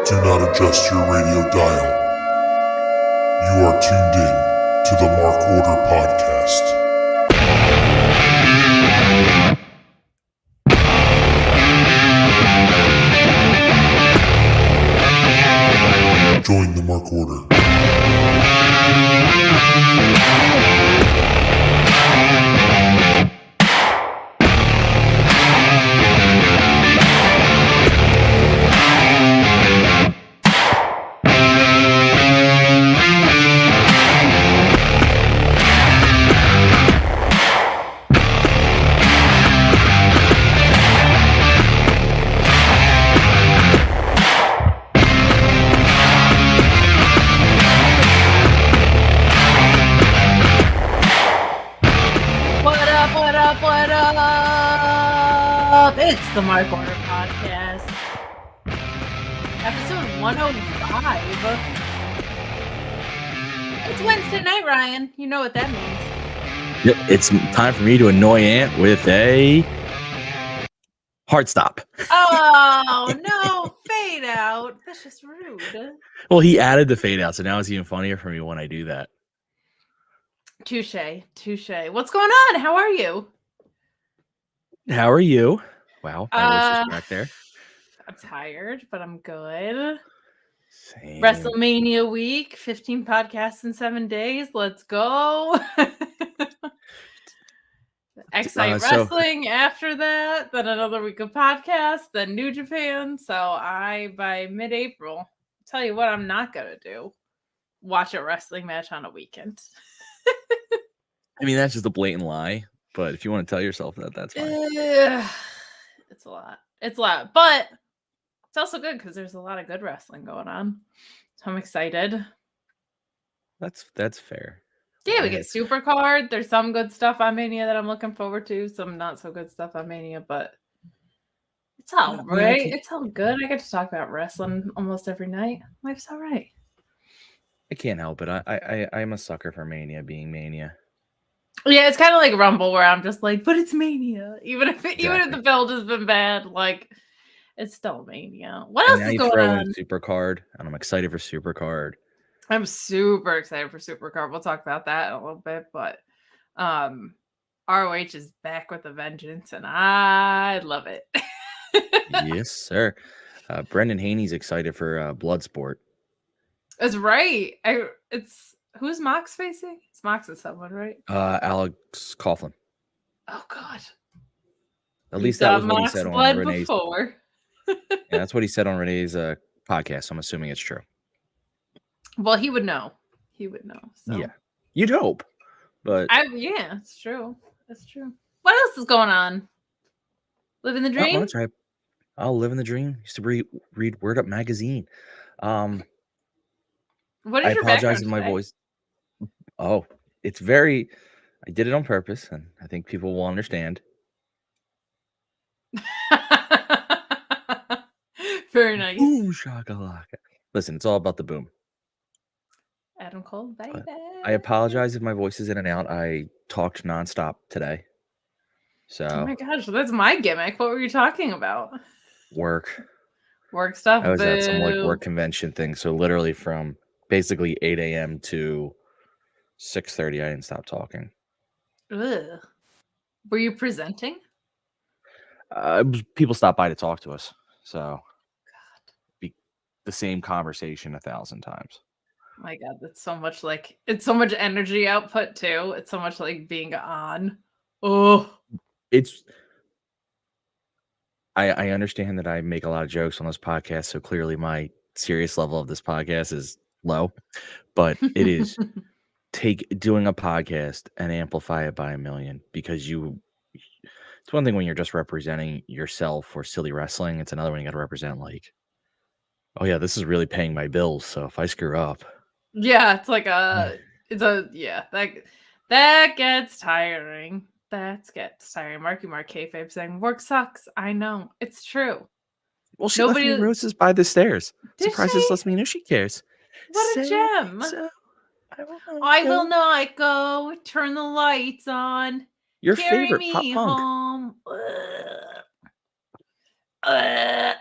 Do not adjust your radio dial. You are tuned in to the Mark Order Podcast. Join the Mark Order. It's the Mark Order Podcast, episode 105. It's Wednesday night, Ryan. You know what that means. Yep, it's time for me to annoy Ant with a hard stop. Oh, no, fade out. That's just rude. Well, he added the fade out, so now it's even funnier for me when I do that. Touche. What's going on? How are you? How are you? Wow, my voice is back there. I'm tired, but I'm good. Same. WrestleMania week, 15 podcasts in 7 days. Let's go. Excite Wrestling after that, then another week of podcasts, then New Japan. So by mid-April, tell you what I'm not going to do. Watch a wrestling match on a weekend. I mean, that's just a blatant lie, but if you want to tell yourself that, that's fine. It's a lot, but it's also good because there's a lot of good wrestling going on. So I'm excited. That's fair. Yeah, we get Supercard. There's some good stuff on Mania that I'm looking forward to. Some not so good stuff on Mania, but it's all right. It's all good. I get to talk about wrestling almost every night. Life's all right. I can't help it. I'm a sucker for Mania being Mania. Yeah, it's kind of like Rumble where I'm just like, but it's Mania. Even if the build has been bad, like it's still Mania. What else is going on? Supercard, and I'm excited for Supercard. I'm super excited for Supercard. We'll talk about that in a little bit, but ROH is back with a vengeance, and I love it. Yes, sir. Brendan Haney's excited for Bloodsport. That's right. Who's Mox facing? It's Mox is someone, right? Alex Coughlin. Oh God. At least that was what he said on Renee's. Before. Yeah, that's what he said on Renee's podcast. So I'm assuming it's true. Well, he would know. So. Yeah, you'd hope. But yeah, it's true. That's true. What else is going on? Living the dream? Not much. I'll live in the dream. Used to read Word Up magazine. What is I your apologize in my voice. Oh, it's very. I did it on purpose, and I think people will understand. Very nice. Boom shakalaka. Listen, it's all about the boom. Adam Cole, baby. I apologize if my voice is in and out. I talked nonstop today. So. Oh my gosh, that's my gimmick. What were you talking about? Work stuff. I was at some work convention thing. So literally from basically 8 a.m. to 6:30, I didn't stop talking. Ugh. Were you presenting? People stopped by to talk to us. So the same conversation 1,000 times. My God, that's so much it's so much energy output too. It's so much like being on. Oh, I understand that I make a lot of jokes on this podcast, so clearly my serious level of this podcast is low, but it is doing a podcast and amplify it by 1 million because it's one thing when you're just representing yourself for silly wrestling. It's another one you got to represent like, oh yeah, this is really paying my bills. So if I screw up. Yeah, it's like that gets tiring. That gets tiring. Marky Mark kayfabe saying work sucks. I know it's true. Well, she left me roses by the stairs. Surprises lets me know she cares. What a gem! So, I will not go. Turn the lights on. Your Carry favorite me pop punk. home.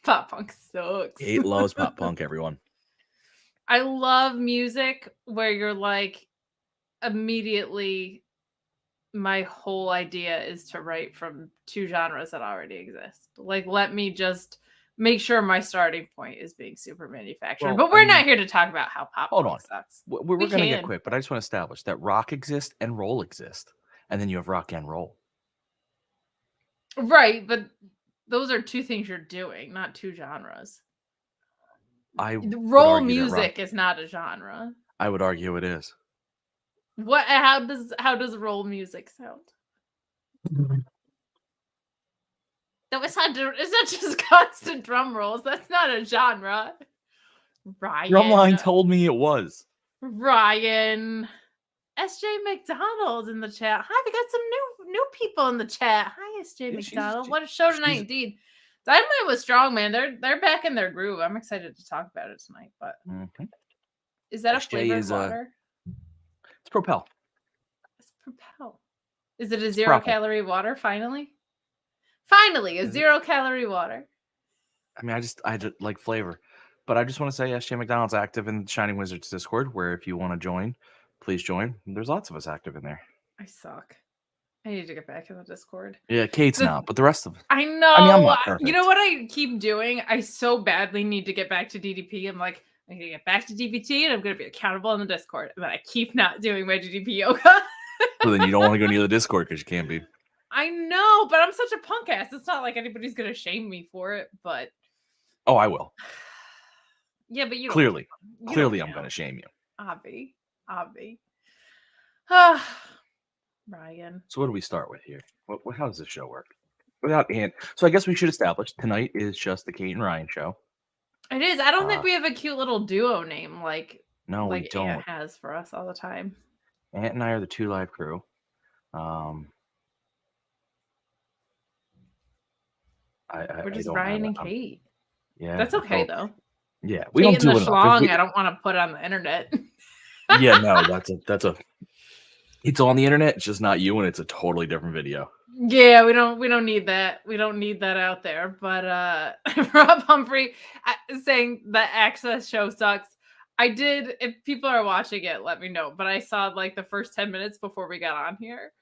Pop punk sucks. Kate loves pop punk, everyone. I love music where you're like, immediately, my whole idea is to write from two genres that already exist. Like, let me just make sure my starting point is being super manufactured. Well, but we're not here to talk about how pop hold punk on. sucks. We're going to get quick, but I just want to establish that rock exists and roll exist. And then you have rock and roll. Right, but those are two things you're doing, not two genres. Roll music is not a genre. I would argue it is. What? How does roll music sound? No, it's not just constant drum rolls. That's not a genre. Ryan. Drumline told me it was. Ryan. SJ McDonald in the chat. Hi, we got some new people in the chat. Hi, SJ McDonald. What a show tonight, indeed. Dynamite was strong, man. They're back in their groove. I'm excited to talk about it tonight. But is that a flavored water? It's Propel. It's Propel. Is it a 0-calorie water? Finally, a 0-calorie water. I mean, I just like flavor, but I just want to say SJ McDonald's active in the Shining Wizards Discord, where if you want to join, please join. There's lots of us active in there. I suck. I need to get back in the Discord. Yeah, Kate's not, but the rest of us. I know. I mean, I'm not perfect. You know what I keep doing? I so badly need to get back to DDP. I'm like, I'm going to get back to DBT and I'm going to be accountable in the Discord. But I keep not doing my DDP yoga. So then you don't want to go near the Discord because you can't be. I know, but I'm such a punk ass. It's not like anybody's going to shame me for it, but. Oh, I will. Yeah, but you Clearly I'm going to shame you. Obvi. Ryan. So what do we start with here? How does this show work? So I guess we should establish tonight is just the Kate and Ryan show. It is. I don't think we have a cute little duo name like we don't. Ant has for us all the time. Ant and I are the two live crew. We're just Ryan and Kate. Yeah, that's okay though. Yeah, we don't do it. Schlong, I don't want to put on the internet. Yeah, no, that's a. It's on the internet. It's just not you, and it's a totally different video. Yeah, we don't need that. We don't need that out there. But Rob Humphrey saying the Access show sucks. I did. If people are watching it, let me know. But I saw like the first 10 minutes before we got on here,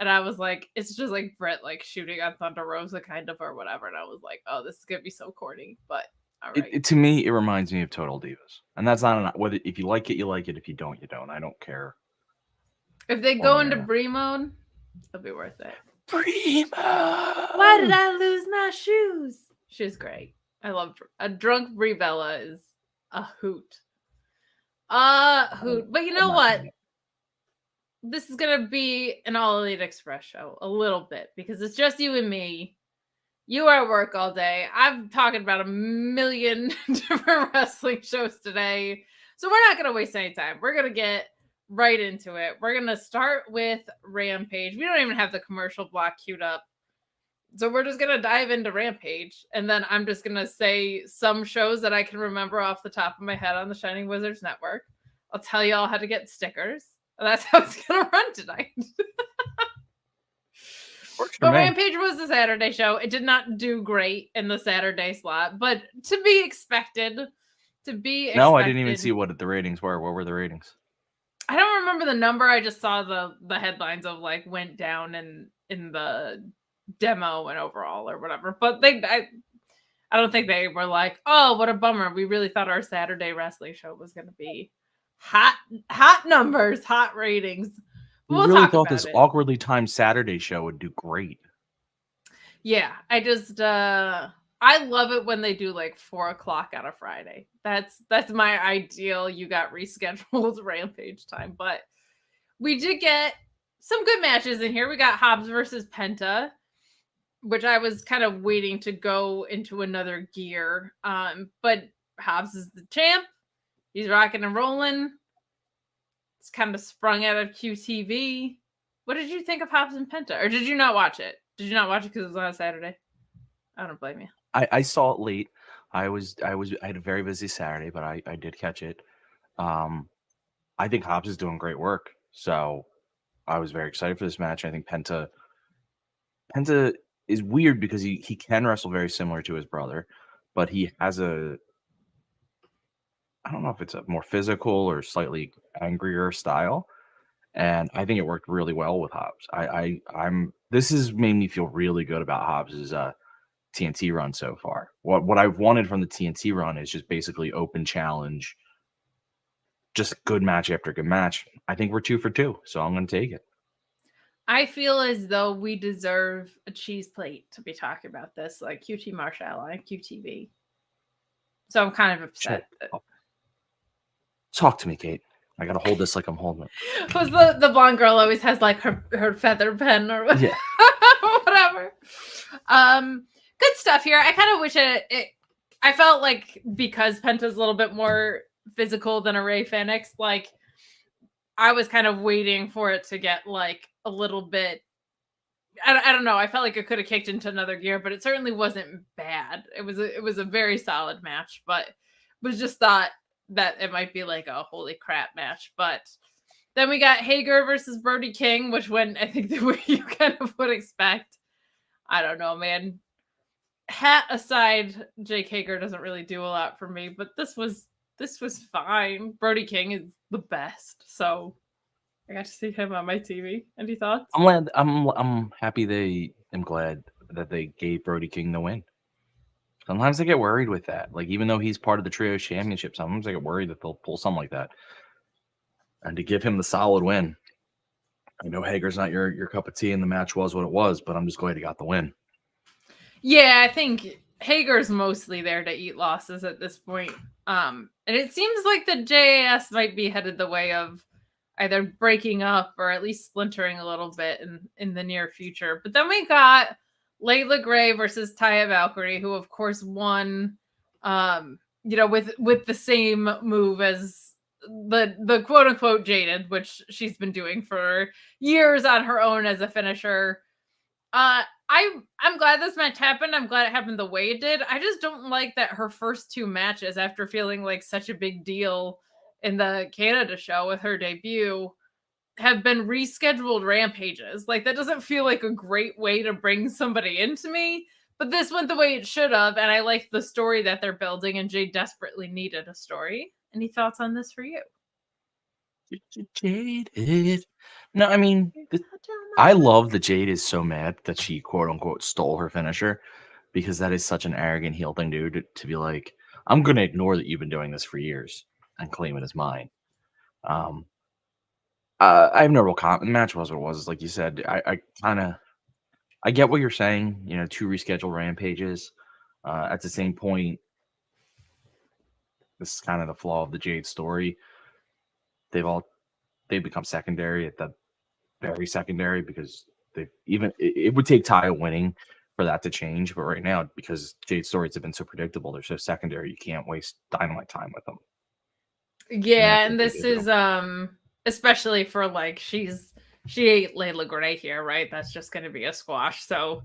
and I was like, it's just like Brett like shooting on Thunder Rosa kind of or whatever. And I was like, oh, this is gonna be so corny. But all right. To me, it reminds me of Total Divas, and that's not whether if you like it, you like it. If you don't, you don't. I don't care. If they go into Brie mode, it'll be worth it. Brie mode. Why did I lose my shoes? She's great. I love a drunk Brie Bella is a hoot. But you know what? This is gonna be an All Elite Express show a little bit because it's just you and me. You are at work all day. I'm talking about a million different wrestling shows today. So we're not gonna waste any time. We're gonna get right into it. We're going to start with Rampage. We don't even have the commercial block queued up. So we're just going to dive into Rampage. And then I'm just going to say some shows that I can remember off the top of my head on the Shining Wizards Network. I'll tell you all how to get stickers. And that's how it's going to run tonight. But Rampage was the Saturday show. It did not do great in the Saturday slot, but to be expected. No, I didn't even see what the ratings were. What were the ratings? I don't remember the number. I just saw the headlines of like went down in the demo and overall or whatever. But I don't think they were like, oh, what a bummer. We really thought our Saturday wrestling show was going to be hot numbers, hot ratings. We really thought this awkwardly timed Saturday show would do great. Yeah, I just I love it when they do like 4:00 on a Friday. That's my ideal. You got rescheduled Rampage time, but we did get some good matches in here. We got Hobbs versus Penta, which I was kind of waiting to go into another gear. But Hobbs is the champ. He's rocking and rolling. It's kind of sprung out of QTV. What did you think of Hobbs and Penta? Or did you not watch it? Did you not watch it because it was on a Saturday? I don't blame you. I saw it late. I had a very busy Saturday, but I did catch it. I think Hobbs is doing great work. So I was very excited for this match. I think Penta is weird because he can wrestle very similar to his brother, but he has I don't know if it's a more physical or slightly angrier style. And I think it worked really well with Hobbs. This has made me feel really good about Hobbs's TNT run so far. What I've wanted from the TNT run is just basically open challenge, just good match after good match. I think we're 2 for 2, so I'm going to take it. I feel as though we deserve a cheese plate to be talking about this, like QT Marshall on QTV. So I'm kind of upset. Sure. Talk to me, Kate. I gotta hold this like I'm holding it. Because the blonde girl always has like her feather pen or Yeah. whatever. Good stuff here. I kind of wish I felt like because Penta's a little bit more physical than a Ray Phoenix, like I was kind of waiting for it to get like a little bit. I don't know. I felt like it could have kicked into another gear, but it certainly wasn't bad. It was a very solid match, but was just thought that it might be like a holy crap match. But then we got Hager versus Brody King, which went, I think, the way you kind of would expect. I don't know, man. Hat aside, Jake Hager doesn't really do a lot for me, but this was fine. Brody King is the best, so I got to see him on my TV. Any thoughts? I'm happy I'm glad that they gave Brody King the win. Sometimes I get worried with that. Like, even though he's part of the Trios Championship, sometimes I get worried that they'll pull something like that. And to give him the solid win, I know Hager's not your cup of tea and the match was what it was, but I'm just glad he got the win. Yeah, I think Hager's mostly there to eat losses at this point. And it seems like the JAS might be headed the way of either breaking up or at least splintering a little bit in the near future. But then we got Layla Gray versus Taya Valkyrie, who of course won, with the same move as the quote unquote Jaded, which she's been doing for years on her own as a finisher. I'm glad this match happened. I'm glad it happened the way it did. I just don't like that her first 2 matches, after feeling like such a big deal in the Canada show with her debut, have been rescheduled rampages. Like, that doesn't feel like a great way to bring somebody into me, but this went the way it should have, and I like the story that they're building, and Jay desperately needed a story. Any thoughts on this for you? Jaded. No, I mean, I love that Jade is so mad that she quote unquote stole her finisher, because that is such an arrogant heel thing to do, to be like, I'm going to ignore that you've been doing this for years and claim it as mine. I have no real comment. The match was what it was. Like you said, I get what you're saying. 2 rescheduled rampages. At the same point, this is kind of the flaw of the Jade story. They've become secondary at the very secondary, because it would take Taya winning for that to change. But right now, because Jade's stories have been so predictable, they're so secondary, you can't waste Dynamite time with them. Yeah, and this is especially for like she ate Layla Gray here, right? That's just going to be a squash. So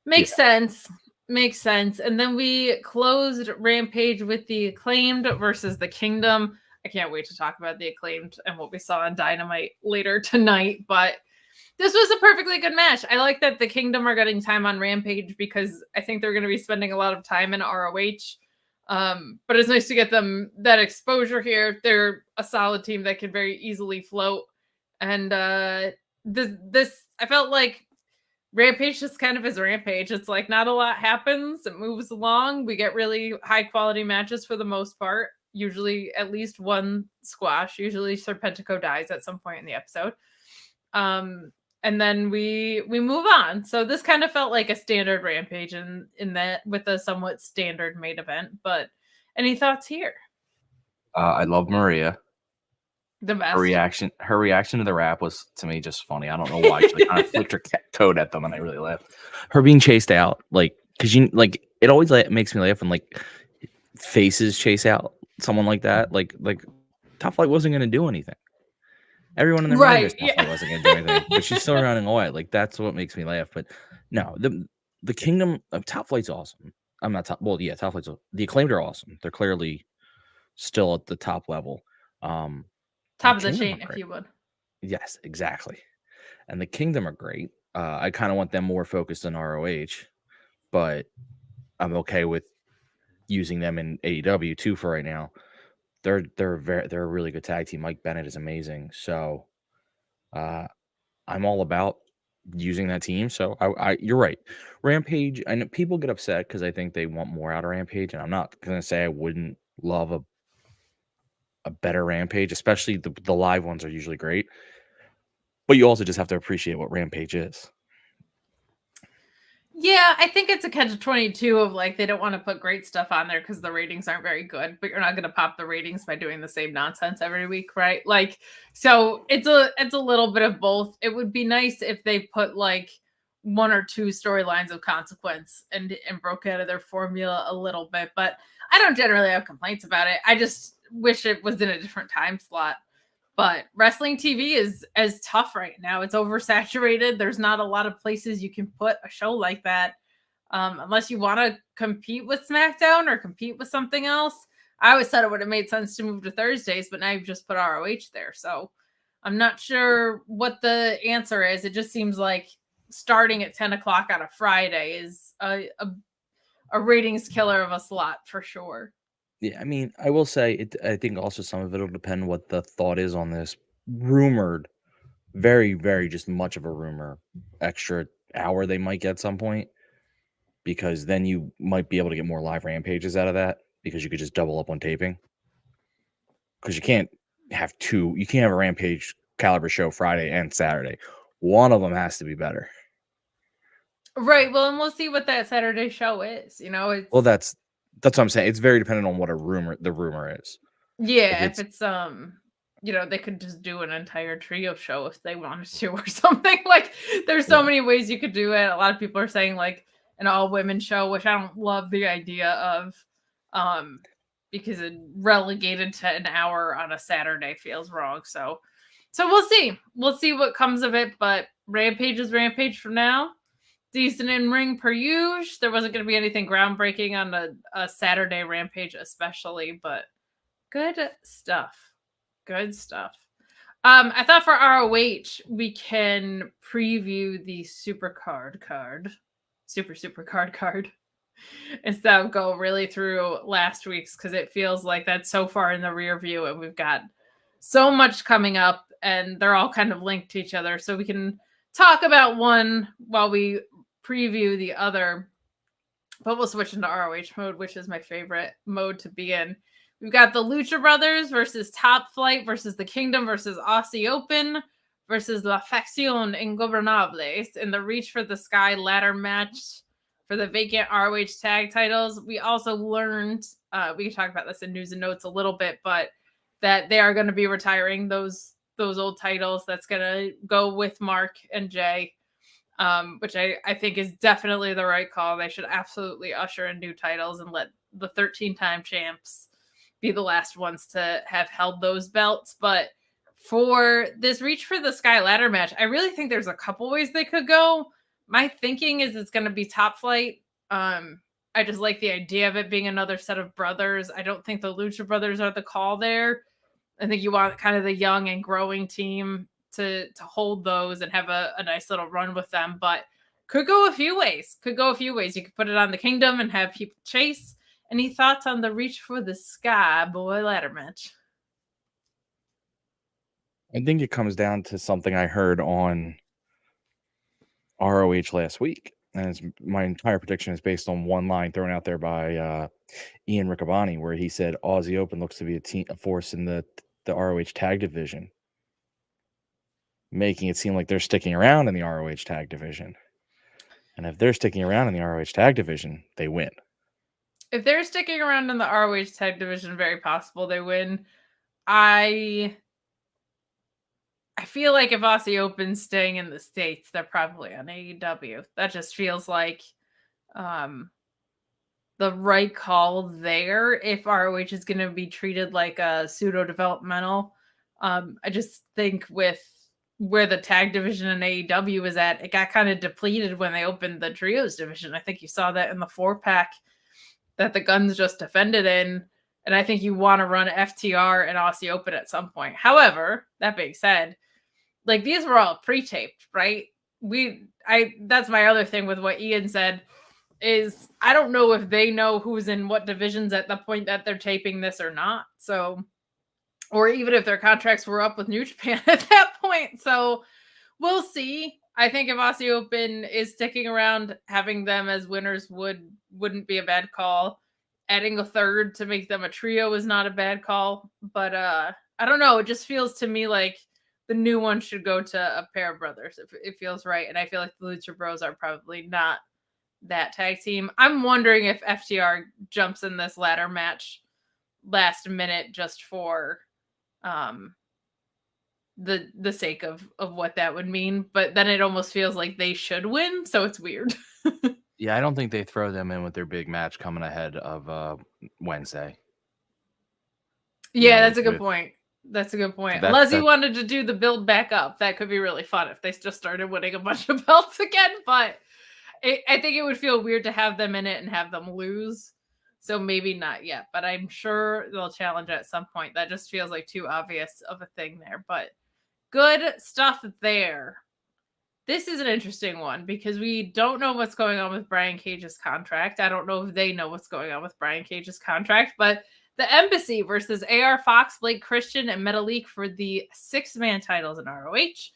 makes sense. Makes sense. And then we closed Rampage with the Acclaimed versus the Kingdom. I can't wait to talk about the Acclaimed and what we saw on Dynamite later tonight, but this was a perfectly good match. I like that the Kingdom are getting time on Rampage, because I think they're going to be spending a lot of time in ROH. But it's nice to get them that exposure here. They're a solid team that can very easily float. And this I felt like Rampage just kind of is Rampage. It's like not a lot happens. It moves along. We get really high quality matches for the most part. Usually at least one squash. Usually Serpentico dies at some point in the episode. And then we move on. So this kind of felt like a standard Rampage in that, with a somewhat standard main event. But any thoughts here? I love Maria. The best. Her reaction to the rap was, to me, just funny. I don't know why. She kind of flicked her toad at them, and I really laughed. Her being chased out, like, because it always makes me laugh when like faces chase out someone like that. Like Top Flight wasn't going to do anything. Everyone in the ring wasn't going to do anything, but she's still running away. Like, that's what makes me laugh. But no, the Kingdom of Top Flight's awesome. I'm not top. Well, yeah, Top Flight's the Acclaimed are awesome. They're clearly still at the top level. Top of the chain, if you would. Yes, exactly. And the Kingdom are great. I kind of want them more focused on ROH, but I'm okay with using them in AEW too for right now. They're a really good tag team. Mike Bennett is amazing. So I'm all about using that team. So I you're right. Rampage, I know people get upset because I think they want more out of Rampage, and I'm not gonna say I wouldn't love a better Rampage, especially the live ones are usually great. But you also just have to appreciate what Rampage is. Yeah, I think it's a catch-22 of like they don't want to put great stuff on there because the ratings aren't very good, but you're not going to pop the ratings by doing the same nonsense every week, right? Like, so it's a little bit of both. It would be nice if they put like one or two storylines of consequence and broke out of their formula a little bit, but I don't generally have complaints about it. I just wish it was in a different time slot. But wrestling TV is as tough right now. It's oversaturated. There's not a lot of places you can put a show like that, unless you want to compete with SmackDown or compete with something else. I always thought it would have made sense to move to Thursdays, but now you've just put ROH there. So I'm not sure what the answer is. It just seems like starting at 10 o'clock on a Friday is a ratings killer of a slot for sure. Yeah, I mean, I will say it. I think also some of it will depend what the thought is on this rumored, very, very just much of a rumor, extra hour they might get at some point, because then you might be able to get more live rampages out of that because you could just double up on taping. Because you can't have a Rampage caliber show Friday and Saturday. One of them has to be better. Right. Well, and we'll see what that Saturday show is. You know, it's Well, that's what I'm saying. It's very dependent on what the rumor is. yeah, if it's you know, they could just do an entire trio show if they wanted to or something. Like there's so many ways you could do it. A lot of people are saying like an all-women show, which I don't love the idea of because it relegated to an hour on a Saturday feels wrong. So we'll see. We'll see what comes of it, but Rampage is Rampage for now. Decent in ring per usual. There wasn't going to be anything groundbreaking on a Saturday Rampage, especially, but good stuff. Good stuff. I thought for ROH we can preview the super card, instead of go really through last week's because it feels like that's so far in the rear view and we've got so much coming up and they're all kind of linked to each other. So we can talk about one while we preview the other, but we'll switch into ROH mode, which is my favorite mode to be in. We've got the Lucha Brothers versus Top Flight versus the Kingdom versus Aussie Open versus La Facción Ingobernables in the Reach for the Sky ladder match for the vacant ROH tag titles. We also learned, we can talk about this in news and notes a little bit, but that they are going to be retiring those old titles. That's going to go with Mark and Jay, which I think is definitely the right call. They should absolutely usher in new titles and let the 13-time champs be the last ones to have held those belts. But for this Reach for the Sky ladder match, I really think there's a couple ways they could go. My thinking is it's going to be Top Flight. I just like the idea of it being another set of brothers. I don't think the Lucha Brothers are the call there. I think you want kind of the young and growing team to hold those and have a nice little run with them, but could go a few ways. You could put it on the Kingdom and have people chase. Any thoughts on the Reach for the Sky boy ladder match? I think it comes down to something I heard on ROH last week, and my entire prediction is based on one line thrown out there by Ian Riccaboni, where he said Aussie Open looks to be a force in the ROH tag division, making it seem like they're sticking around in the ROH tag division. And if they're sticking around in the ROH tag division, they win. If they're sticking around in the ROH tag division, very possible they win. I feel like if Aussie Open's staying in the States, they're probably on AEW. That just feels like the right call there if ROH is going to be treated like a pseudo-developmental. I just think with where the tag division in AEW is at, it got kind of depleted when they opened the trios division. I think you saw that in the 4-pack that the Guns just defended in. And I think you want to run FTR and Aussie Open at some point. However, that being said, like these were all pre-taped, right? That's my other thing with what Ian said. is I don't know if they know who's in what divisions at the point that they're taping this or not. So, or even if their contracts were up with New Japan at that point. So we'll see. I think if Aussie Open is sticking around, having them as winners wouldn't be a bad call. Adding a third to make them a trio is not a bad call. But I don't know. It just feels to me like the new one should go to a pair of brothers. It feels right. And I feel like the Lucha Bros are probably not that tag team. I'm wondering if FTR jumps in this ladder match last minute just for the sake of what that would mean, but then it almost feels like they should win, so it's weird. Yeah, I don't think they throw them in with their big match coming ahead of Wednesday. Yeah, that's a good point. That's a good point. Unless you wanted to do the build back up, that could be really fun if they just started winning a bunch of belts again. But I think it would feel weird to have them in it and have them lose. So maybe not yet, but I'm sure they'll challenge at some point. That just feels like too obvious of a thing there. But good stuff there. This is an interesting one because we don't know what's going on with Brian Cage's contract. I don't know if they know what's going on with Brian Cage's contract, but the Embassy versus AR Fox, Blake Christian, and Metalik for the 6-man titles in ROH.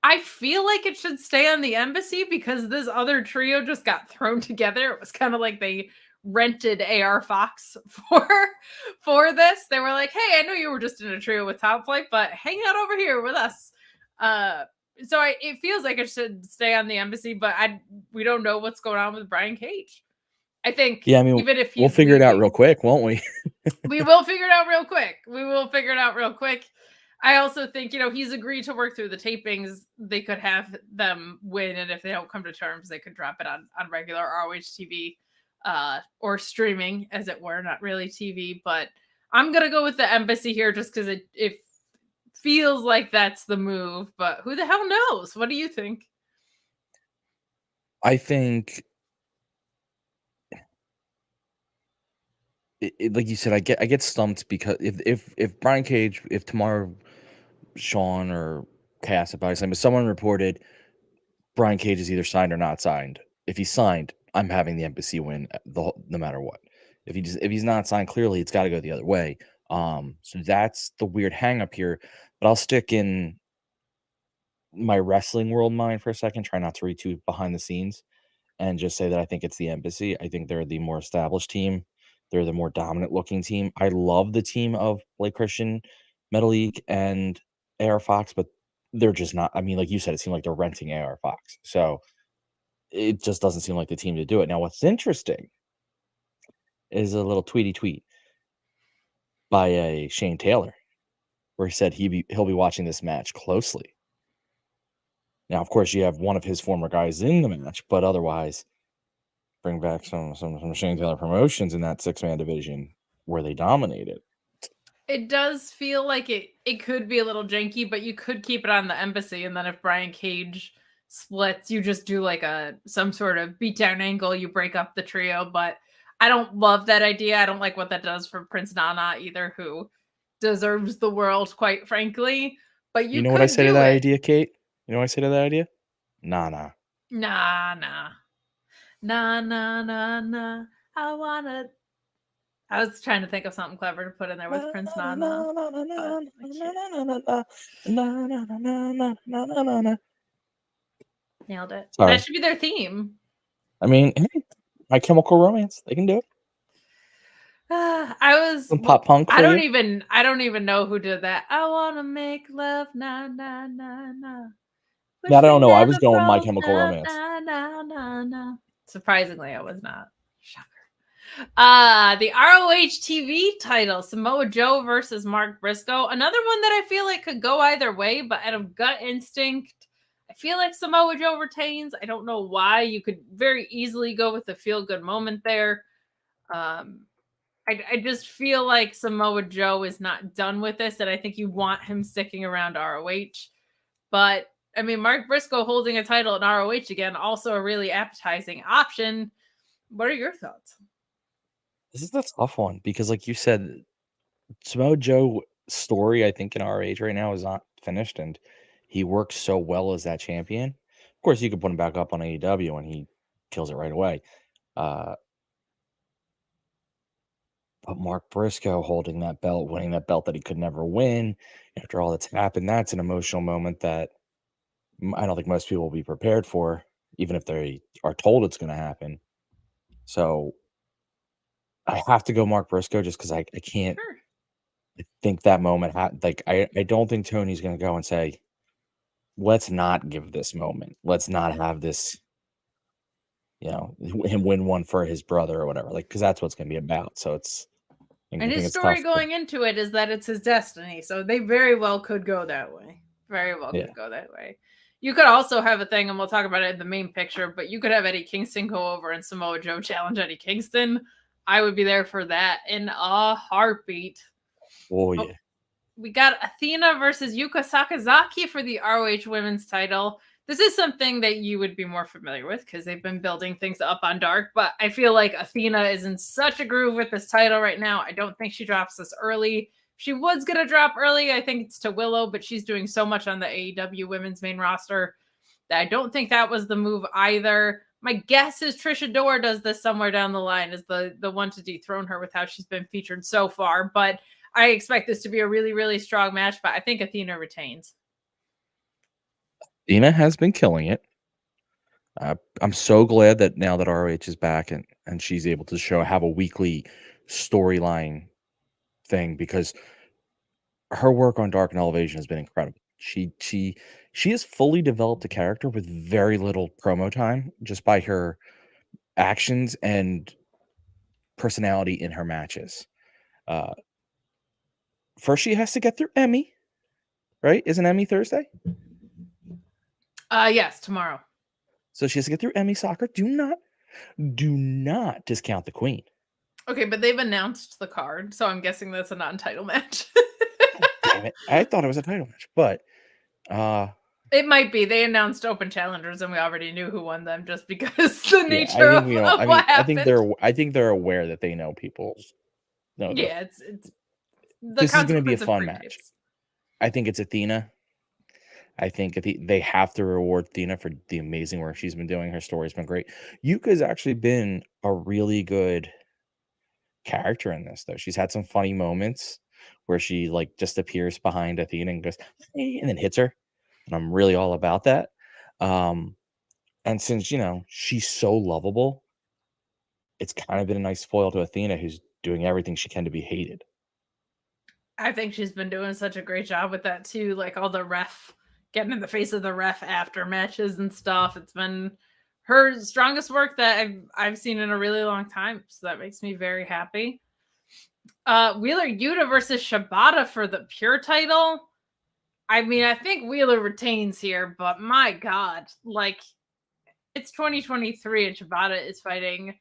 I feel like it should stay on the Embassy because this other trio just got thrown together. It was kind of like they rented AR Fox for this. They were like, hey, I know you were just in a trio with Top Flight, but hang out over here with us. So it feels like it should stay on the Embassy, but we don't know what's going on with Brian Cage. I think, yeah, I mean, even if we'll figure it out real quick, won't we? We will figure it out real quick. I also think, he's agreed to work through the tapings. They could have them win, and if they don't come to terms, they could drop it on regular ROH TV or streaming, as it were, not really TV. But I'm going to go with the Embassy here just because it feels like that's the move. But who the hell knows? What do you think? I think... like you said, I get stumped because if Brian Cage, if tomorrow Sean or Cass, if someone reported Brian Cage is either signed or not signed, if he's signed, I'm having the Embassy win no matter what. If he's not signed, clearly it's got to go the other way. So that's the weird hang up here. But I'll stick in my wrestling world mind for a second. Try not to read too behind the scenes, and just say that I think it's the Embassy. I think they're the more established team. They're the more dominant looking team. I love the team of Blake Christian, Metalik, and AR Fox, but they're just not. I mean, like you said, it seemed like they're renting AR Fox. So it just doesn't seem like the team to do it. Now, what's interesting is a little tweet by a Shane Taylor, where he said he'll be watching this match closely. Now, of course, you have one of his former guys in the match, but otherwise, bring back some Shane Taylor promotions in that 6-man division where they dominated. It does feel like it could be a little janky, but you could keep it on the Embassy, and then if Brian Cage splits, you just do like some sort of beatdown angle, you break up the trio. But I don't love that idea. I don't like what that does for Prince Nana either, who deserves the world, quite frankly. But you know what I say to that idea, Kate? You know what I say to that idea? Nah. I was trying to think of something clever to put in there with Prince Nana. Nailed it. Sorry. That should be their theme. I mean, My Chemical Romance. They can do it. Some pop punk. I don't even know who did that. I wanna make love, na na na na. I don't know. I was going with My Chemical Romance. Na. Surprisingly, I was not. Shocker. The ROH TV title, Samoa Joe versus Mark Briscoe. Another one that I feel like could go either way, but out of gut instinct, I feel like Samoa Joe retains. I don't know why. You could very easily go with the feel-good moment there. I just feel like Samoa Joe is not done with this, and I think you want him sticking around ROH. But, I mean, Mark Briscoe holding a title in ROH again, also a really appetizing option. What are your thoughts? This is a tough one because, like you said, Samoa Joe's story, I think, in ROH right now is not finished, and he works so well as that champion. Of course, you could put him back up on AEW, and he kills it right away. But Mark Briscoe holding that belt, winning that belt that he could never win after all that's happened, that's an emotional moment that I don't think most people will be prepared for, even if they are told it's going to happen. So I have to go Mark Briscoe just because I can't Sure. think that moment. I don't think Tony's going to go and say, let's not give this moment. Let's not have this, him win one for his brother or whatever. Like, because that's what's going to be about. So I And think his it's story tough. going into it is that it's his destiny. So they very well could go that way. Very well Yeah. could go that way. You could also have a thing, and we'll talk about it in the main picture, but you could have Eddie Kingston go over and Samoa Joe challenge Eddie Kingston. I would be there for that in a heartbeat. Oh, yeah. We got Athena versus Yuka Sakazaki for the ROH Women's title. This is something that you would be more familiar with because they've been building things up on Dark, but I feel like Athena is in such a groove with this title right now. I don't think she drops this early. If she was going to drop early, I think it's to Willow, but she's doing so much on the AEW Women's main roster that I don't think that was the move either. My guess is Trisha Dora does this somewhere down the line as the one to dethrone her with how she's been featured so far, but I expect this to be a really, really strong match, but I think Athena retains. Athena has been killing it. I'm so glad that now that ROH is back and she's able to have a weekly storyline thing, because her work on Dark and Elevation has been incredible. She has fully developed a character with very little promo time, just by her actions and personality in her matches. First, she has to get through Emmy, right? Isn't Emmy Thursday? Yes, tomorrow. So she has to get through Emmy Soccer. Do not discount the Queen. Okay, but they've announced the card, so I'm guessing that's a non-title match. Damn it. I thought it was a title match, but it might be. They announced open challengers and we already knew who won them just because the nature I of think what happened. I think they're aware that they know people know Yeah, it's the this is going to be a consequence of fun match. previous. I think it's Athena. I think they have to reward Athena for the amazing work she's been doing. Her story's been great. Yuka's actually been a really good character in this, though. She's had some funny moments where she just appears behind Athena and goes, "Hey," and then hits her. And I'm really all about that. And since she's so lovable, it's kind of been a nice foil to Athena, who's doing everything she can to be hated. I think she's been doing such a great job with that too. Like all the getting in the face of the ref after matches and stuff. It's been her strongest work that I've seen in a really long time. So that makes me very happy. Wheeler Yuta versus Shibata for the pure title. I mean, I think Wheeler retains here, but my God, it's 2023 and Shibata is fighting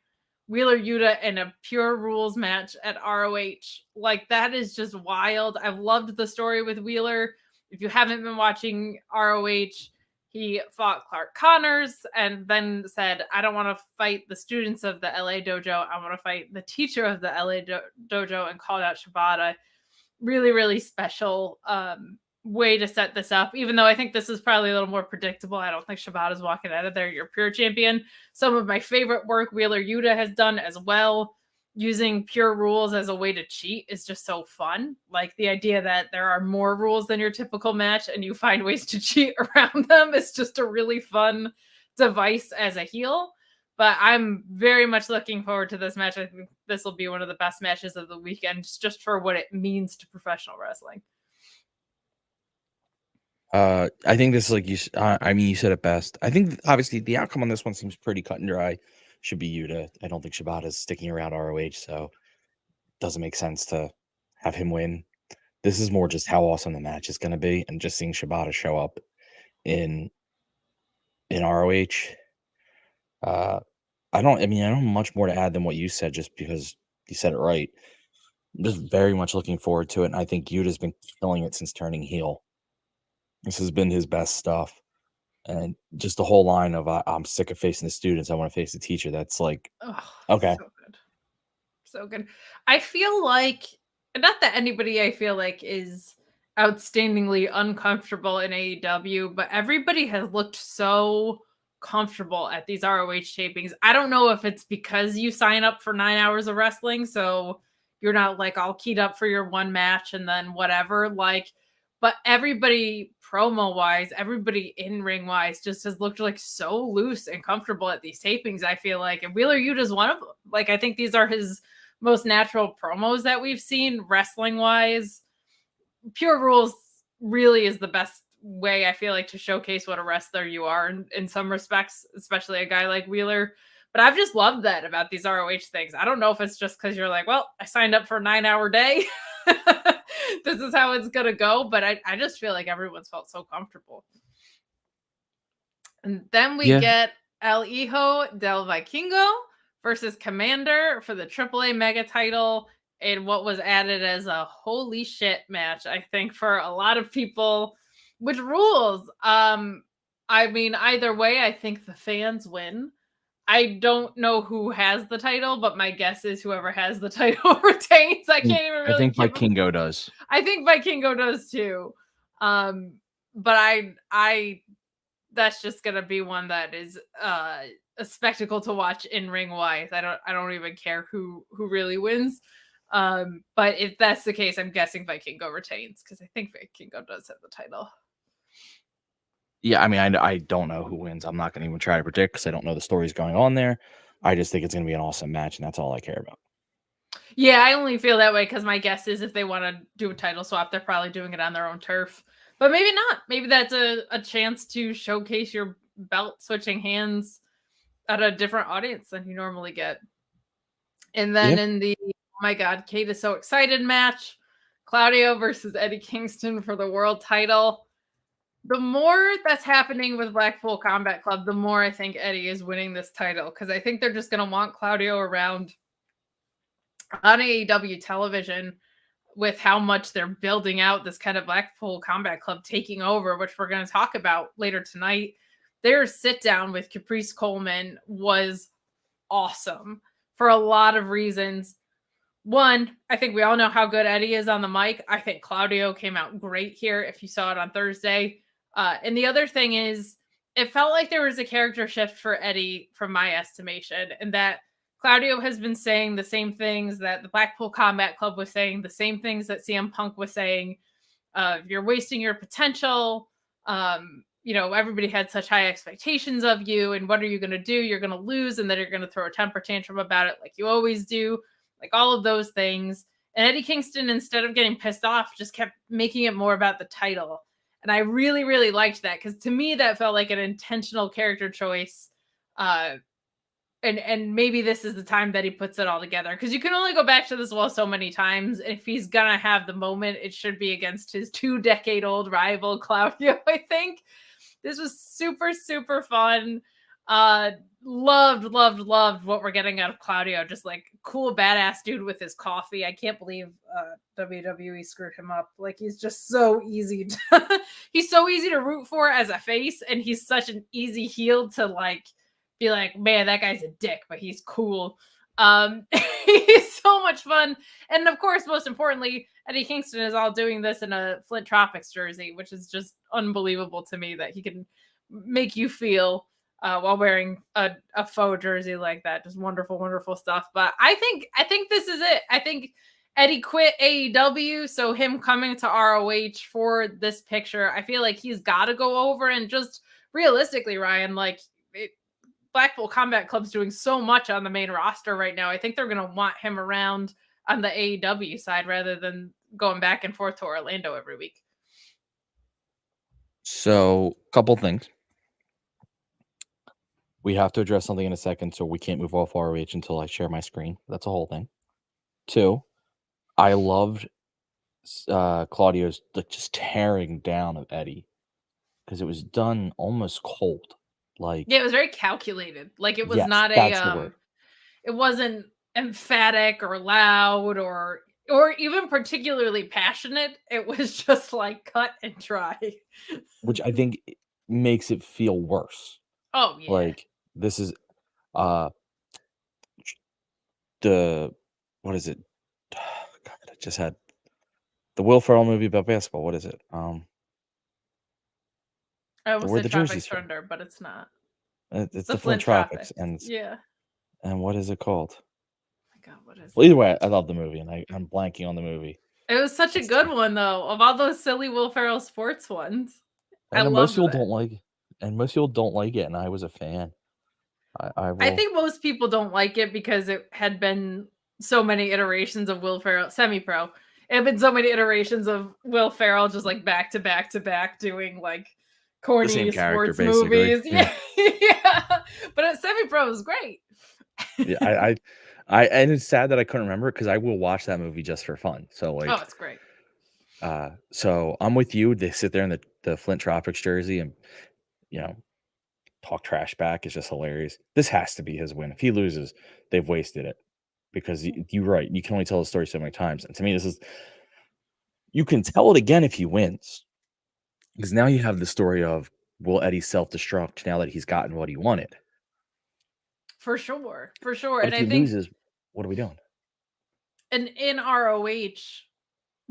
Wheeler Yuta in a pure rules match at ROH. That is just wild. I've loved the story with Wheeler. If you haven't been watching ROH, he fought Clark Connors and then said, I don't want to fight the students of the LA dojo. I want to fight the teacher of the LA dojo, and called out Shibata. Really, really special way to set this up, even though I think this is probably a little more predictable. I don't think Shibata's walking out of there your pure champion. Some of my favorite work Wheeler Yuta has done as well, using pure rules as a way to cheat, is just so fun. The idea that there are more rules than your typical match and you find ways to cheat around them is just a really fun device as a heel. But I'm very much looking forward to this match. I think this will be one of the best matches of the weekend, just for what it means to professional wrestling. I think this is you said it best. I think obviously the outcome on this one seems pretty cut and dry. Should be Yuta. I don't think Shibata's sticking around ROH, so it doesn't make sense to have him win. This is more just how awesome the match is going to be, and just seeing Shibata show up in ROH. I don't have much more to add than what you said, just because you said it right. I'm just very much looking forward to it, and I think Yuta's been killing it since turning heel. This has been his best stuff. And just the whole line of I'm sick of facing the students, I want to face the teacher. That's okay. So good. So good. I feel like, not that anybody I feel like is outstandingly uncomfortable in AEW, but everybody has looked so comfortable at these ROH tapings. I don't know if it's because you sign up for 9 hours of wrestling, so you're not like all keyed up for your one match and then whatever. Like, but everybody promo wise, everybody in ring wise just has looked like so loose and comfortable at these tapings. I feel like, and Wheeler Yuta is one of them. Like, I think these are his most natural promos that we've seen wrestling wise. Pure Rules really is the best way, I feel like, to showcase what a wrestler you are in some respects, especially a guy like Wheeler. But I've just loved that about these ROH things. I don't know if it's just because you're like, well, I signed up for a 9-hour day. This is how it's going to go. But I just feel like everyone's felt so comfortable. And then we get El Hijo del Vikingo versus Commander for the AAA Mega title in what was added as a holy shit match, I think, for a lot of people, which rules. I mean, either way, I think the fans win. I don't know who has the title, but my guess is whoever has the title retains. I can't even really. I think Vikingo does. I think Vikingo does too. But I that's just gonna be one that is a spectacle to watch in ring wise. I don't even care who really wins. But if that's the case, I'm guessing Vikingo retains because I think Vikingo does have the title. Yeah, I mean, I don't know who wins. I'm not going to even try to predict because I don't know the stories going on there. I just think it's going to be an awesome match, and that's all I care about. Yeah, I only feel that way because my guess is if they want to do a title swap, they're probably doing it on their own turf. But maybe not. Maybe that's a chance to showcase your belt switching hands at a different audience than you normally get. And then in the, oh my God, Kate is so excited match, Claudio versus Eddie Kingston for the world title. The more that's happening with Blackpool Combat Club, the more I think Eddie is winning this title because I think they're just going to want Claudio around on AEW television with how much they're building out this kind of Blackpool Combat Club taking over, which we're going to talk about later tonight. Their sit down with Caprice Coleman was awesome for a lot of reasons. One, I think we all know how good Eddie is on the mic. I think Claudio came out great here if you saw it on Thursday. And the other thing is, it felt like there was a character shift for Eddie from my estimation, and that Claudio has been saying the same things that the Blackpool Combat Club was saying, the same things that CM Punk was saying. You're wasting your potential. Everybody had such high expectations of you, and what are you going to do? You're going to lose, and then you're going to throw a temper tantrum about it like you always do, like all of those things. And Eddie Kingston, instead of getting pissed off, just kept making it more about the title. And I really, really liked that because to me, that felt like an intentional character choice. And maybe this is the time that he puts it all together because you can only go back to this well so many times. If he's going to have the moment, it should be against his 2-decade-old rival, Claudio, I think. This was super, super fun. Loved what we're getting out of Claudio. Just like cool, badass dude with his coffee. I can't believe WWE screwed him up. Like he's just so easy. He's so easy to root for as a face, and he's such an easy heel to like be like, man, that guy's a dick, but he's cool. He's so much fun. And of course, most importantly, Eddie Kingston is all doing this in a Flint Tropics jersey, which is just unbelievable to me that he can make you feel while wearing a faux jersey like that. Just wonderful, wonderful stuff. But I think this is it. I think Eddie quit AEW, so him coming to ROH for this picture, I feel like he's got to go over. And just realistically, Ryan, like Blackpool Combat Club's doing so much on the main roster right now. I think they're going to want him around on the AEW side rather than going back and forth to Orlando every week. So, couple things. We have to address something in a second, so we can't move off ROH until I share my screen. That's a whole thing. 2, I loved Claudio's like just tearing down of Eddie because it was done almost cold. Like, yeah, it was very calculated. Like it was yes, that's the word. It wasn't emphatic or loud or even particularly passionate. It was just like cut and dry. Which I think makes it feel worse. Oh yeah. Like this is what is it? God, I just had the Will Ferrell movie about basketball. What is it? I almost Where said the Tropic jerseys from? Thunder, but it's not. It's The the Flint Tropics, and Yeah. what is it called? Oh my God, what is Well, it? either way, I love the movie, and I'm blanking on the movie. It was such a It's good one, though. Of all those silly Will Ferrell sports ones, I and then most loved people that. don't like it, and I was a fan. I I will think most people don't like it because it had been so many iterations of Will Ferrell, semi-pro. It had been so many iterations of Will Ferrell just like back to back to back doing like the same corny character, sports basically. movies. Yeah, yeah. But semi-pro is great. Yeah, and it's sad that I couldn't remember it because I will watch that movie just for fun. So, Oh, like, it's great. so I'm with you. They sit there in the Flint Tropics jersey and, you know, talk trash back. It's just hilarious. This has to be his win. If he loses, they've wasted it because you're right. You can only tell the story so many times. And to me, you can tell it again if he wins because now you have the story of will Eddie self-destruct now that he's gotten what he wanted. For sure. For sure. But And if I he think loses, what are we doing? in ROH,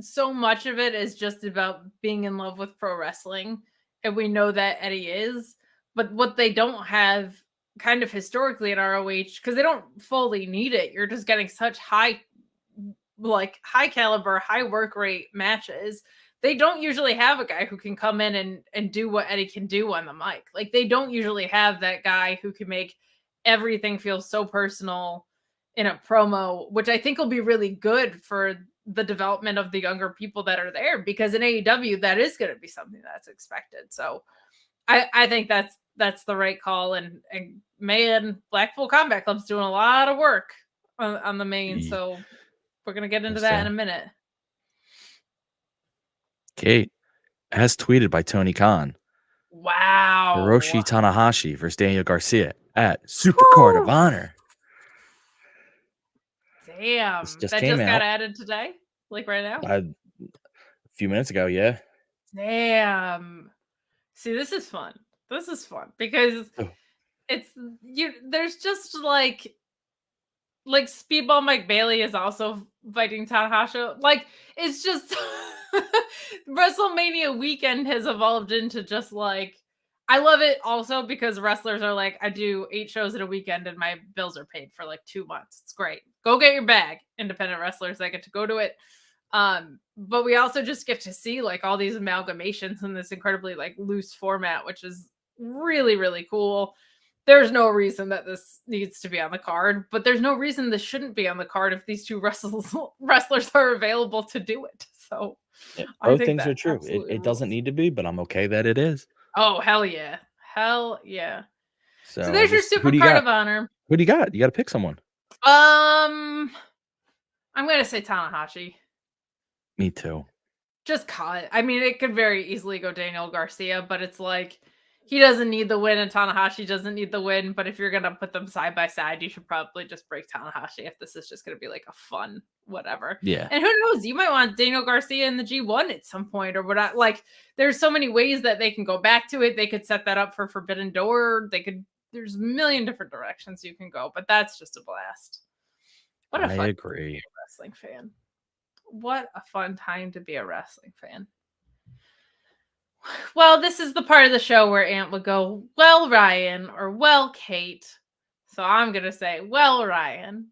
so much of it is just about being in love with pro wrestling. And we know that Eddie is. But what they don't have kind of historically in ROH, because they don't fully need it, you're just getting such high caliber, high work rate matches. They don't usually have a guy who can come in and do what Eddie can do on the mic. Like they don't usually have that guy who can make everything feel so personal in a promo, which I think will be really good for the development of the younger people that are there, because in AEW that is going to be something that's expected. So I think that's the right call. And man, Blackpool Combat Club's doing a lot of work on the main. Ye- So we're gonna get into Yes, that in sir. a minute. Kate, as tweeted by Tony Khan, Hiroshi Wow. Tanahashi versus Daniel Garcia at Supercard of Whew. Honor. This Damn. just That came just got out added today? Like right now? a few minutes ago. Yeah. Damn. See, this is fun. This is fun because Oh. it's there's just like Speedball Mike Bailey is also fighting Tanahashi. Like it's just WrestleMania weekend has evolved into just like I love it also because wrestlers are like, I do 8 shows in a weekend and my bills are paid for like 2 months. It's great. Go get your bag, independent wrestlers. I get to go to it. But we also just get to see like all these amalgamations in this incredibly like loose format, which is really, really cool. There's no reason that this needs to be on the card, but there's no reason this shouldn't be on the card if these two wrestlers are available to do it. So Yeah, I both think things are that true. absolutely It doesn't rules. need to be, but I'm okay that it is. Oh, hell yeah. Hell yeah. So So there's your just super card of honor. Who do you got? You got to pick someone. I'm gonna say Tanahashi. Me too. Just cut. I mean, it could very easily go Daniel Garcia, but it's like he doesn't need the win and Tanahashi doesn't need the win. But if you're gonna put them side by side, you should probably just break Tanahashi if this is just gonna be like a fun whatever. Yeah. And who knows? You might want Daniel Garcia in the G1 at some point or whatnot. Like, there's so many ways that they can go back to it. They could set that up for Forbidden Door. There's a million different directions you can go, but that's just a blast. What a I fun agree. wrestling fan. What a fun time to be a wrestling fan. Well, this is the part of the show where Ant would go, well, Ryan, or well, Kate. So I'm going to say, well, Ryan.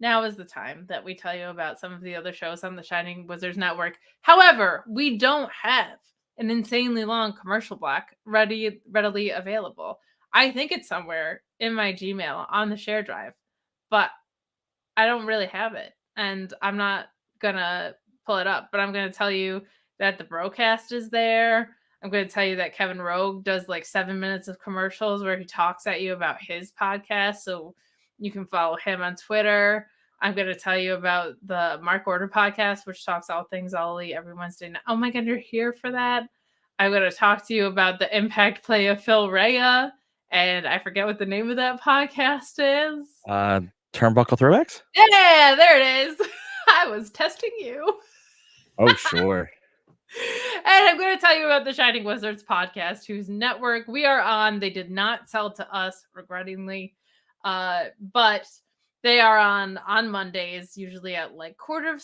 Now is the time that we tell you about some of the other shows on the Shining Wizards Network. However, we don't have an insanely long commercial block readily available. I think it's somewhere in my Gmail on the share drive, but I don't really have it. And I'm not going to pull it up, but I'm going to tell you that the broadcast is there. I'm going to tell you that Kevin Rogue does like 7 minutes of commercials where he talks at you about his podcast. So you can follow him on Twitter. I'm going to tell you about the Mark Order podcast, which talks all things All Elite every Wednesday night. Oh my God, you're here for that. I'm going to talk to you about the impact play of Phil Rea. And I forget what the name of that podcast is. Turnbuckle Throwbacks? Yeah, there it is. I was testing you. Oh, sure. And I'm going to tell you about the Shining Wizards podcast, whose network we are on. They did not sell to us, regrettingly, but they are on Mondays, usually at like between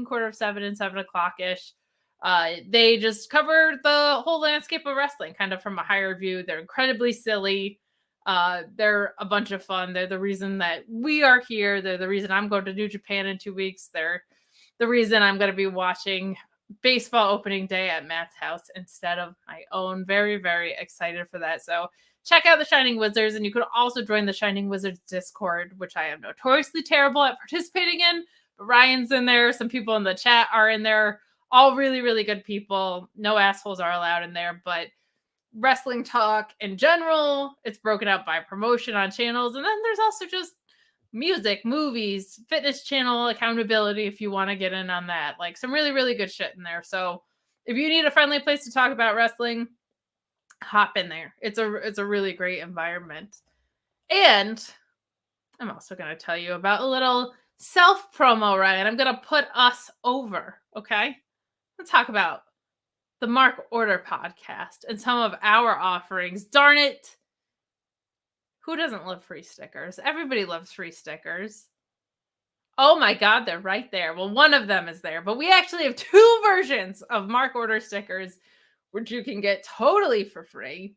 6:45 and 7 o'clock ish. They just cover the whole landscape of wrestling, kind of from a higher view. They're incredibly silly. They're a bunch of fun. They're the reason that we are here. They're the reason I'm going to New Japan in 2 weeks. They're the reason I'm going to be watching baseball opening day at Matt's house instead of my own. Very, very excited for that. So check out the Shining Wizards, and you can also join the Shining Wizards Discord, which I am notoriously terrible at participating in. But Ryan's in there. Some people in the chat are in there. All really, really good people. No assholes are allowed in there, but wrestling talk in general, it's broken out by promotion on channels. And then there's also just music, movies, fitness channel accountability if you want to get in on that. Like some really, really good shit in there. So if you need a friendly place to talk about wrestling, hop in there. It's a really great environment. And I'm also going to tell you about a little self promo, Ryan. I'm going to put us over, okay? Let's talk about the Mark Order podcast and some of our offerings. Darn it. Who doesn't love free stickers? Everybody loves free stickers. Oh my God, they're right there. Well, one of them is there, but we actually have 2 versions of Mark Order stickers, which you can get totally for free.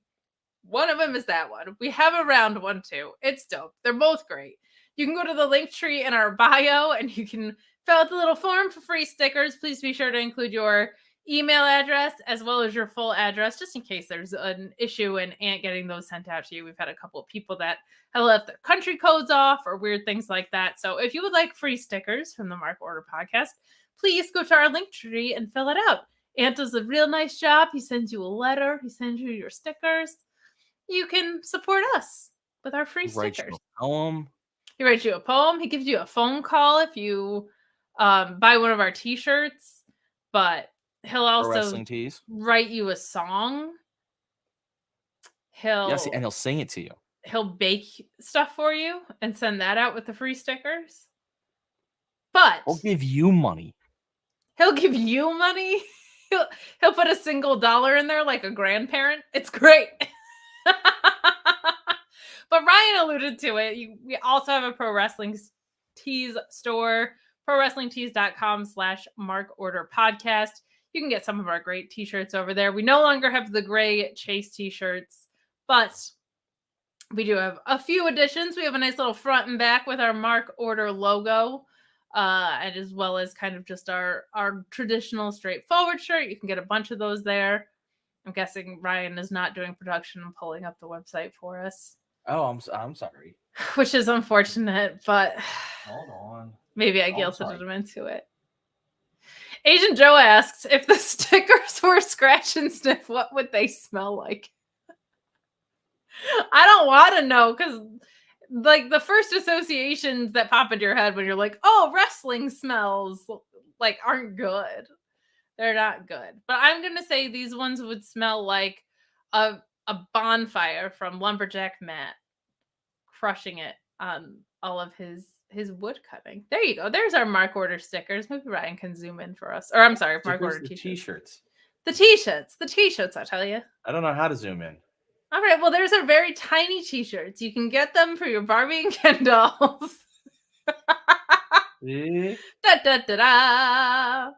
One of them is that one. We have a round one too. It's dope. They're both great. You can go to the link tree in our bio and you can fill out the little form for free stickers. Please be sure to include your email address as well as your full address, just in case there's an issue and ain't getting those sent out to you. We've had a couple of people that have left their country codes off or weird things like that. So if you would like free stickers from the Mark Order podcast, please go to our link tree and fill it out. Ant does a real nice job. He sends you a letter. He sends you your stickers. You can support us with our free stickers. He writes you a poem. He gives you a phone call if you buy one of our t-shirts. But he'll also write you a song. And he'll sing it to you. He'll bake stuff for you and send that out with the free stickers. But he'll give you money. He'll give you money. He'll put a single dollar in there like a grandparent. It's great. But Ryan alluded to it. We also have a Pro Wrestling Tees store, prowrestlingtees.com/Mark Order podcast. You can get some of our great t-shirts over there. We no longer have the gray Chase t-shirts, but we do have a few additions. We have a nice little front and back with our Mark Order logo, and as well as kind of just our traditional straightforward shirt. You can get a bunch of those there. I'm guessing Ryan is not doing production and pulling up the website for us. Oh, I'm sorry. Which is unfortunate, but hold on. Maybe I guilted him into it. Agent Joe asks, if the stickers were scratch and sniff, what would they smell like? I don't want to know, because like the first associations that pop into your head when you're like, oh, wrestling smells like aren't good. They're not good. But I'm going to say these ones would smell like a bonfire from Lumberjack Matt crushing it on all of his wood cutting. There you go. There's our Mark Order stickers. Maybe Ryan can zoom in for us. Or I'm sorry, Mark Order t-shirts. The t-shirts, I tell you. I don't know how to zoom in. All right, well, there's our very tiny t-shirts. You can get them for your Barbie and Ken dolls. Da, da, da, da.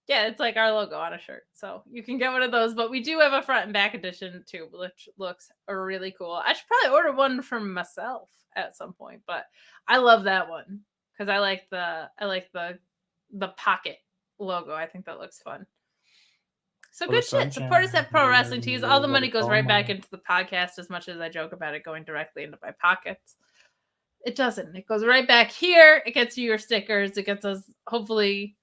Yeah, it's like our logo on a shirt. So you can get one of those, but we do have a front and back edition too, which looks really cool. I should probably order one for myself at some point, but I love that one because I like the pocket logo. I think that looks fun. So good shit. Support us at Pro Wrestling Tees. All the money goes right back into the podcast, as much as I joke about it going directly into my pockets. It doesn't. It goes right back here. It gets you your stickers. It gets us, hopefully,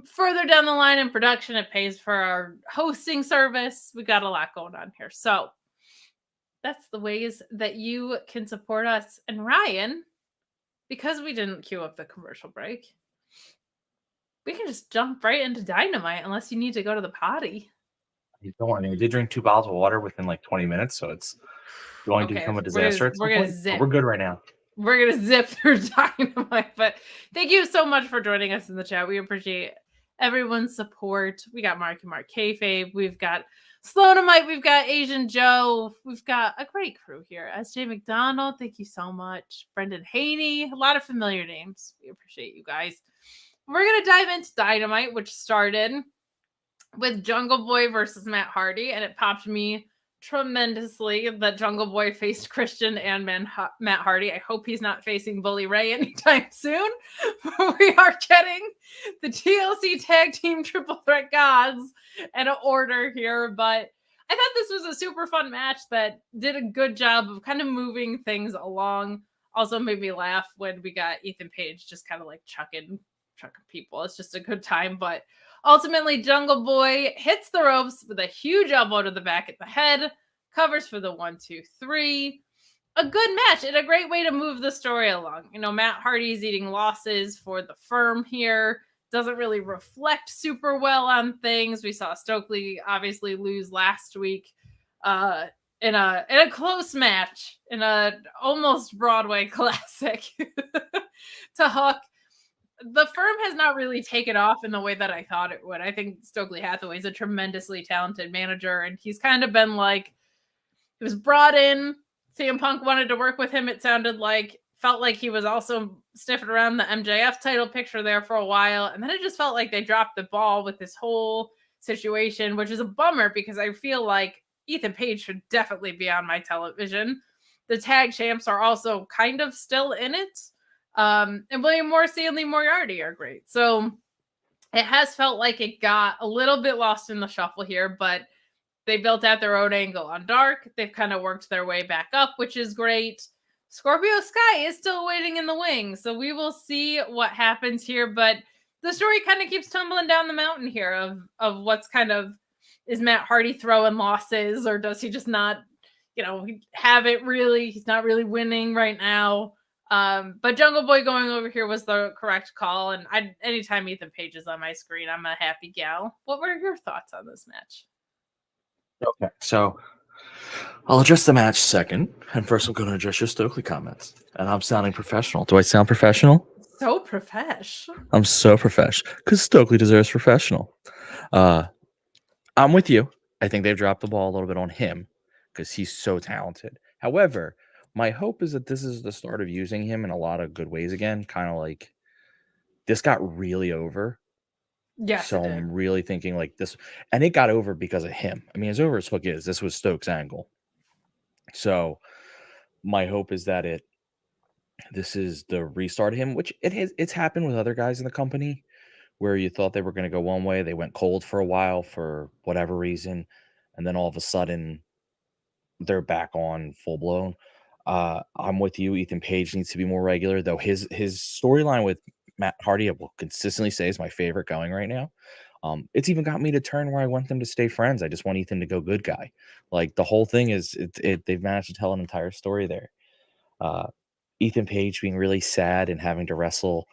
further down the line in production. It pays for our hosting service. We got a lot going on here. So that's the ways that you can support us. And Ryan, because we didn't queue up the commercial break, we can just jump right into Dynamite unless you need to go to the potty. Don't worry. I did drink 2 bottles of water within like 20 minutes, so it's going to become a disaster. We're going to zip. We're good right now. We're going to zip through Dynamite. But thank you so much for joining us in the chat. We appreciate everyone's support. We got Marky Mark Kayfabe. We've got Sloanamite. We've got Asian Joe. We've got a great crew here. SJ McDonald, thank you so much. Brendan Haney. A lot of familiar names. We appreciate you guys. We're going to dive into Dynamite, which started with Jungle Boy versus Matt Hardy, and it popped me tremendously that Jungle Boy faced Christian and Matt Hardy. I hope he's not facing Bully Ray anytime soon. We are getting the TLC Tag Team Triple Threat Gods and an order here, but I thought this was a super fun match that did a good job of kind of moving things along. Also made me laugh when we got Ethan Page just kind of like chucking people. It's just a good time, but ultimately, Jungle Boy hits the ropes with a huge elbow to the back of the head, covers for the 1, 2, 3. A good match and a great way to move the story along. You know, Matt Hardy's eating losses for the firm here. Doesn't really reflect super well on things. We saw Stokely obviously lose last week in a close match, in a almost Broadway classic to Hook. The firm has not really taken off in the way that I thought it would. I think Stokely Hathaway's a tremendously talented manager, and he's kind of been like, he was brought in. CM Punk wanted to work with him. It sounded like, felt like he was also sniffing around the MJF title picture there for a while. And then it just felt like they dropped the ball with this whole situation, which is a bummer because I feel like Ethan Page should definitely be on my television. The tag champs are also kind of still in it. And William Morrissey and Lee Moriarty are great. So it has felt like it got a little bit lost in the shuffle here, but they built out their own angle on Dark. They've kind of worked their way back up, which is great. Scorpio Sky is still waiting in the wings, so we will see what happens here. But the story kind of keeps tumbling down the mountain here of what's kind of, is Matt Hardy throwing losses, or does he just not, have it really? He's not really winning right now. But Jungle Boy going over here was the correct call. And anytime Ethan Page is on my screen, I'm a happy gal. What were your thoughts on this match? Okay, so I'll address the match second. And first, I'm going to address your Stokely comments. And I'm sounding professional. Do I sound professional? So profesh. I'm so profesh because Stokely deserves professional. I'm with you. I think they've dropped the ball a little bit on him because he's so talented. However, my hope is that this is the start of using him in a lot of good ways again. Kind of like this got really over. Yes. So I'm really thinking like this, and it got over because of him. I mean, as over as Hook is, this was Stokes' angle. So my hope is that this is the restart of him, which it's happened with other guys in the company where you thought they were going to go one way, they went cold for a while for whatever reason, and then all of a sudden they're back on full blown. I'm with you. Ethan Page needs to be more regular, though. His storyline with Matt Hardy, I will consistently say, is my favorite going right now. It's even got me to turn where I want them to stay friends. I just want Ethan to go good guy. Like the whole thing is, they've managed to tell an entire story there. Ethan Page being really sad and having to wrestle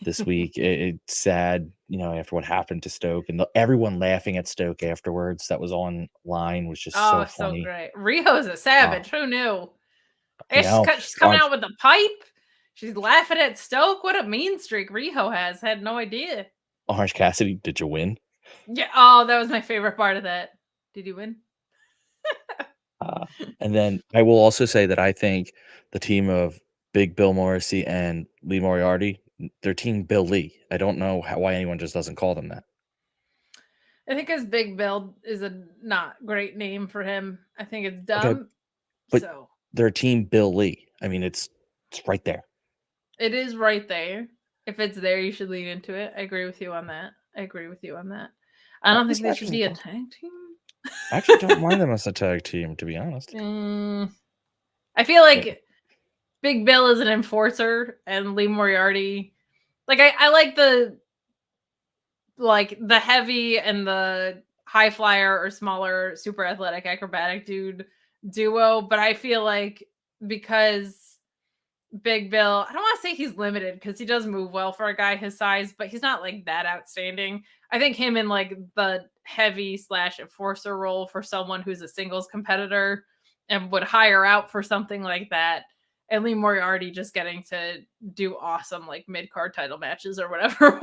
this week. It's sad, after what happened to Stoke and everyone laughing at Stoke afterwards. That was online was just so funny. So great. Riho's a savage. Who knew? She's coming out with the pipe. She's laughing at Stoke. What a mean streak Riho has. Had no idea. Orange Cassidy, did you win? Yeah. Oh, that was my favorite part of that. Did you win? And then I will also say that I think the team of Big Bill Morrissey and Lee Moriarty, their team Bill Lee. I don't know why anyone just doesn't call them that. I think his Big Bill is a not great name for him. I think it's dumb. Okay, but their team Bill Lee. I mean, it's right there. It is right there. If it's there, you should lean into it. I agree with you on that. I don't think they should be a tag team. I actually don't mind them as a tag team, to be honest. I feel like Big Bill is an enforcer, and Lee Moriarty, like I like the heavy and the high flyer or smaller, super athletic acrobatic dude duo, but I feel like because Big Bill, I don't want to say he's limited because he does move well for a guy his size, but he's not like that outstanding. I think him in like the heavy / enforcer role for someone who's a singles competitor and would hire out for something like that. And Lee Moriarty just getting to do awesome like mid-card title matches or whatever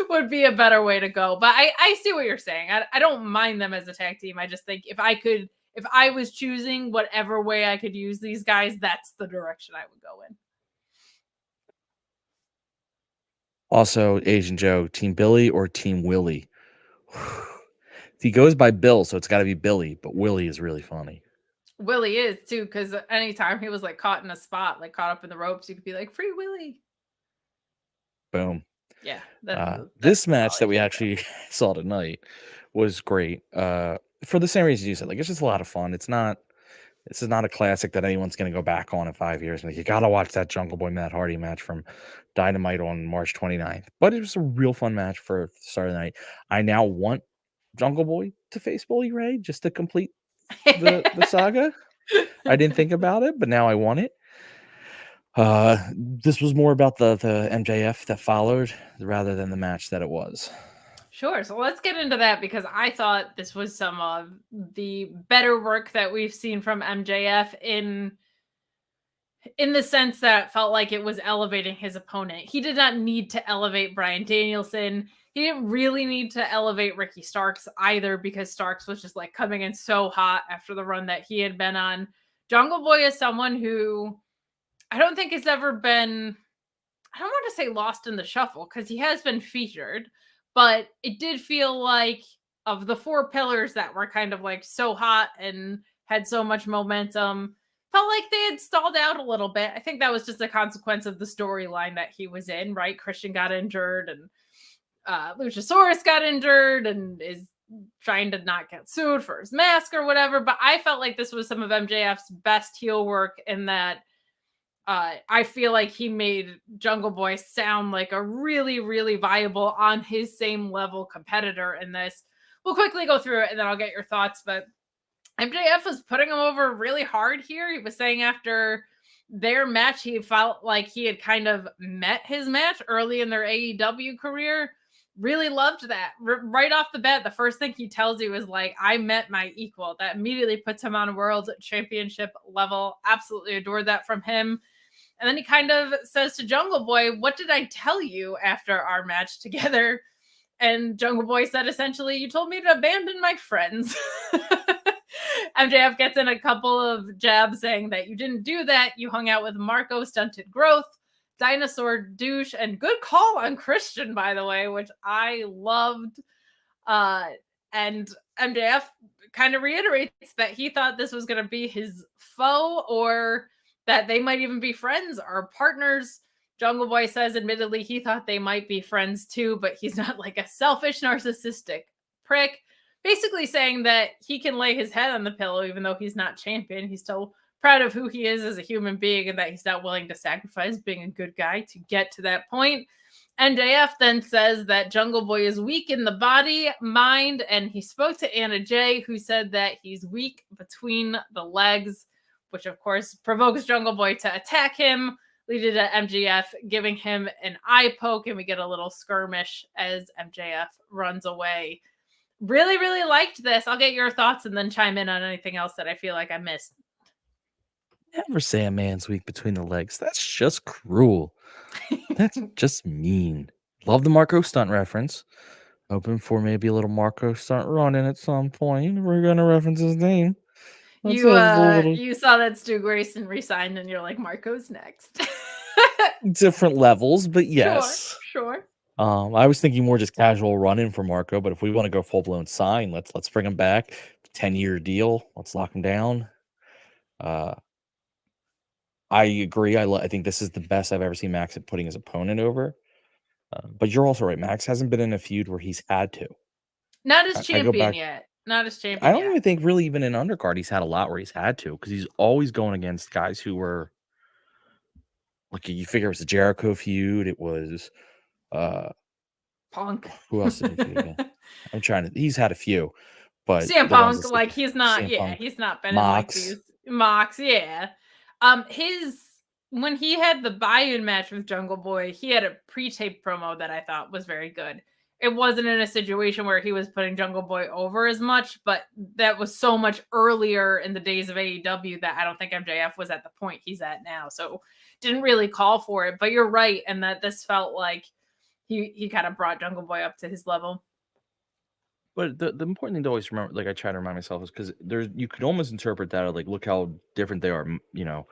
would be a better way to go. But I see what you're saying. I don't mind them as a tag team. I just think if I was choosing whatever way I could use these guys, that's the direction I would go in. Also, Asian Joe, Team Billy or Team Willie? He goes by Bill, so it's got to be Billy, but Willie is really funny. Willie is too, because anytime he was like caught in a spot, like caught up in the ropes, you could be like, "Free Willie." Boom. Yeah. This match that we actually saw tonight was great. For the same reason you said, like, it's just a lot of fun. This is not a classic that anyone's going to go back on in 5 years. Like, you got to watch that Jungle Boy Matt Hardy match from Dynamite on March 29th. But it was a real fun match for the start of the night. I now want Jungle Boy to face Bully Ray just to complete the saga. I didn't think about it, but now I want it. This was more about the MJF that followed rather than the match that it was. Sure. So let's get into that, because I thought this was some of the better work that we've seen from MJF in the sense that it felt like it was elevating his opponent. He did not need to elevate Bryan Danielson. He didn't really need to elevate Ricky Starks either, because Starks was just like coming in so hot after the run that he had been on. Jungle Boy is someone who I don't think has ever been, I don't want to say lost in the shuffle, because he has been featured, but it did feel like of the four pillars that were kind of like so hot and had so much momentum, felt like they had stalled out a little bit. I think that was just a consequence of the storyline that he was in, right? Christian got injured, and Luchasaurus got injured and is trying to not get sued for his mask or whatever. But I felt like this was some of MJF's best heel work, in that I feel like he made Jungle Boy sound like a really, really viable, on his same level competitor in this. We'll quickly go through it and then I'll get your thoughts. But MJF was putting him over really hard here. He was saying after their match, he felt like he had kind of met his match early in their AEW career. Really loved that. Right off the bat, the first thing he tells you is like, I met my equal. That immediately puts him on world championship level. Absolutely adored that from him. And then he kind of says to Jungle Boy, what did I tell you after our match together? And Jungle Boy said, essentially, you told me to abandon my friends. MJF gets in a couple of jabs saying that you didn't do that. You hung out with Marco, stunted growth, dinosaur douche, and good call on Christian, by the way, which I loved. And MJF kind of reiterates that he thought this was going to be his foe, or that they might even be friends or partners. Jungle Boy says, admittedly, he thought they might be friends too, but he's not like a selfish, narcissistic prick. Basically saying that he can lay his head on the pillow even though he's not champion. He's still proud of who he is as a human being, and that he's not willing to sacrifice being a good guy to get to that point. MJF then says that Jungle Boy is weak in the body, mind, and he spoke to Anna Jay, who said that he's weak between the legs, which of course provokes Jungle Boy to attack him, leading to MJF giving him an eye poke, and we get a little skirmish as MJF runs away. Really, really liked this. I'll get your thoughts and then chime in on anything else that I feel like I missed. Never say a man's weak between the legs. That's just cruel. That's just mean. Love the Marco Stunt reference. Hoping for maybe a little Marco Stunt running at some point. We're going to reference his name. You saw that Stu Grayson resigned and you're like, Marco's next. Different levels, but yes. Sure. I was thinking more just casual run-in for Marco, but if we want to go full-blown sign, let's bring him back. 10-year deal. Let's lock him down. I agree. I think this is the best I've ever seen Max at putting his opponent over. But you're also right. Max hasn't been in a feud where he's had to. Not as champion yet. Not as champion. I don't even think really even in undercard he's had a lot where he's had to, because he's always going against guys who were like, you figure it was a Jericho feud. It was Punk. Who else did he feud against? He's had a few, but CM Punk, like he's not. He's not been Mox. in like these Mox. Yeah. When he had the buy-in match with Jungle Boy, he had a pre-tape promo that I thought was very good. It wasn't in a situation where he was putting Jungle Boy over as much, but that was so much earlier in the days of AEW that I don't think MJF was at the point he's at now. So didn't really call for it, but you're right. And that this felt like he kind of brought Jungle Boy up to his level. But the important thing to always remember, like I try to remind myself, is because you could almost interpret that like, look how different they are. You know,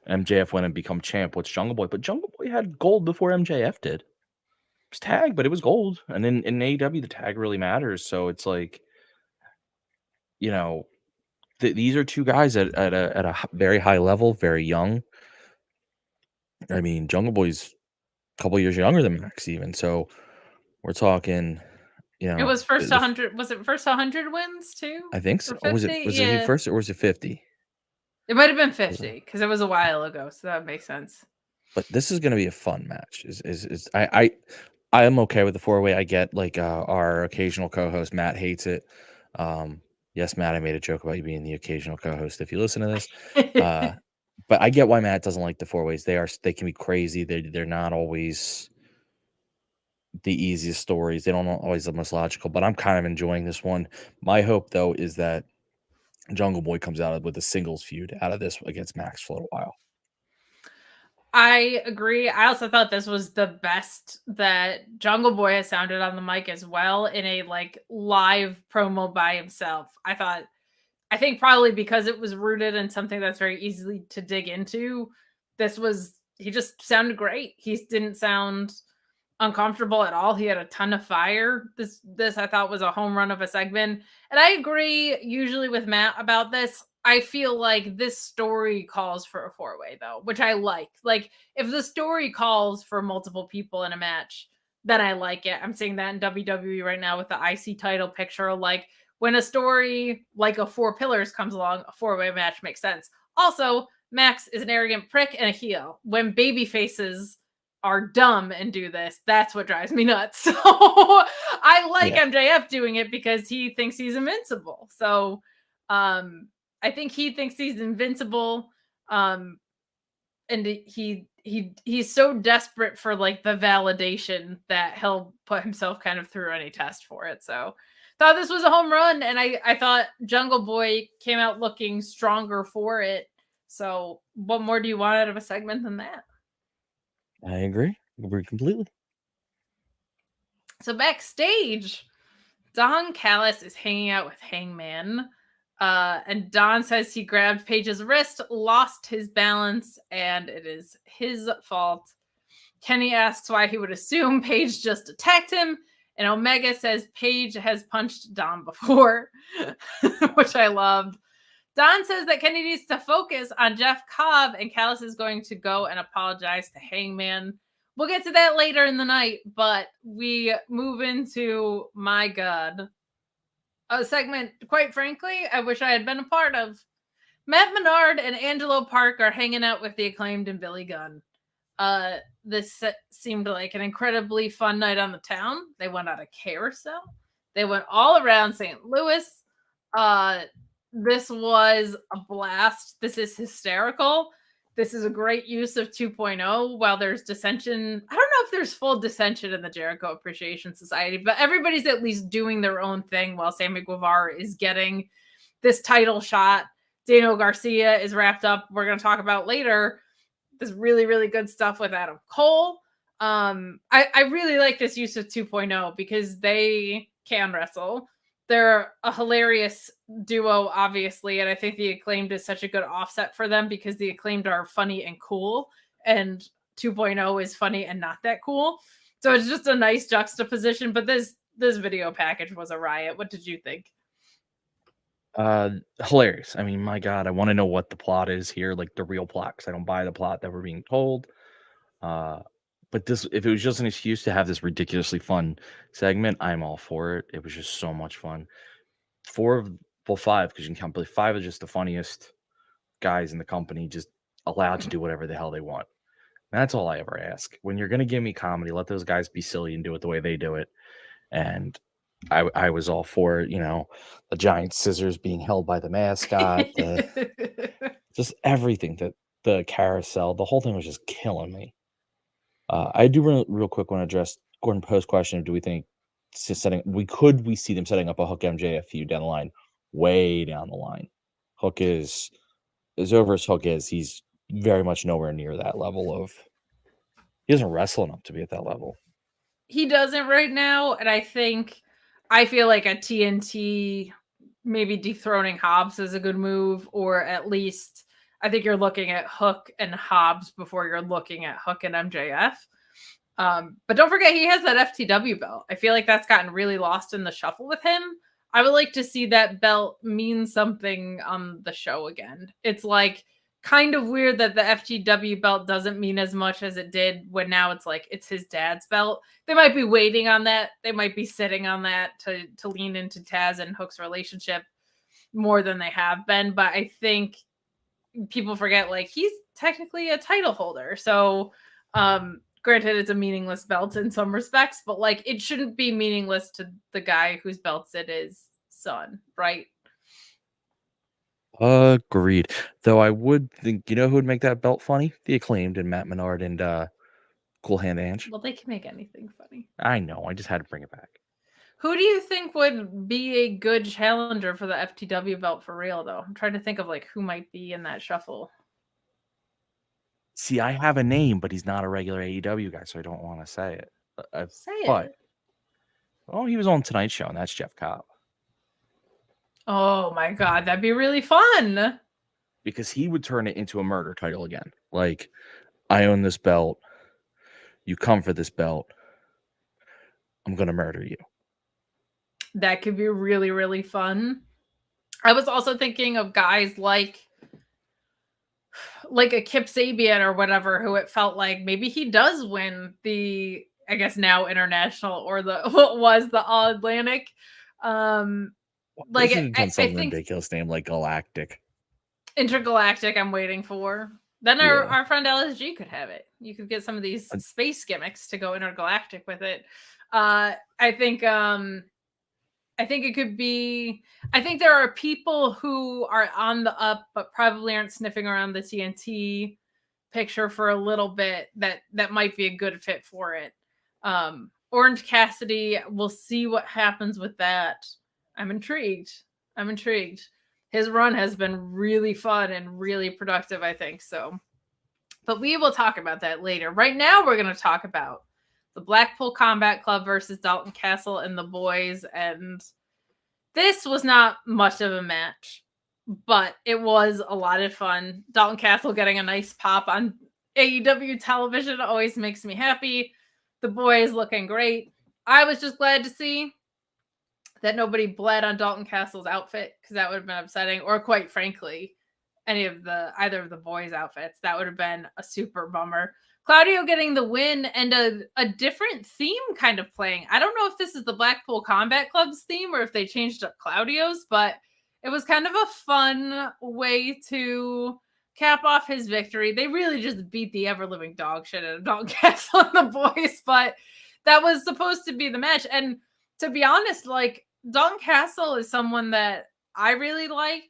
MJF went and become champ. What's Jungle Boy? But Jungle Boy had gold before MJF did. It was tag, but it was gold. And in AEW, the tag really matters. So it's like, you know, these are two guys at a very high level, very young. I mean, Jungle Boy's a couple years younger than Max even, so we're talking, It was first the 100. Was it first 100 wins too? I think so. Or Or 50? was it he Yeah. first or was it 50? It might have been Was it 50 because it was a while ago, so that makes sense. But this is gonna be a fun match. I am okay with the four-way. I get, like, our occasional co-host, Matt, hates it. Yes, Matt, I made a joke about you being the occasional co-host if you listen to this. Uh, but I get why Matt doesn't like the four-ways. They can be crazy. They're not always the easiest stories. They don't always the most logical, but I'm kind of enjoying this one. My hope, though, is that Jungle Boy comes out with a singles feud out of this against Max for a while. I agree. I also thought this was the best that Jungle Boy has sounded on the mic as well in a like live promo by himself. I think probably because it was rooted in something that's very easy to dig into. He just sounded great. He didn't sound uncomfortable at all. He had a ton of fire. This I thought was a home run of a segment. And I agree usually with Matt about this. I feel like this story calls for a four-way though, which I like. Like if the story calls for multiple people in a match, then I like it. I'm seeing that in WWE right now with the IC title picture. Like when a story like a Four Pillars comes along, a four-way match makes sense. Also, Max is an arrogant prick and a heel. When baby faces are dumb and do this, that's what drives me nuts. So I like MJF doing it because he thinks he's invincible. So I think he thinks he's invincible. And he's so desperate for like the validation that he'll put himself kind of through any test for it. So thought this was a home run, and I thought Jungle Boy came out looking stronger for it. So what more do you want out of a segment than that? I agree completely. So backstage, Don Callis is hanging out with Hangman. And Don says he grabbed Paige's wrist, lost his balance, and it is his fault. Kenny asks why he would assume Paige just attacked him, and Omega says Paige has punched Don before, which I loved. Don says that Kenny needs to focus on Jeff Cobb, and Callis is going to go and apologize to Hangman. We'll get to that later in the night, but we move into, my God, a segment, quite frankly, I wish I had been a part of. Matt Menard and Angelo Park are hanging out with the Acclaimed and Billy Gunn. This seemed like an incredibly fun night on the town. They went on a carousel. They went all around St. Louis. This was a blast. This is hysterical. This is a great use of 2.0 while there's dissension. I don't know if there's full dissension in the Jericho Appreciation Society, but everybody's at least doing their own thing while Sammy Guevara is getting this title shot. Daniel Garcia is wrapped up. We're going to talk about later. This really, really good stuff with Adam Cole. I really like this use of 2.0 because they can wrestle. They're a hilarious duo, obviously, and I think the Acclaimed is such a good offset for them because the Acclaimed are funny and cool, and 2.0 is funny and not that cool. So it's just a nice juxtaposition, but this video package was a riot. What did you think? Hilarious. I mean, my God, I want to know what the plot is here, like the real plot, because I don't buy the plot that we're being told. But this, if it was just an excuse to have this ridiculously fun segment, I'm all for it. It was just so much fun. Five, because you can count, but five is just the funniest guys in the company, just allowed to do whatever the hell they want. And that's all I ever ask. When you're gonna give me comedy, let those guys be silly and do it the way they do it. And I was all for, the giant scissors being held by the mascot, just everything, that the carousel, the whole thing was just killing me. I do real quick want to address Gordon Post's question of, do we think we see them setting up a Hook MJF feud down the line, way down the line. Hook is over as Hook is. He's very much nowhere near that level of. He doesn't wrestle enough to be at that level. He doesn't right now, and I feel like a TNT maybe dethroning Hobbs is a good move, or at least I think you're looking at Hook and Hobbs before you're looking at Hook and MJF. But don't forget, he has that FTW belt. I feel like that's gotten really lost in the shuffle with him. I would like to see that belt mean something on the show again. It's like kind of weird that the FTW belt doesn't mean as much as it did when now it's like it's his dad's belt. They might be waiting on that. They might be sitting on that to lean into Taz and Hook's relationship more than they have been. But I think people forget like he's technically a title holder. So granted it's a meaningless belt in some respects, but like it shouldn't be meaningless to the guy whose belts it is son, right? Agreed. Though I would think, you know who would make that belt funny? The Acclaimed and Matt Menard and Cool Hand Ange. Well, they can make anything funny. I know. I just had to bring it back. Who do you think would be a good challenger for the FTW belt for real, though? I'm trying to think of like who might be in that shuffle. See, I have a name, but he's not a regular AEW guy, so I don't want to say it. Say it. Oh, he was on Tonight's Show, and that's Jeff Cobb. Oh my god, that'd be really fun. Because he would turn it into a murder title again. Like, I own this belt. You come for this belt. I'm going to murder you. That could be really, really fun. I was also thinking of guys like a Kip Sabian or whatever, who it felt like maybe he does win the, I guess now international or the what was the All Atlantic. Like I think ridiculous name like Galactic. Intergalactic. I'm waiting for. Then our friend LSG could have it. You could get some of these space gimmicks to go intergalactic with it. I think it could be. I think there are people who are on the up, but probably aren't sniffing around the TNT picture for a little bit. That might be a good fit for it. Orange Cassidy. We'll see what happens with that. I'm intrigued. His run has been really fun and really productive, I think so. But we will talk about that later. Right now, we're going to talk about the Blackpool Combat Club versus Dalton Castle and the boys. And this was not much of a match, but it was a lot of fun. Dalton Castle getting a nice pop on AEW television always makes me happy. The boys looking great. I was just glad to see that nobody bled on Dalton Castle's outfit, because that would have been upsetting, or quite frankly, either of the boys' outfits. That would have been a super bummer. Claudio getting the win and a different theme kind of playing. I don't know if this is the Blackpool Combat Club's theme or if they changed up Claudio's, but it was kind of a fun way to cap off his victory. They really just beat the ever-living dog shit out of Dalton Castle and the boys, but that was supposed to be the match. And to be honest, like, Dalton Castle is someone that I really like.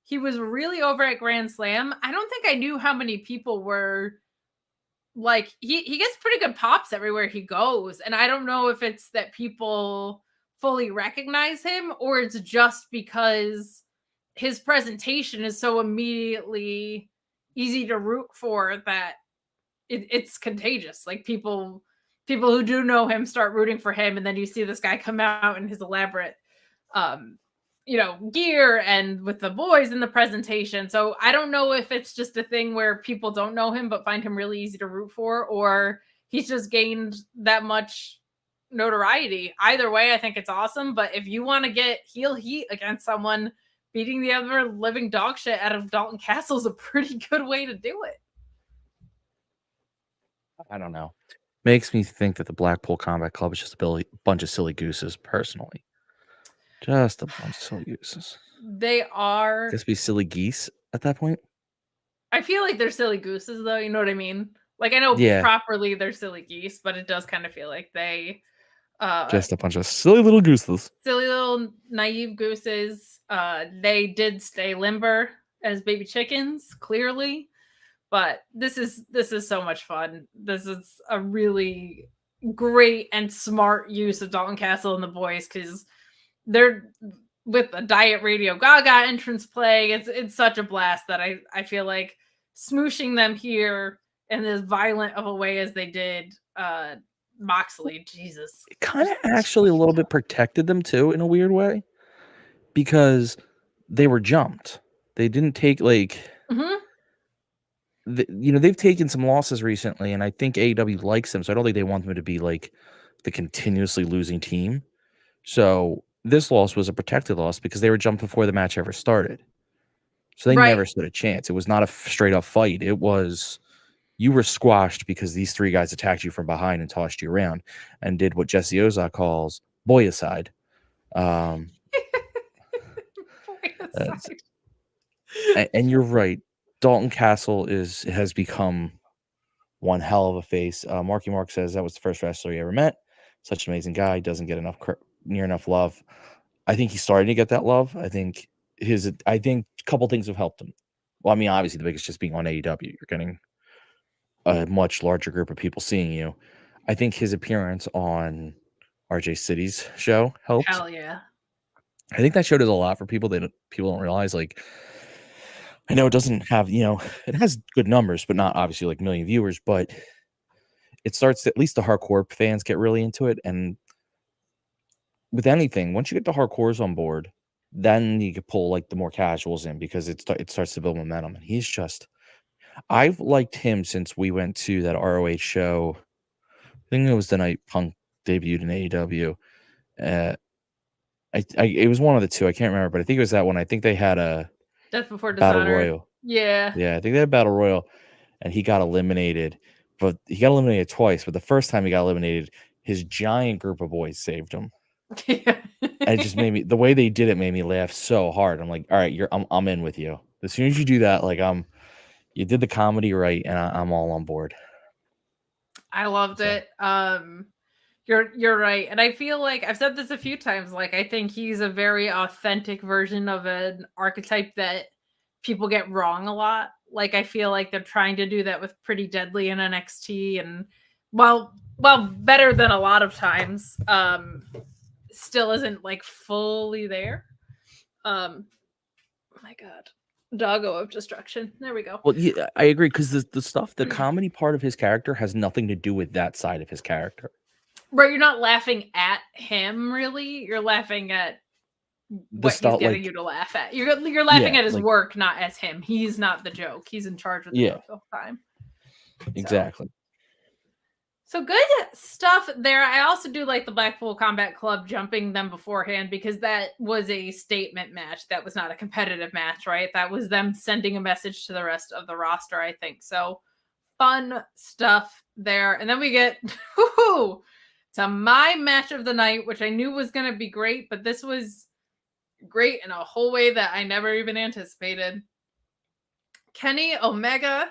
He was really over at Grand Slam. I don't think I knew how many people were like, he gets pretty good pops everywhere he goes. And I don't know if it's that people fully recognize him or it's just because his presentation is so immediately easy to root for that it's contagious. Like people who do know him start rooting for him, and then you see this guy come out in his elaborate gear and with the boys in the presentation. So I don't know if it's just a thing where people don't know him but find him really easy to root for, or he's just gained that much notoriety. Either way, I think it's awesome. But if you want to get heel heat against someone, beating the other living dog shit out of Dalton Castle is a pretty good way to do it. I don't know. Makes me think that the Blackpool Combat Club is just a bunch of silly gooses, personally. Just a bunch of silly gooses. They are. Just be silly geese at that point. I feel like they're silly gooses, though. You know what I mean? Like, I know properly they're silly geese, but it does kind of feel like they... just a bunch of silly little gooses. Silly little naive gooses. They did stay limber as baby chickens, clearly. But this is so much fun. This is a really great and smart use of Dalton Castle and the boys, because they're with a Diet Radio Gaga entrance playing. It's such a blast that I feel like smooshing them here in as violent of a way as they did Moxley. Jesus. It kind of actually a little bit protected them too in a weird way, because they were jumped. They didn't take like... Mm-hmm. They've taken some losses recently, and I think AEW likes them, so I don't think they want them to be like the continuously losing team. So this loss was a protected loss because they were jumped before the match ever started. So they never stood a chance. It was not a straight up fight. It was you were squashed because these three guys attacked you from behind and tossed you around and did what Jesse Ozak calls boyicide. Boyicide. And you're right. Dalton Castle has become one hell of a face. Marky Mark says that was the first wrestler he ever met. Such an amazing guy. Doesn't get near enough love. I think he's starting to get that love. I think a couple things have helped him. Well, I mean, obviously the biggest just being on AEW. You're getting a much larger group of people seeing you. I think his appearance on RJ City's show helped. Hell yeah. I think that show does a lot for people that people don't realize. Like, I know it doesn't have, it has good numbers, but not obviously like million viewers, but it starts, at least the hardcore fans get really into it. And with anything, once you get the hardcores on board, then you can pull like the more casuals in because it starts to build momentum. And he's just, I've liked him since we went to that ROH show. I think it was the night Punk debuted in AEW. It was one of the two. I can't remember, but I think it was that one. I think they had a Death Before Battle Dishonor. Royal. Yeah. Yeah, I think they had Battle Royal, and he got eliminated. But he got eliminated twice. But the first time he got eliminated, his giant group of boys saved him. Yeah. And it just made me, the way they did it made me laugh so hard. I'm like, all right, I'm in with you. As soon as you do that, like you did the comedy right, and I'm all on board. I loved it. You're right. And I feel like I've said this a few times, like I think he's a very authentic version of an archetype that people get wrong a lot. Like I feel like they're trying to do that with Pretty Deadly in NXT, and well, better than a lot of times. Still isn't like fully there. Oh my god. Doggo of Destruction. There we go. Well, yeah, I agree, because the comedy part of his character has nothing to do with that side of his character. Right, you're not laughing at him, really. You're laughing at what he's getting you to laugh at. You're laughing at his work, not as him. He's not the joke. He's in charge of the joke the whole time. Exactly. So good stuff there. I also do like the Blackpool Combat Club jumping them beforehand, because that was a statement match. That was not a competitive match, right? That was them sending a message to the rest of the roster, I think. So fun stuff there. And then we get to my match of the night, which I knew was going to be great, but this was great in a whole way that I never even anticipated. Kenny Omega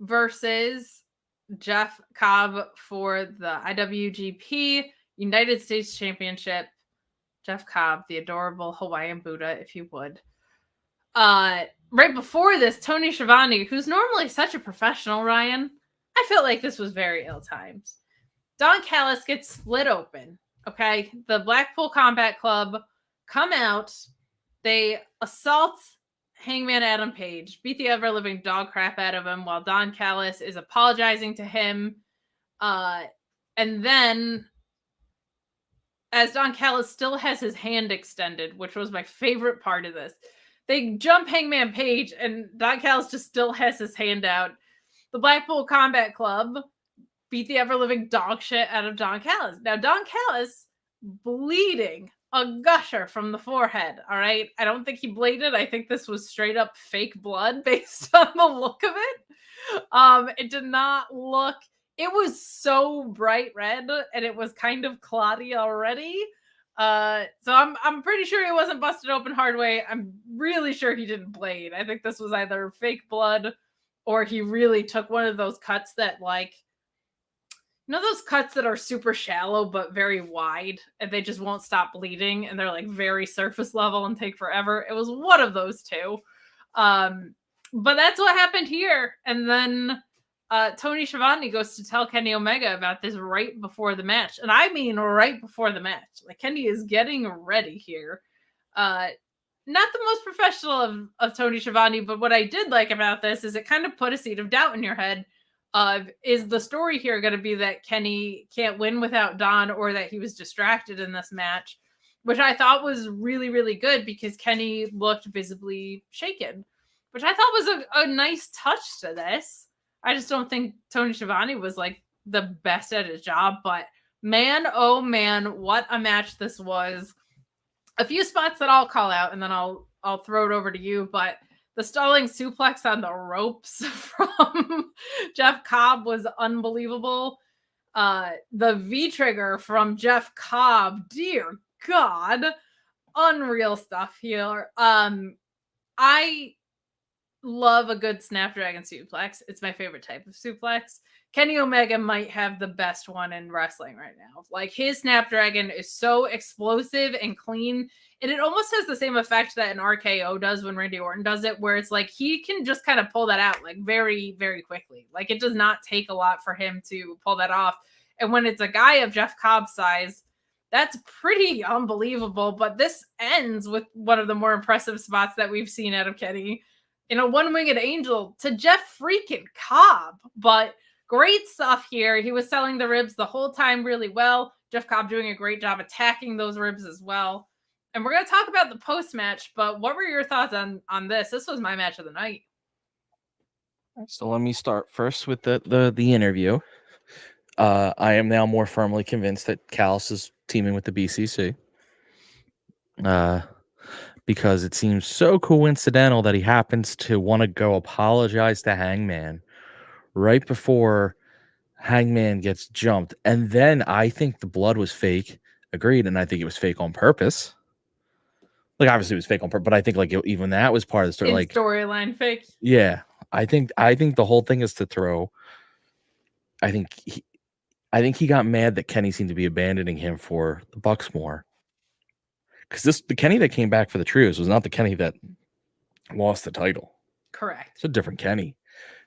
versus Jeff Cobb for the IWGP United States Championship. Jeff Cobb, the adorable Hawaiian Buddha, if you would. Right before this, Tony Schiavone, who's normally such a professional, Ryan, I felt like this was very ill-timed. Don Callis gets split open, okay? The Blackpool Combat Club come out. They assault Hangman Adam Page, beat the ever-living dog crap out of him while Don Callis is apologizing to him. And then, as Don Callis still has his hand extended, which was my favorite part of this, they jump Hangman Page, and Don Callis just still has his hand out. The Blackpool Combat Club beat the ever-living dog shit out of Don Callis. Now, Don Callis, bleeding a gusher from the forehead, all right? I don't think he bladed. I think this was straight up fake blood based on the look of it. It did not look... It was so bright red, and it was kind of clotty already. So I'm pretty sure he wasn't busted open hard way. I'm really sure he didn't blade. I think this was either fake blood, or he really took one of those cuts that, like, you know those cuts that are super shallow but very wide, and they just won't stop bleeding, and they're like very surface level and take forever? It was one of those two. But that's what happened here. And then Tony Schiavone goes to tell Kenny Omega about this right before the match. And I mean right before the match. Like, Kenny is getting ready here. Not the most professional of Tony Schiavone, but what I did like about this is it kind of put a seed of doubt in your head. Is the story here going to be that Kenny can't win without Don, or that he was distracted in this match? Which I thought was really, really good, because Kenny looked visibly shaken, which I thought was a nice touch to this. I just don't think Tony Schiavone was like the best at his job, but man, oh man, what a match this was. a few spots that I'll call out, and then I'll throw it over to you. But the stalling suplex on the ropes from Jeff Cobb was unbelievable. The V trigger from Jeff Cobb, dear God, unreal stuff here. I love a good Snapdragon suplex. It's my favorite type of suplex. Kenny Omega might have the best one in wrestling right now. Like, his Snapdragon is so explosive and clean, and it almost has the same effect that an RKO does when Randy Orton does it, where it's like he can just kind of pull that out like very, very quickly. Like, it does not take a lot for him to pull that off. And when it's a guy of Jeff Cobb's size, that's pretty unbelievable. But this ends with one of the more impressive spots that we've seen out of Kenny in a one-winged angel to Jeff freaking Cobb. But great stuff here. He was selling the ribs the whole time really well. Jeff Cobb doing a great job attacking those ribs as well. And we're going to talk about the post-match, but what were your thoughts on this? This was my match of the night. So let me start first with the interview. I am now more firmly convinced that Callis is teaming with the BCC. Because it seems so coincidental that he happens to want to go apologize to Hangman right before Hangman gets jumped. And then I think the blood was fake. Agreed. And I think it was fake on purpose. Like, obviously it was fake on purpose, but I think like even that was part of the story. Like, storyline fake. Yeah. I think the whole thing is to throw. I think he got mad that Kenny seemed to be abandoning him for the Bucks more. Because the Kenny that came back for the trios was not the Kenny that lost the title. Correct. It's a different Kenny.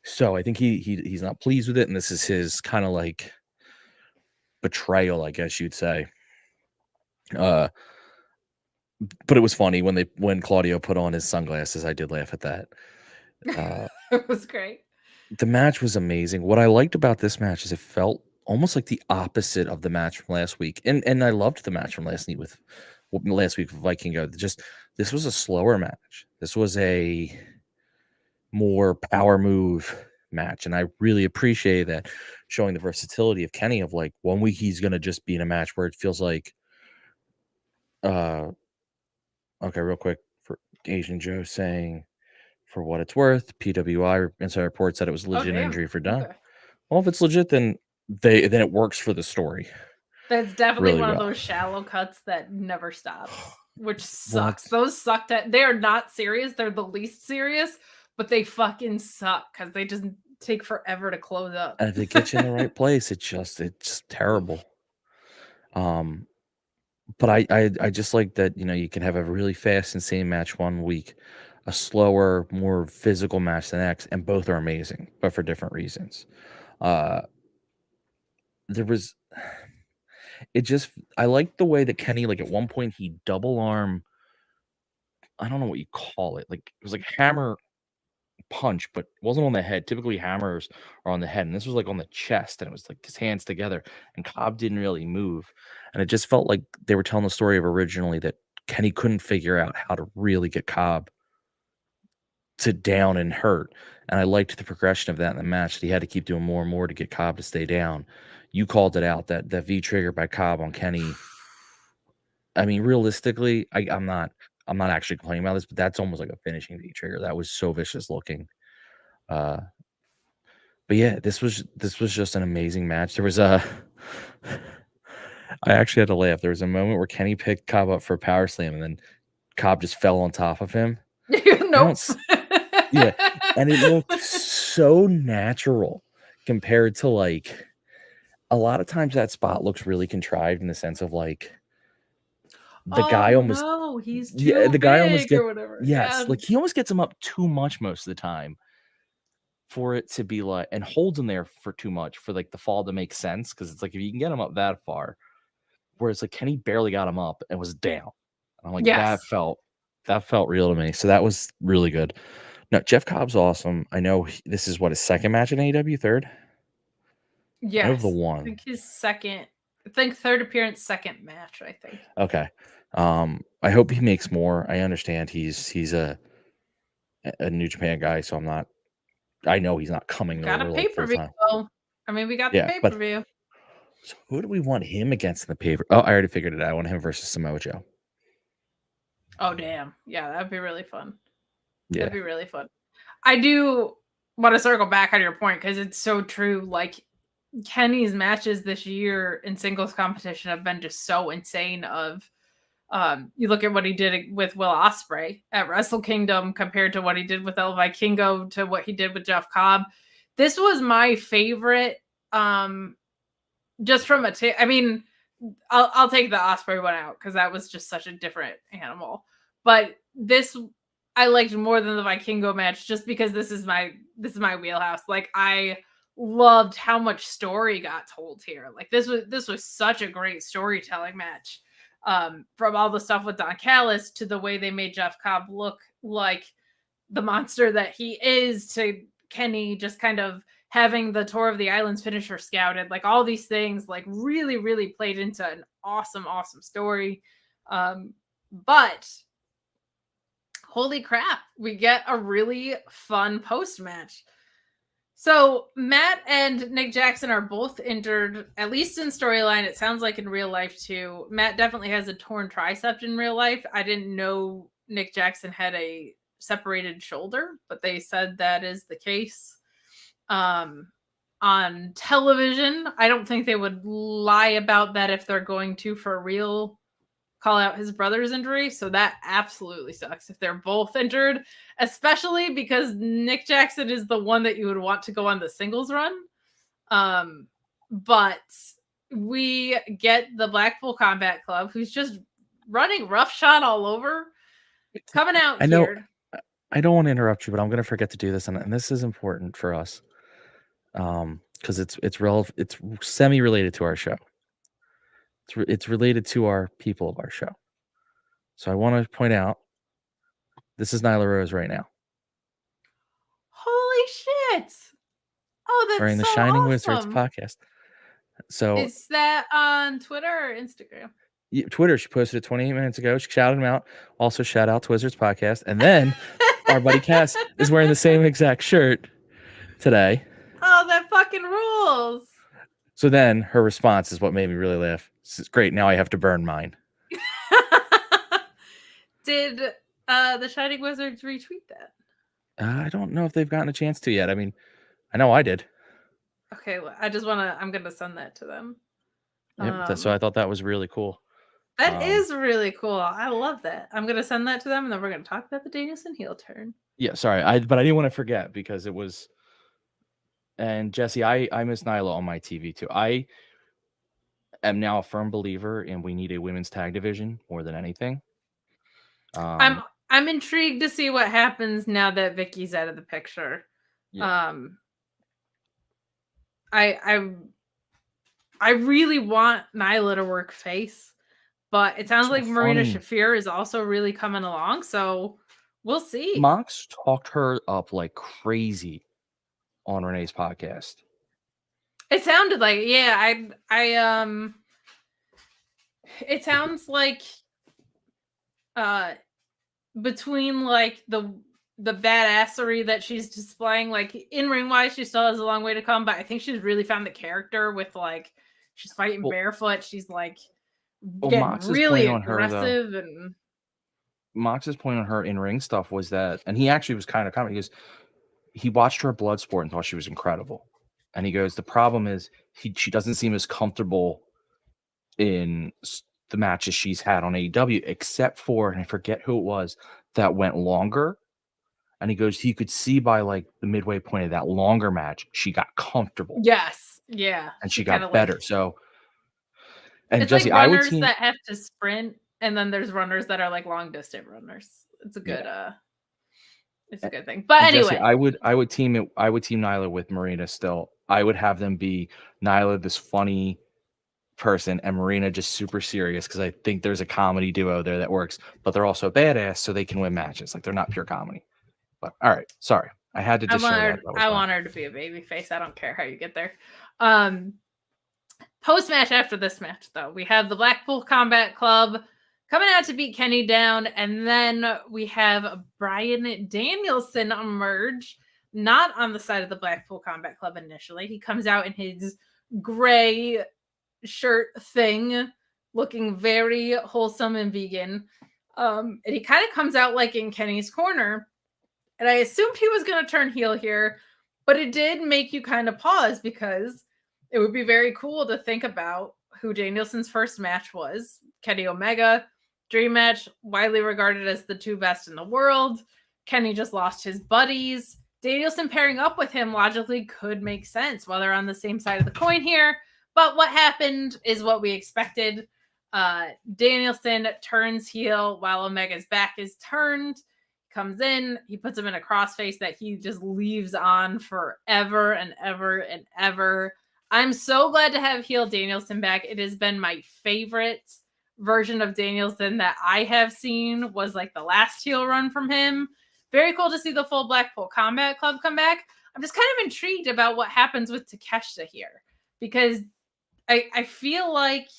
So I think he's not pleased with it, and this is his kind of like betrayal, I guess you'd say. But it was funny when Claudio put on his sunglasses. I did laugh at that. It was great. The match was amazing. What I liked about this match is it felt almost like the opposite of the match from last week, and I loved the match from last week with Vikingo. This was a slower match. This was a more power move match, and I really appreciate that, showing the versatility of Kenny. Of like, 1 week he's gonna just be in a match where it feels like, okay, real quick, for Asian Joe saying, for what it's worth, PWI Inside Report said it was legit injury for Dunn. Okay. Well, if it's legit, then it works for the story. That's definitely really one of those shallow cuts that never stops, which sucks. Those suck. They are not serious. They're the least serious, but they fucking suck because they just take forever to close up. And if they get you in the right place, it's just terrible. But I just like that, you can have a really fast, insane match 1 week, a slower, more physical match the next, and both are amazing, but for different reasons. I like the way that Kenny, like, at one point he double arm, I don't know what you call it, like it was like hammer punch, but it wasn't on the head. Typically hammers are on the head, and this was like on the chest, and it was like his hands together, and Cobb didn't really move, and it just felt like they were telling the story of originally that Kenny couldn't figure out how to really get Cobb to down and hurt. And I liked the progression of that in the match, that he had to keep doing more and more to get Cobb to stay down. You called it out, that V trigger by Cobb on Kenny. I mean, realistically, I'm not actually complaining about this, but that's almost like a finishing V trigger. That was so vicious looking. But yeah, this was just an amazing match. There was I actually had to laugh. There was a moment where Kenny picked Cobb up for a power slam, and then Cobb just fell on top of him. Nope. Yeah, and it looked so natural compared to, like, a lot of times that spot looks really contrived in the sense of like the guy almost he's too the guy almost big or whatever. Yes, like he almost gets him up too much most of the time for it to be like, and holds him there for too much for like the fall to make sense, because it's like if you can get him up that far, whereas like Kenny barely got him up and was down. And I'm like, that felt real to me. So that was really good. No, Jeff Cobb's awesome. I know this is his second match in AEW, third? Yes. Of the one. I think his second. I think third appearance, second match, I think. Okay. I hope he makes more. I understand he's a New Japan guy, so I know he's not coming got over a pay-per-view, though. I mean, we got the pay-per-view. So who do we want him against in the pay-per-view? Oh, I already figured it out. I want him versus Samoa Joe. Oh, damn. Yeah, that'd be really fun. Yeah. That'd be really fun. I do want to circle back on your point because it's so true. Like, Kenny's matches this year in singles competition have been just so insane. You look at what he did with Will Ospreay at Wrestle Kingdom compared to what he did with El Vikingo to what he did with Jeff Cobb. This was my favorite. Just from I mean, I'll take the Ospreay one out because that was just such a different animal. But this I liked more than the Vikingo match just because this is my wheelhouse. Like, I loved how much story got told here. Like, this was such a great storytelling match. From all the stuff with Don Callis to the way they made Jeff Cobb look like the monster that he is, to Kenny just kind of having the Tour of the Islands finisher scouted, like all these things, like really, really played into an awesome, awesome story. But holy crap, we get a really fun post match. So Matt and Nick Jackson are both injured, at least in storyline. It sounds like in real life too. Matt definitely has a torn tricep in real life. I didn't know Nick Jackson had a separated shoulder, but they said that is the case. On television, I don't think they would lie about that if they're going to for real call out his brother's injury. So that absolutely sucks if they're both injured, especially because Nick Jackson is the one that you would want to go on the singles run. But we get the Blackpool Combat Club, who's just running roughshod all over, coming out I know, here. I don't want to interrupt you, but I'm going to forget to do this, and this is important for us, because it's relevant. It's semi-related to our show. It's related to our people of our show. So I want to point out, this is Nyla Rose right now. Holy shit! Oh, that's wearing the so Shining awesome. Wizards podcast. So is that on Twitter or Instagram? Twitter. She posted it 28 minutes ago. She shouted him out. Also, shout out to Wizards podcast. And then our buddy Cass is wearing the same exact shirt today. Oh, that fucking rules. So then her response is what made me really laugh. It's great. Now I have to burn mine. Did the Shining Wizards retweet that? I don't know if they've gotten a chance to yet. I mean, I know I did. Okay, well, I'm going to send that to them. Yep, so I thought that was really cool. That is really cool. I love that. I'm going to send that to them, and then we're going to talk about the Danielson heel turn. Yeah, sorry. But I didn't want to forget because it was... And Jesse, I miss Nyla on my TV too. I am now a firm believer in we need a women's tag division more than anything. I'm intrigued to see what happens now that Vicky's out of the picture. Yeah. I really want Nyla to work face, but it sounds like Marina Shafir is also really coming along, so we'll see. Mox talked her up like crazy on Renee's podcast. It sounded like, yeah, it sounds like between like the badassery that she's displaying, like in ring wise, she still has a long way to come, but I think she's really found the character with like she's fighting barefoot. She's like getting really aggressive. And Mox's point on her in ring stuff was that, and he actually was kind of commenting, he watched her Bloodsport and thought she was incredible. And he goes, the problem is she doesn't seem as comfortable in the matches she's had on AEW, except for, and I forget who it was, that went longer. And he goes, he could see by like the midway point of that longer match, she got comfortable. Yes. Yeah. And she got better. So, and it's Jesse, like runners that have to sprint, and then there's runners that are like long distance runners. It's a good it's a good thing. But anyway, Jesse, I would team Nyla with Marina still. I would have them be Nyla, this funny person, and Marina just super serious, because I think there's a comedy duo there that works, but they're also badass, so they can win matches. Like, they're not pure comedy. But all right, sorry. I had to just share that. I want her to be a babyface. I don't care how you get there. Post-match after this match, though, we have the Blackpool Combat Club coming out to beat Kenny down, and then we have Bryan Danielson emerge, not on the side of the Blackpool Combat Club initially. He comes out in his gray shirt thing, looking very wholesome and vegan. And he kind of comes out like in Kenny's corner. And I assumed he was going to turn heel here, but it did make you kind of pause because it would be very cool to think about who Danielson's first match was. Kenny Omega, dream match, widely regarded as the two best in the world. Kenny just lost his buddies. Danielson pairing up with him logically could make sense while they're on the same side of the coin here. But what happened is what we expected. Danielson turns heel while Omega's back is turned. Comes in, he puts him in a crossface that he just leaves on forever and ever and ever. I'm so glad to have heel Danielson back. It has been my favorite version of Danielson that I have seen was like the last heel run from him. Very cool to see the full Blackpool Combat Club come back. I'm just kind of intrigued about what happens with Takeshita here because I feel like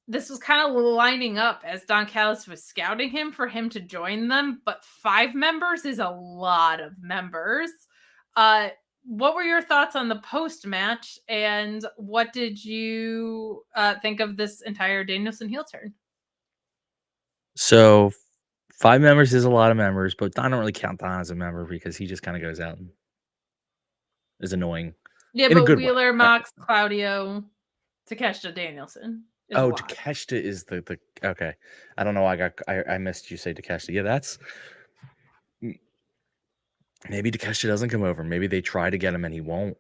this was kind of lining up as Don Callis was scouting him for him to join them, but 5 members is a lot of members. What were your thoughts on the post-match, and what did you think of this entire Danielson heel turn? So 5 members is a lot of members, but I don't really count Don as a member because he just kind of goes out and is annoying. Yeah, but Wheeler, Mox, Claudio, Takeshita, Danielson. Oh, Takeshita is the okay. I don't know. I missed you say Takeshita. Yeah, that's maybe Takeshita doesn't come over. Maybe they try to get him and he won't.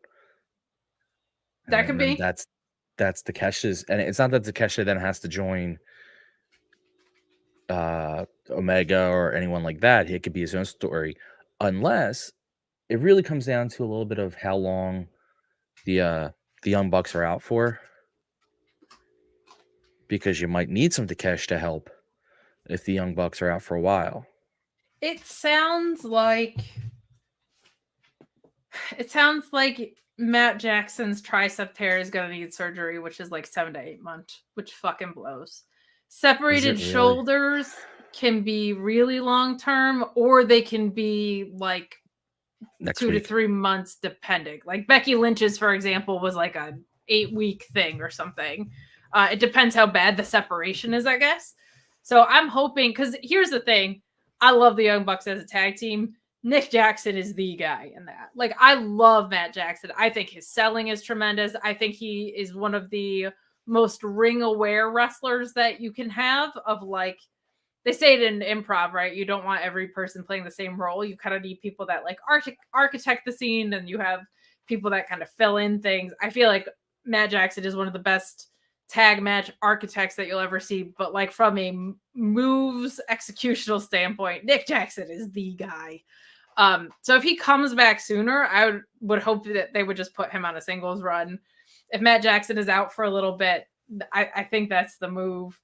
That could be. That's Takeshita's, and it's not that Takeshita then has to join Omega or anyone like that. It could be his own story, unless it really comes down to a little bit of how long the Young Bucks are out for. Because you might need some Takeshita help if the Young Bucks are out for a while. It sounds like Matt Jackson's tricep tear is going to need surgery, which is like 7 to 8 months, which fucking blows. Separated shoulders can be really long term, or they can be like next 2 to 3 months, depending. Like Becky Lynch's, for example, was like a 8-week thing or something. It depends how bad the separation is, I guess. So I'm hoping, because here's the thing. I love the Young Bucks as a tag team. Nick Jackson is the guy in that. Like, I love Matt Jackson. I think his selling is tremendous. I think he is one of the most ring-aware wrestlers that you can have of, like, they say it in improv, right? You don't want every person playing the same role. You kind of need people that, like, architect the scene, and you have people that kind of fill in things. I feel like Matt Jackson is one of the best tag match architects that you'll ever see, but like from a moves executional standpoint, Nick Jackson is the guy. So if he comes back sooner, I would hope that they would just put him on a singles run. If Matt Jackson is out for a little bit, I think that's the move.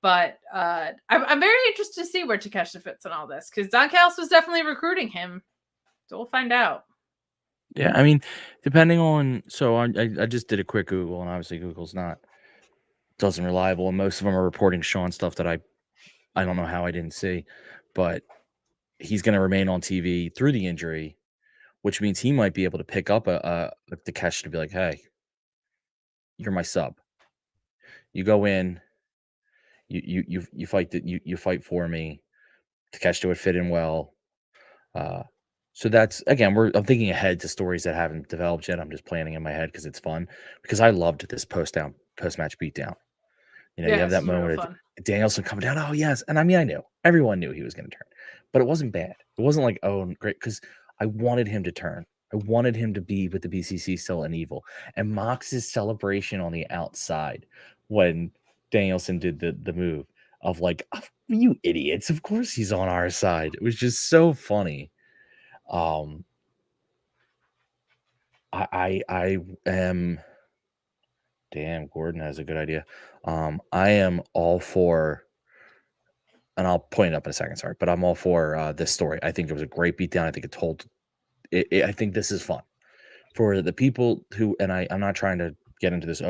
But I'm very interested to see where Takeshita fits in all this, because Don Callis was definitely recruiting him. So we'll find out. Yeah, I mean, depending on, so I just did a quick Google, and obviously Google's doesn't reliable, and most of them are reporting Sean stuff that I don't know how I didn't see, but he's going to remain on TV through the injury, which means he might be able to pick up a Takeshita to be like, hey, you're my sub. You go in, you fight you fight for me. Takeshita would fit in well. So that's, again, I'm thinking ahead to stories that haven't developed yet. I'm just planning in my head because it's fun, because I loved this post-match beatdown. You know, you have that moment of Danielson coming down. Oh, yes. And I mean, I knew. Everyone knew he was going to turn. But it wasn't bad. It wasn't like, oh, great. Because I wanted him to turn. I wanted him to be with the BCC still an evil. And Mox's celebration on the outside when Danielson did the move of like, oh, you idiots. Of course he's on our side. It was just so funny. I am... Damn, Gordon has a good idea. I am all for, and I'll point it up in a second, sorry, but I'm all for this story. I think it was a great beatdown. I think it told, I think this is fun for the people who, and I'm not trying to get into this,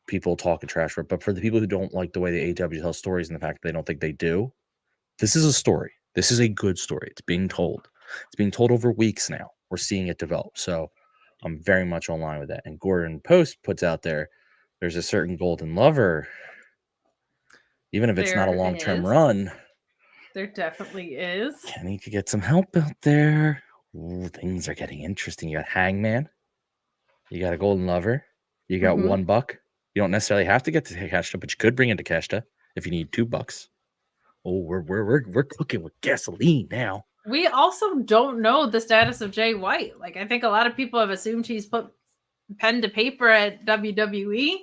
people talking trash, but for the people who don't like the way the AEW tells stories and the fact that they don't think they do, this is a story. This is a good story. It's being told. It's being told over weeks now. We're seeing it develop. So I'm very much online with that. And Gordon Post puts out there's a certain golden lover, even if it's not a long-term run, There definitely is. Kenny could get some help out there. Ooh, things are getting interesting. You got Hangman. You got a Golden Lover. You got $1. You don't necessarily have to get to Takeshita, but you could bring in Takeshita if you need $2. Oh, we're cooking with gasoline now. We also don't know the status of Jay White. Like, I think a lot of people have assumed he's put pen to paper at WWE.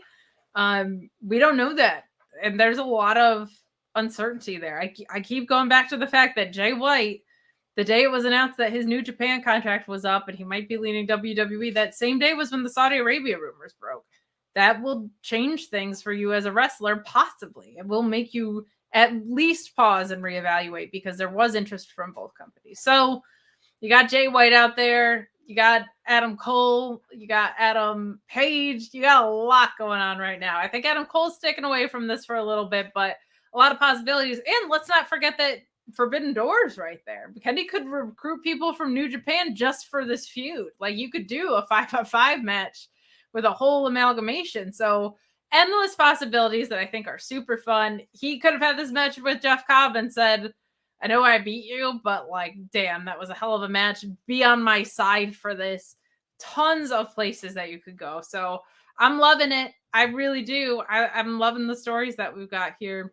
We don't know that, and there's a lot of uncertainty there. I keep going back to the fact that Jay White, the day it was announced that his New Japan contract was up and he might be leaving WWE, that same day was when the Saudi Arabia rumors broke. That will change things for you as a wrestler, possibly. It will make you at least pause and reevaluate, because there was interest from both companies. So you got Jay White out there, you got Adam Cole, you got Adam Page, you got a lot going on right now. I think Adam Cole's sticking away from this for a little bit, but a lot of possibilities. And let's not forget that Forbidden Doors right there. Kenny could recruit people from New Japan just for this feud. Like, you could do a 5-on-5 match with a whole amalgamation. So endless possibilities that I think are super fun. He could have had this match with Jeff Cobb and said, I know I beat you, but like, damn, that was a hell of a match. Be on my side for this. Tons of places that you could go. So I'm loving it. I really do. I'm loving the stories that we've got here.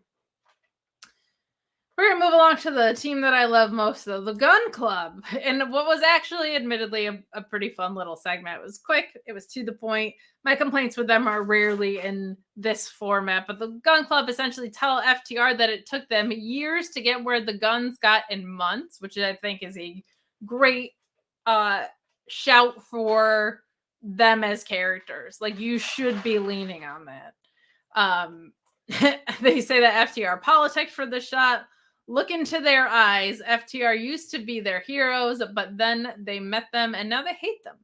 We're going to move along to the team that I love most, though, the Gun Club. And what was actually, admittedly, a pretty fun little segment. It was quick. It was to the point. My complaints with them are rarely in this format, but the Gun Club essentially tell FTR that it took them years to get where the Guns got in months, which I think is a great shout for them as characters. Like, you should be leaning on that. They say that FTR politics for the shot. Look into their eyes. FTR used to be their heroes, but then they met them and now they hate them.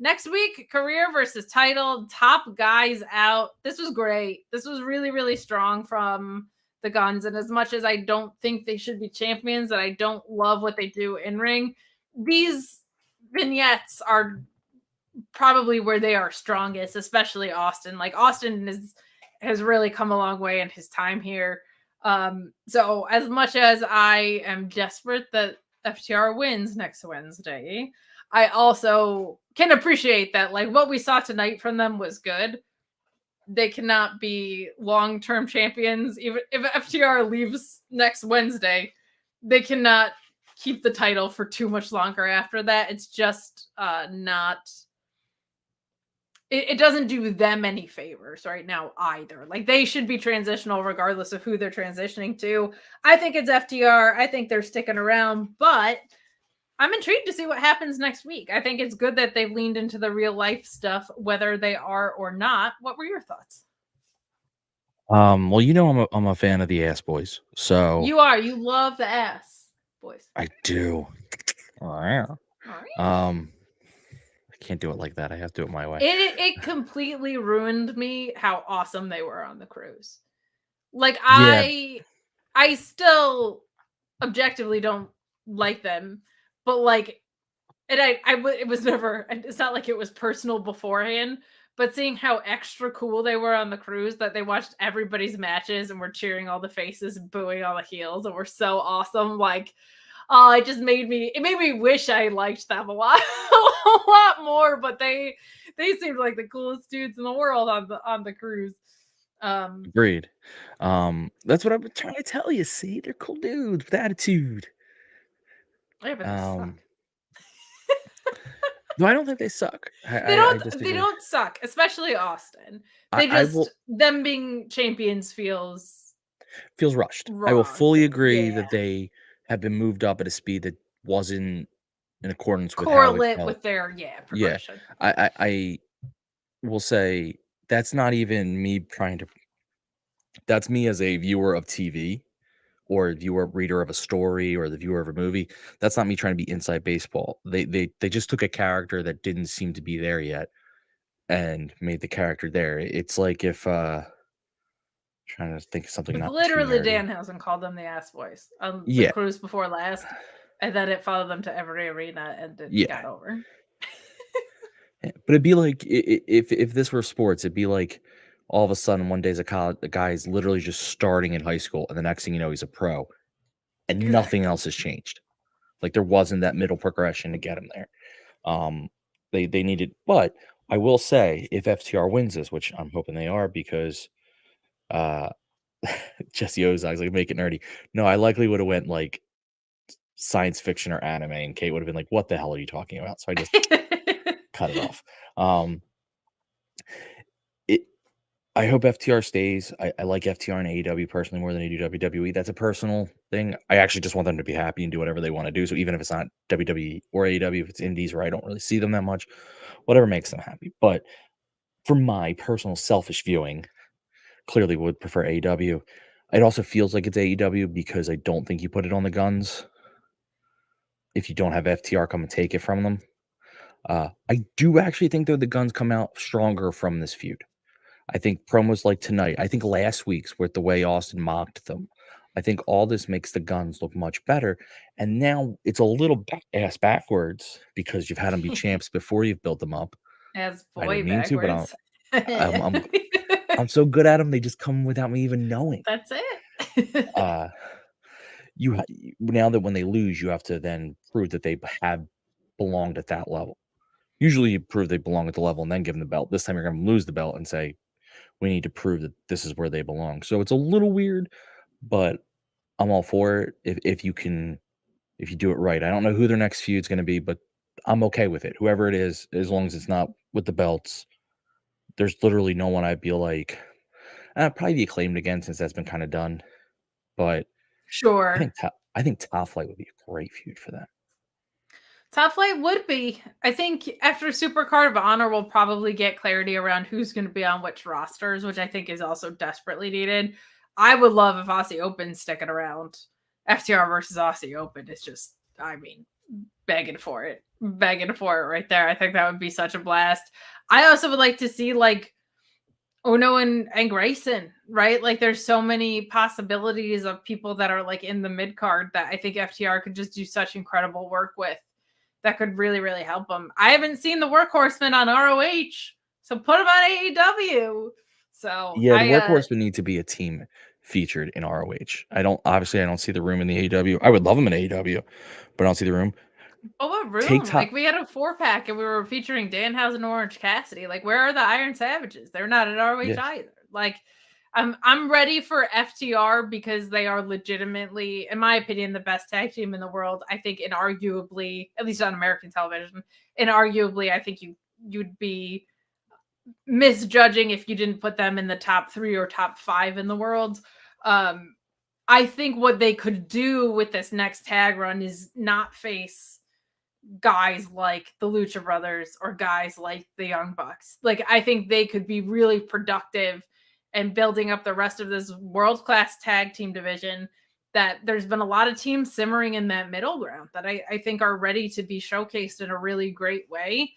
Next week, career versus title, top guys out. This was great. This was really, really strong from the Guns. And as much as I don't think they should be champions, that I don't love what they do in ring, these vignettes are probably where they are strongest, especially Austin. Like, Austin has really come a long way in his time here. So as much as I am desperate that FTR wins next Wednesday, I also can appreciate that, like, what we saw tonight from them was good. They cannot be long-term champions. Even if FTR leaves next Wednesday, they cannot keep the title for too much longer after that. It's just not... It doesn't do them any favors right now either. Like, they should be transitional regardless of who they're transitioning to. I think it's FTR. I think they're sticking around, but I'm intrigued to see what happens next week. I think it's good that they've leaned into the real life stuff, whether they are or not. What were your thoughts? Well, you know, I'm a fan of the Ass Boys, so you love the Ass Boys. I do. I can't do it like that. I have to do it my way. It completely ruined me how awesome they were on the cruise. Like, Yeah. I still objectively don't like them, but like, and it was never, it's not like it was personal beforehand, but seeing how extra cool they were on the cruise, that they watched everybody's matches and were cheering all the faces and booing all the heels and were so awesome. Like, it made me wish I liked them a lot, a lot more. But they seemed like the coolest dudes in the world on the cruise. Agreed. That's what I've been trying to tell you. See, they're cool dudes with attitude. Yeah, but they suck. No, I don't think they suck. They don't suck, especially Austin. Them being champions feels rushed. Wrong. I will fully agree that they have been moved up at a speed that wasn't in accordance with correlate with their progression. Yeah, I will say that's not even me trying to. That's me as a viewer of TV, or a reader of a story, or the viewer of a movie. That's not me trying to be inside baseball. They just took a character that didn't seem to be there yet and made the character there. It's like if trying to think of something. Not literally, Danhausen called them the Ass Boys on the cruise before last, and then it followed them to every arena, and it got over. But it'd be like, if this were sports, it'd be like all of a sudden one day's a guy is literally just starting in high school, and the next thing you know, he's a pro. and nothing else has changed. Like there wasn't that middle progression to get them there. They needed, but I will say if FTR wins this, which I'm hoping they are, because Jesse Ozag's like, make it nerdy. No, I likely would have went like science fiction or anime, and Kate would have been like, "What the hell are you talking about?" So I just cut it off. I hope FTR stays. I like FTR and AEW personally more than I do WWE. That's a personal thing. I actually just want them to be happy and do whatever they want to do. So even if it's not WWE or AEW, if it's indies where I don't really see them that much, whatever makes them happy. But for my personal selfish viewing, clearly would prefer AEW. It also feels like it's AEW because I don't think you put it on the Guns if you don't have FTR come and take it from them. I do actually think though the Guns come out stronger from this feud. I think promos like tonight, I think last week's with the way Austin mocked them. I think all this makes the Guns look much better. And now it's a little ass backwards because you've had them be champs before you've built them up. As I boy didn't mean to, but backwards. I'm so good at them. They just come without me even knowing. That's it. Now that when they lose, you have to then prove that they have belonged at that level. Usually you prove they belong at the level and then give them the belt. This time you're going to lose the belt and say, we need to prove that this is where they belong. So it's a little weird, but I'm all for it if you do it right. I don't know who their next feud's going to be, but I'm okay with it. Whoever it is, as long as it's not with the belts. There's literally no one I'd be like, probably the Acclaimed again since that's been kind of done. But sure. I think Top Flight would be a great feud for them. Top Flight would be. I think after Supercard of Honor, we'll probably get clarity around who's going to be on which rosters, which I think is also desperately needed. I would love if Aussie Open's sticking around. FTR versus Aussie Open is just, I mean, begging for it right there. I think that would be such a blast. I also would like to see like Ono and Grayson, right? Like there's so many possibilities of people that are like in the mid card that I think FTR could just do such incredible work with. That could really, really help them. I haven't seen the Workhorsemen on ROH, so put them on AEW. So yeah, the Workhorsemen need to be a team featured in ROH. I don't see the room in the AEW. I would love them in AEW, but I don't see the room. Oh, what room? Like we had a 4-pack and we were featuring Danhausen and Orange Cassidy. Like, where are the Iron Savages? They're not at ROH either. Like, I'm ready for FTR because they are legitimately, in my opinion, the best tag team in the world. I think inarguably, at least on American television, I think you'd be misjudging if you didn't put them in the top 3 or top 5 in the world. I think what they could do with this next tag run is not face guys like the Lucha Brothers or guys like the Young Bucks. Like, I think they could be really productive and building up the rest of this world-class tag team division that there's been a lot of teams simmering in that middle ground that I think are ready to be showcased in a really great way.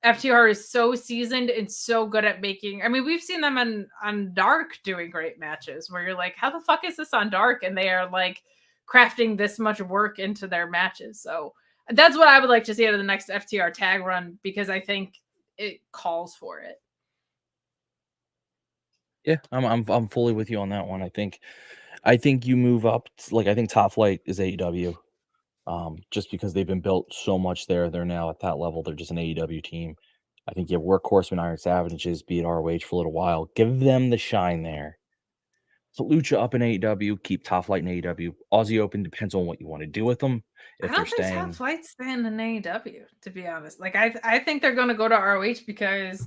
FTR is so seasoned and so good at making, I mean, we've seen them on Dark doing great matches where you're like, how the fuck is this on Dark? And they are like crafting this much work into their matches. So that's what I would like to see out of the next FTR tag run because I think it calls for it. Yeah, I'm fully with you on that one. I think you move up. Like I think Top Flight is AEW, just because they've been built so much there. They're now at that level. They're just an AEW team. I think you have Workhorsemen, Iron Savages, be at ROH for a little while. Give them the shine there. So Lucha up in AEW, keep Top Flight in AEW. Aussie Open depends on what you want to do with them. If I don't think Top Flight's staying in AEW, to be honest. Like I think they're going to go to ROH because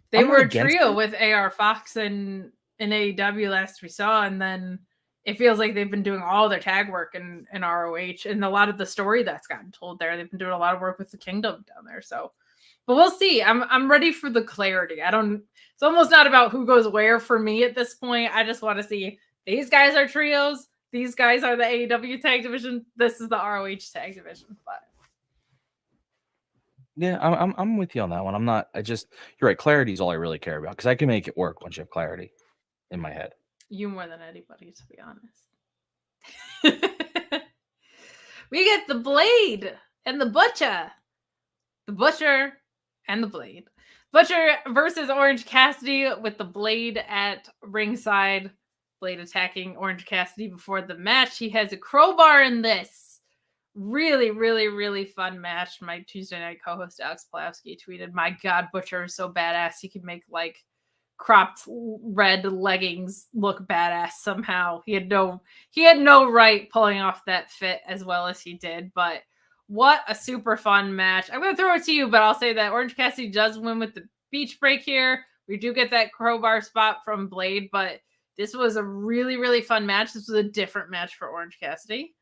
they were a trio with AR Fox and in AEW last we saw, and then it feels like they've been doing all their tag work in ROH, and a lot of the story that's gotten told there. They've been doing a lot of work with the Kingdom down there. So, but we'll see. I'm ready for the clarity. It's almost not about who goes where for me at this point. I just want to see these guys are trios. These guys are the AEW tag division. This is the ROH tag division. But yeah, I'm with you on that one. You're right. Clarity is all I really care about because I can make it work once you have clarity in my head. You more than anybody, to be honest. We get the Blade and the Butcher. The Butcher and the Blade. Butcher versus Orange Cassidy with the Blade at ringside. Blade attacking Orange Cassidy before the match. He has a crowbar in this. Really, really, really fun match. My Tuesday night co-host Alex Plavsky tweeted, "My God, Butcher is so badass. He can make like cropped red leggings look badass somehow. He had no right pulling off that fit as well as he did, but what a super fun match. I'm going to throw it to you, but I'll say that Orange Cassidy does win with the beach break here. We do get that crowbar spot from Blade, but this was a really, really fun match. This was a different match for Orange Cassidy.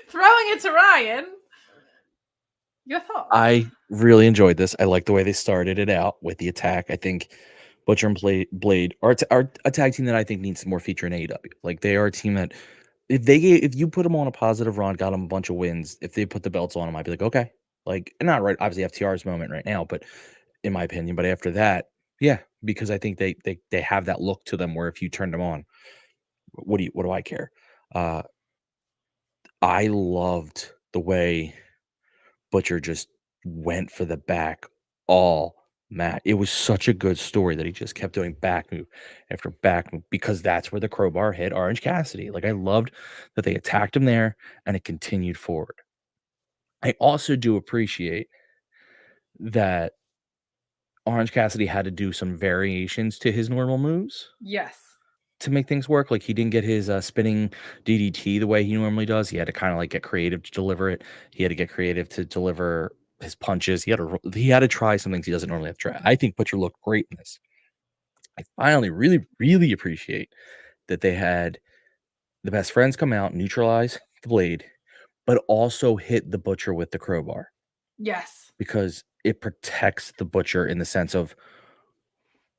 Throwing it to Ryan. Your thoughts? I really enjoyed this. I like the way they started it out with the attack. I think Butcher and Blade are a tag team that I think needs more feature in AEW. Like they are a team that if you put them on a positive run, got them a bunch of wins, if they put the belts on them, I'd be like, okay. Like, not right, obviously FTR's moment right now, but in my opinion, but after that, yeah, because I think they have that look to them where if you turn them on, what do I care? I loved the way Butcher just went for the back all match. It was such a good story that he just kept doing back move after back move because that's where the crowbar hit Orange Cassidy. Like I loved that they attacked him there and it continued forward. I also do appreciate that Orange Cassidy had to do some variations to his normal moves. Yes. To make things work. Like he didn't get his spinning DDT the way he normally does. He had to kind of like get creative to deliver it. He had to get creative to deliver his punches. He had to try some things he doesn't normally have to try. I think Butcher looked great in this. I finally really, really appreciate that they had the best friends come out, neutralize the Blade, but also hit the Butcher with the crowbar. Yes. Because it protects the Butcher in the sense of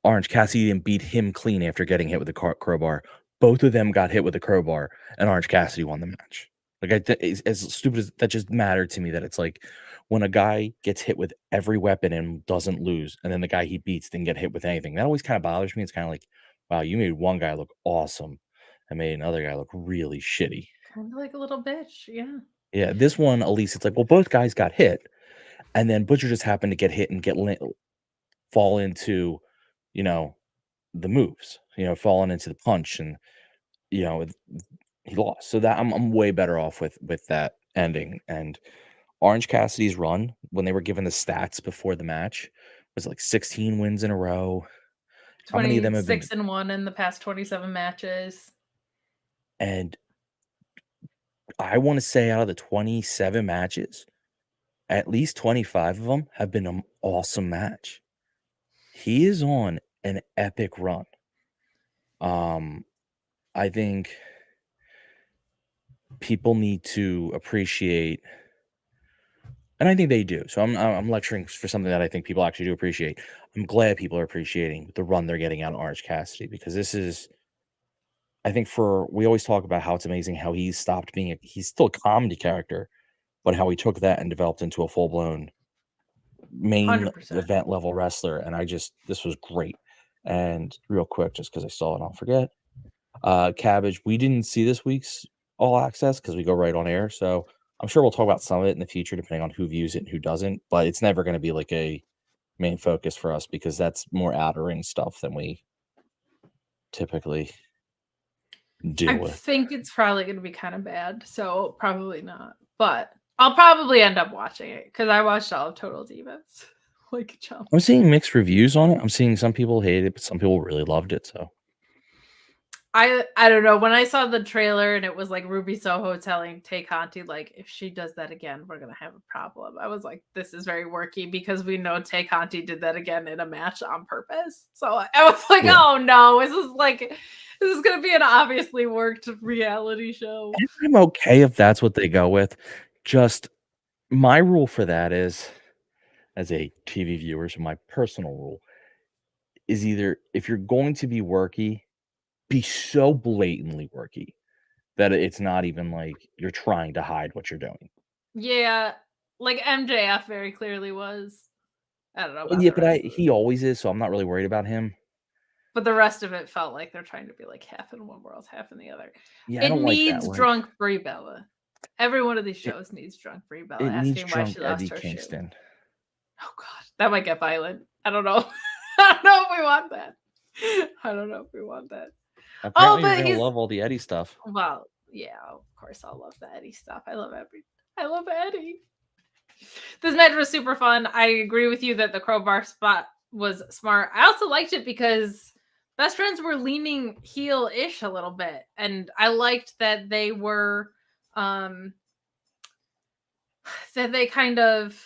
Orange Cassidy didn't beat him clean after getting hit with the crowbar. Both of them got hit with the crowbar, and Orange Cassidy won the match. Like, as stupid as that just mattered to me, that it's like when a guy gets hit with every weapon and doesn't lose, and then the guy he beats didn't get hit with anything. That always kind of bothers me. It's kind of like, wow, you made one guy look awesome and made another guy look really shitty. Kind of like a little bitch, yeah. Yeah, this one, at least, it's like, well, both guys got hit, and then Butcher just happened to get hit and fall into, the moves, falling into the punch, and he lost. So that I'm way better off with that ending. And Orange Cassidy's run when they were given the stats before the match was like 16 wins in a row. How many of them have been 6-1 in the past 27 matches? And I want to say out of the 27 matches, at least 25 of them have been an awesome match. He is on an epic run. I think people need to appreciate, and I think they do. So I'm lecturing for something that I think people actually do appreciate. I'm glad people are appreciating the run they're getting out of Orange Cassidy, because this is, I think, we always talk about how it's amazing how he's stopped being he's still a comedy character, but how he took that and developed into a full-blown main 100%. event level wrestler. And this was great. And real quick, just because I saw it, I'll forget. Cabbage, we didn't see this week's All Access because we go right on air. So I'm sure we'll talk about some of it in the future, depending on who views it and who doesn't. But it's never going to be like a main focus for us because that's more outer ring stuff than we typically deal with. I think it's probably going to be kind of bad, so probably not. But I'll probably end up watching it because I watched all of Total Divas. Like a chump. I'm seeing mixed reviews on it. I'm seeing some people hate it, but some people really loved it. So I don't know. When I saw the trailer and it was like Ruby Soho telling Tay Conti, like, if she does that again, we're going to have a problem. I was like, this is very worky because we know Tay Conti did that again in a match on purpose. So I was like, oh no, this is going to be an obviously worked reality show. I'm okay if that's what they go with. Just my rule for that is, as a TV viewer, so my personal rule is either if you're going to be worky, be so blatantly worky that it's not even like you're trying to hide what you're doing. Yeah, like MJF very clearly was. I don't know. Yeah, but he always is, so I'm not really worried about him. But the rest of it felt like they're trying to be like half in one world, half in the other. Yeah, it needs drunk Brie Bella. Every one of these shows needs drunk Brie Bella. It needs drunk Eddie Kingston. Oh God, that might get violent. I don't know. I don't know if we want that. I don't know if we want that. Apparently, you're gonna love all the Eddie stuff. Well, yeah, of course I'll love the Eddie stuff. I love Eddie. This match was super fun. I agree with you that the crowbar spot was smart. I also liked it because best friends were leaning heel-ish a little bit, and I liked that they were that they kind of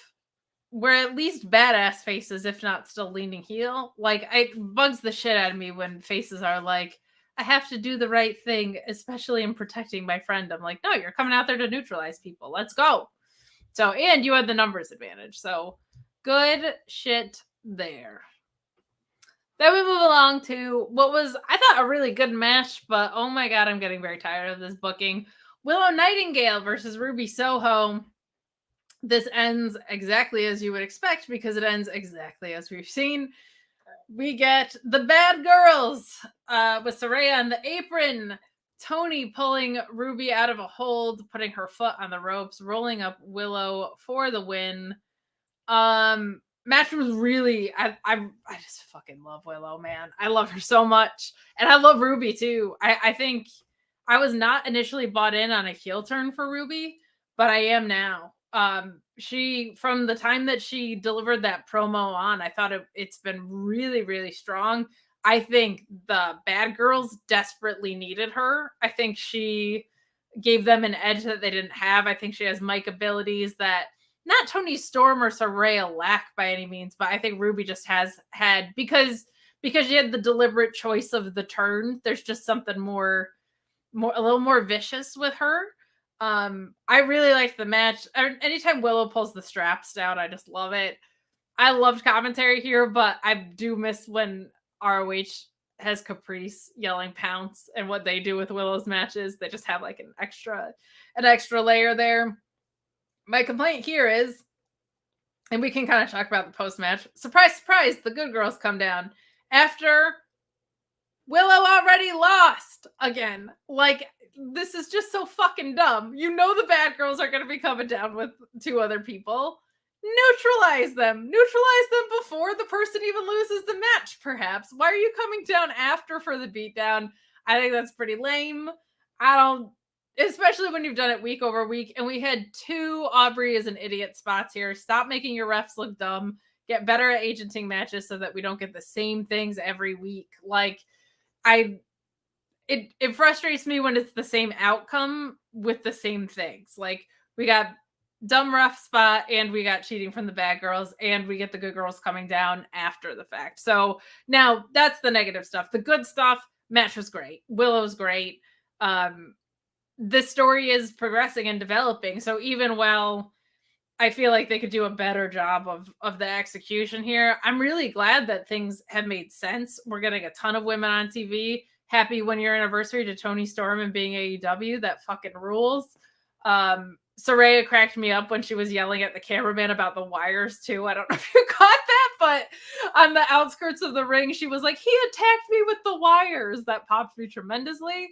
were at least badass faces, if not still leaning heel. Like, it bugs the shit out of me when faces are like, I have to do the right thing, especially in protecting my friend. I'm like, no, you're coming out there to neutralize people. Let's go. So, and you had the numbers advantage. So, good shit there. Then we move along to what was, I thought, a really good match, but oh my god, I'm getting very tired of this booking. Willow Nightingale versus Ruby Soho. This ends exactly as you would expect because it ends exactly as we've seen. We get the bad girls with Saraya on the apron. Tony pulling Ruby out of a hold, putting her foot on the ropes, rolling up Willow for the win. Match was really, I just fucking love Willow, man. I love her so much. And I love Ruby too. I think I was not initially bought in on a heel turn for Ruby, but I am now. She, from the time that she delivered that promo on, I thought it's been really, really strong. I think the bad girls desperately needed her. I think she gave them an edge that they didn't have. I think she has mic abilities that not Toni Storm or Saraya lack by any means, but I think Ruby just has had, because she had the deliberate choice of the turn. There's just something more a little more vicious with her. I really liked the match. Anytime Willow pulls the straps down, I just love it. I loved commentary here, but I do miss when ROH has Caprice yelling pounce and what they do with Willow's matches. They just have like an extra layer there. My complaint here is, and we can kind of talk about the post-match. Surprise, surprise, the good girls come down after Willow already lost again. Like, this is just so fucking dumb. You know the bad girls are going to be coming down with two other people. Neutralize them. Neutralize them before the person even loses the match, perhaps. Why are you coming down after for the beatdown? I think that's pretty lame. Especially when you've done it week over week. And we had 2 Aubrey is an idiot spots here. Stop making your refs look dumb. Get better at agenting matches so that we don't get the same things every week. Like, it frustrates me when it's the same outcome with the same things. Like, we got dumb ref spot and we got cheating from the bad girls and we get the good girls coming down after the fact. So now that's the negative stuff. The good stuff, match was great. Willow's great. This story is progressing and developing. So even while I feel like they could do a better job of the execution here, I'm really glad that things have made sense. We're getting a ton of women on TV. Happy 1-year anniversary to Toni Storm and being AEW. That fucking rules. Saraya cracked me up when she was yelling at the cameraman about the wires too. I don't know if you caught that, but on the outskirts of the ring, she was like, he attacked me with the wires. That popped me tremendously.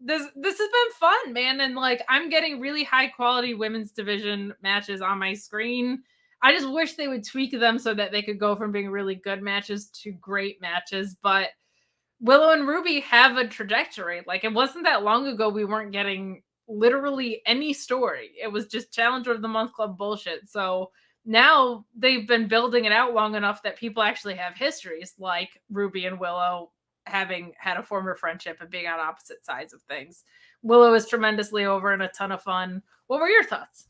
This has been fun, man. And like, I'm getting really high quality women's division matches on my screen. I just wish they would tweak them so that they could go from being really good matches to great matches. But Willow and Ruby have a trajectory. Like, it wasn't that long ago we weren't getting literally any story. It was just Challenger of the Month Club bullshit. So now they've been building it out long enough that people actually have histories, like Ruby and Willow having had a former friendship and being on opposite sides of things. Willow is tremendously over and a ton of fun. What were your thoughts?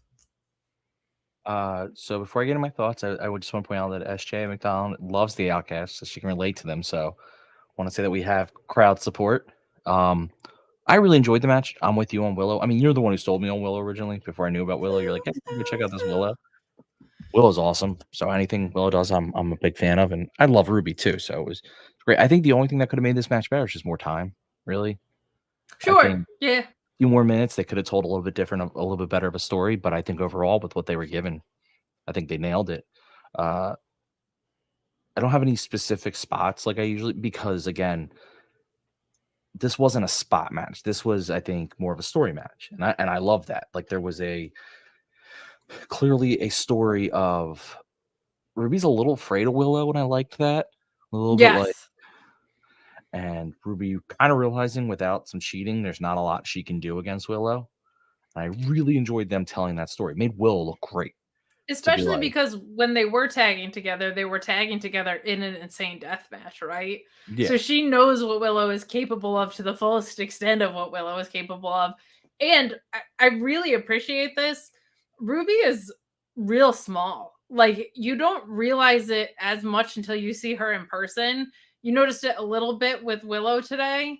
So before I get into my thoughts, I would just want to point out that SJ McDonald loves the Outcasts, so she can relate to them. So I want to say that we have crowd support. I really enjoyed the match. I'm with you on Willow. I mean, you're the one who sold me on Willow originally. Before I knew about Willow, you're like, hey, go check out this Willow. Willow's awesome. So anything Willow does, I'm a big fan of, and I love Ruby too. So it was great. I think the only thing that could have made this match better is just more time. Really, Sure. Yeah. A few more minutes, they could have told a little bit different, a little bit better of a story. But I think overall, with what they were given, I think they nailed it. I don't have any specific spots like I usually, because again, this wasn't a spot match. This was, I think, more of a story match, and I love that. Like, there was clearly a story of Ruby's a little afraid of Willow, and I liked that a little bit. Like, Yes. and Ruby kind of realizing without some cheating, there's not a lot she can do against Willow. And I really enjoyed them telling that story. It made Willow look great. Especially because when they were tagging together in an insane death match, right? Yeah. So she knows what Willow is capable of to the fullest extent of what Willow is capable of. And I really appreciate this. Ruby is real small. Like, you don't realize it as much until you see her in person. You noticed it a little bit with Willow today,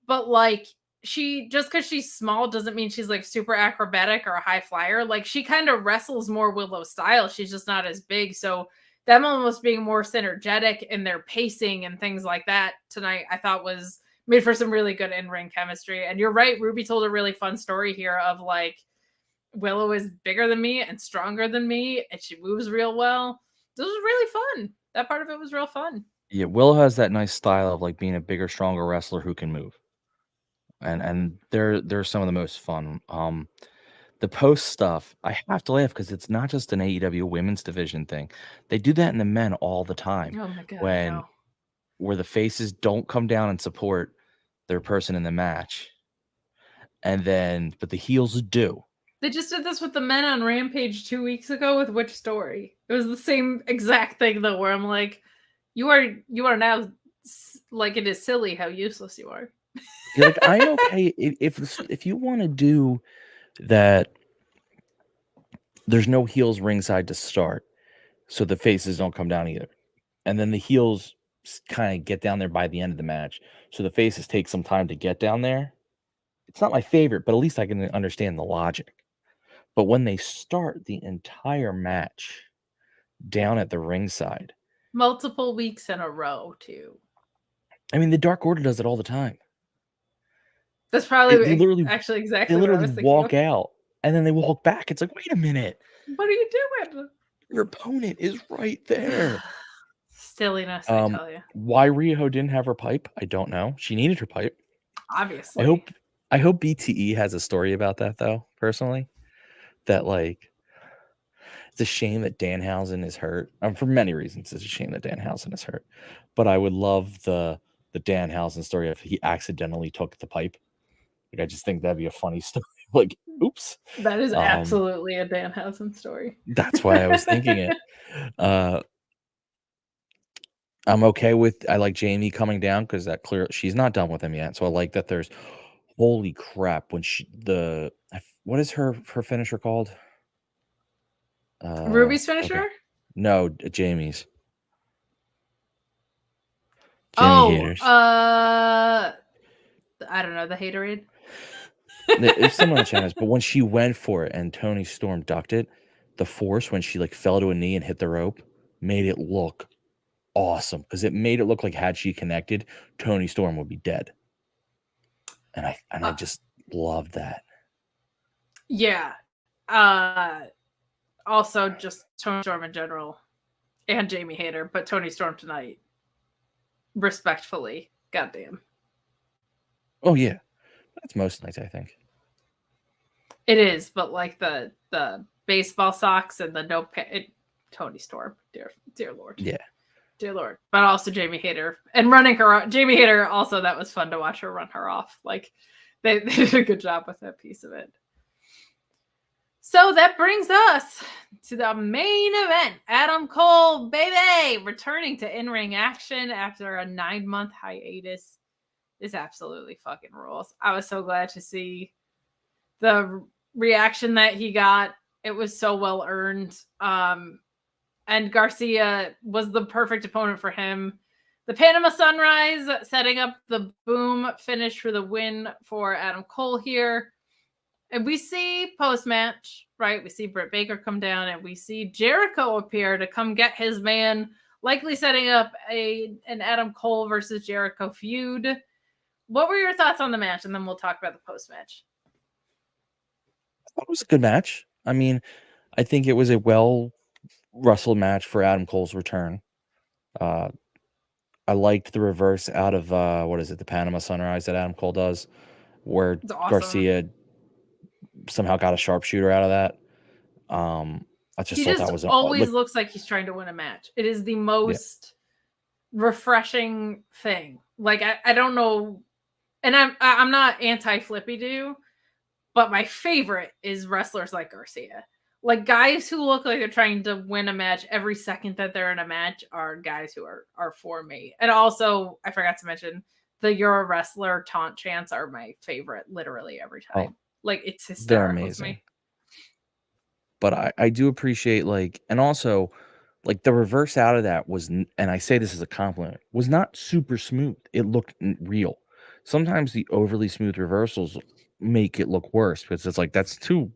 but like, she just because she's small doesn't mean she's like super acrobatic or a high flyer. Like, she kind of wrestles more Willow style. She's just not as big. So them almost being more synergetic in their pacing and things like that tonight, I thought was made for some really good in-ring chemistry. And you're right, Ruby told a really fun story here of like, Willow is bigger than me and stronger than me, and she moves real well. This was really fun. That part of it was real fun. Yeah, Willow has that nice style of like being a bigger, stronger wrestler who can move. And they're some of the most fun. The post stuff, I have to laugh because it's not just an AEW women's division thing. They do that in the men all the time. Oh my god, when where the faces don't come down and support their person in the match, but the heels do. They just did this with the men on Rampage 2 weeks ago with Which Story. It was the same exact thing though, where I'm like, you are now like, it is silly how useless you are. You're like, I'm okay if you want to do that. There's no heels ringside to start, so the faces don't come down either, and then the heels kind of get down there by the end of the match, so the faces take some time to get down there. It's not my favorite, but at least I can understand the logic. But when they start the entire match down at the ringside, Multiple weeks in a row too. I mean, the Dark Order does it all the time. That's probably literally actually They exactly what I was literally thinking walk of. out and then they walk back. It's like, wait a minute, What are you doing? your opponent is right there. Silliness, I tell you. Why Riho didn't have her pipe, I don't know. She needed her pipe. Obviously. I hope BTE has a story about that though, personally. That like, it's a shame that Danhausen is hurt. For many reasons, it's a shame that Danhausen is hurt. But I would love the Danhausen story if he accidentally took the pipe. Like, I just think that'd be a funny story. Like, oops. That is absolutely a Danhausen story. That's why I was thinking it. I'm okay with, I like Jamie coming down because that she's not done with him yet. So I like that there's, holy crap, when what is her finisher called? Ruby's finisher? Okay. No, Jamie's. Jamie haters. I don't know, the haterade. It's someone in the channels, but when she went for it and Tony Storm ducked it, the force when she like fell to a knee and hit the rope made it look awesome because it made it look like had she connected, Tony Storm would be dead. And I just loved that. Yeah. Also just Tony Storm in general and Jamie Hayter, but Tony Storm tonight, respectfully, goddamn. Oh yeah, that's most nights, I think. It is, but like the baseball socks and the Tony Storm, dear Lord. Yeah. Dear Lord. But also Jamie Hayter. And running her off. Jamie Hayter, also, that was fun to watch her run her off. Like, they did a good job with that piece of it. So that brings us to the main event. Adam Cole, baby, returning to in-ring action after a 9-month hiatus. This absolutely fucking rules. I was so glad to see the reaction that he got. It was so well earned. And Garcia was the perfect opponent for him. The Panama Sunrise setting up the boom finish for the win for Adam Cole here. And we see post-match, right? We see Britt Baker come down and we see Jericho appear to come get his man, likely setting up an Adam Cole versus Jericho feud. What were your thoughts on the match? And then we'll talk about the post-match. I thought it was a good match. I mean, I think it was a well-wrestled match for Adam Cole's return. I liked the reverse out of, the Panama Sunrise that Adam Cole does, where It's awesome. Garcia somehow got a sharpshooter out of that. I just He thought just that was always looks like he's trying to win a match. It is the most refreshing thing. Like I don't know, and I'm not anti Flippy Doo, but my favorite is wrestlers like Garcia. Like guys who look like they're trying to win a match every second that they're in a match are guys who are for me. And also, I forgot to mention the "You're a wrestler" taunt chants are my favorite literally every time. Like it's they're hysterical to amazing. me. But I do appreciate like, and also like the reverse out of that was, and I say this as a compliment, was not super smooth. It looked real. Sometimes the overly smooth reversals make it look worse because it's like that's too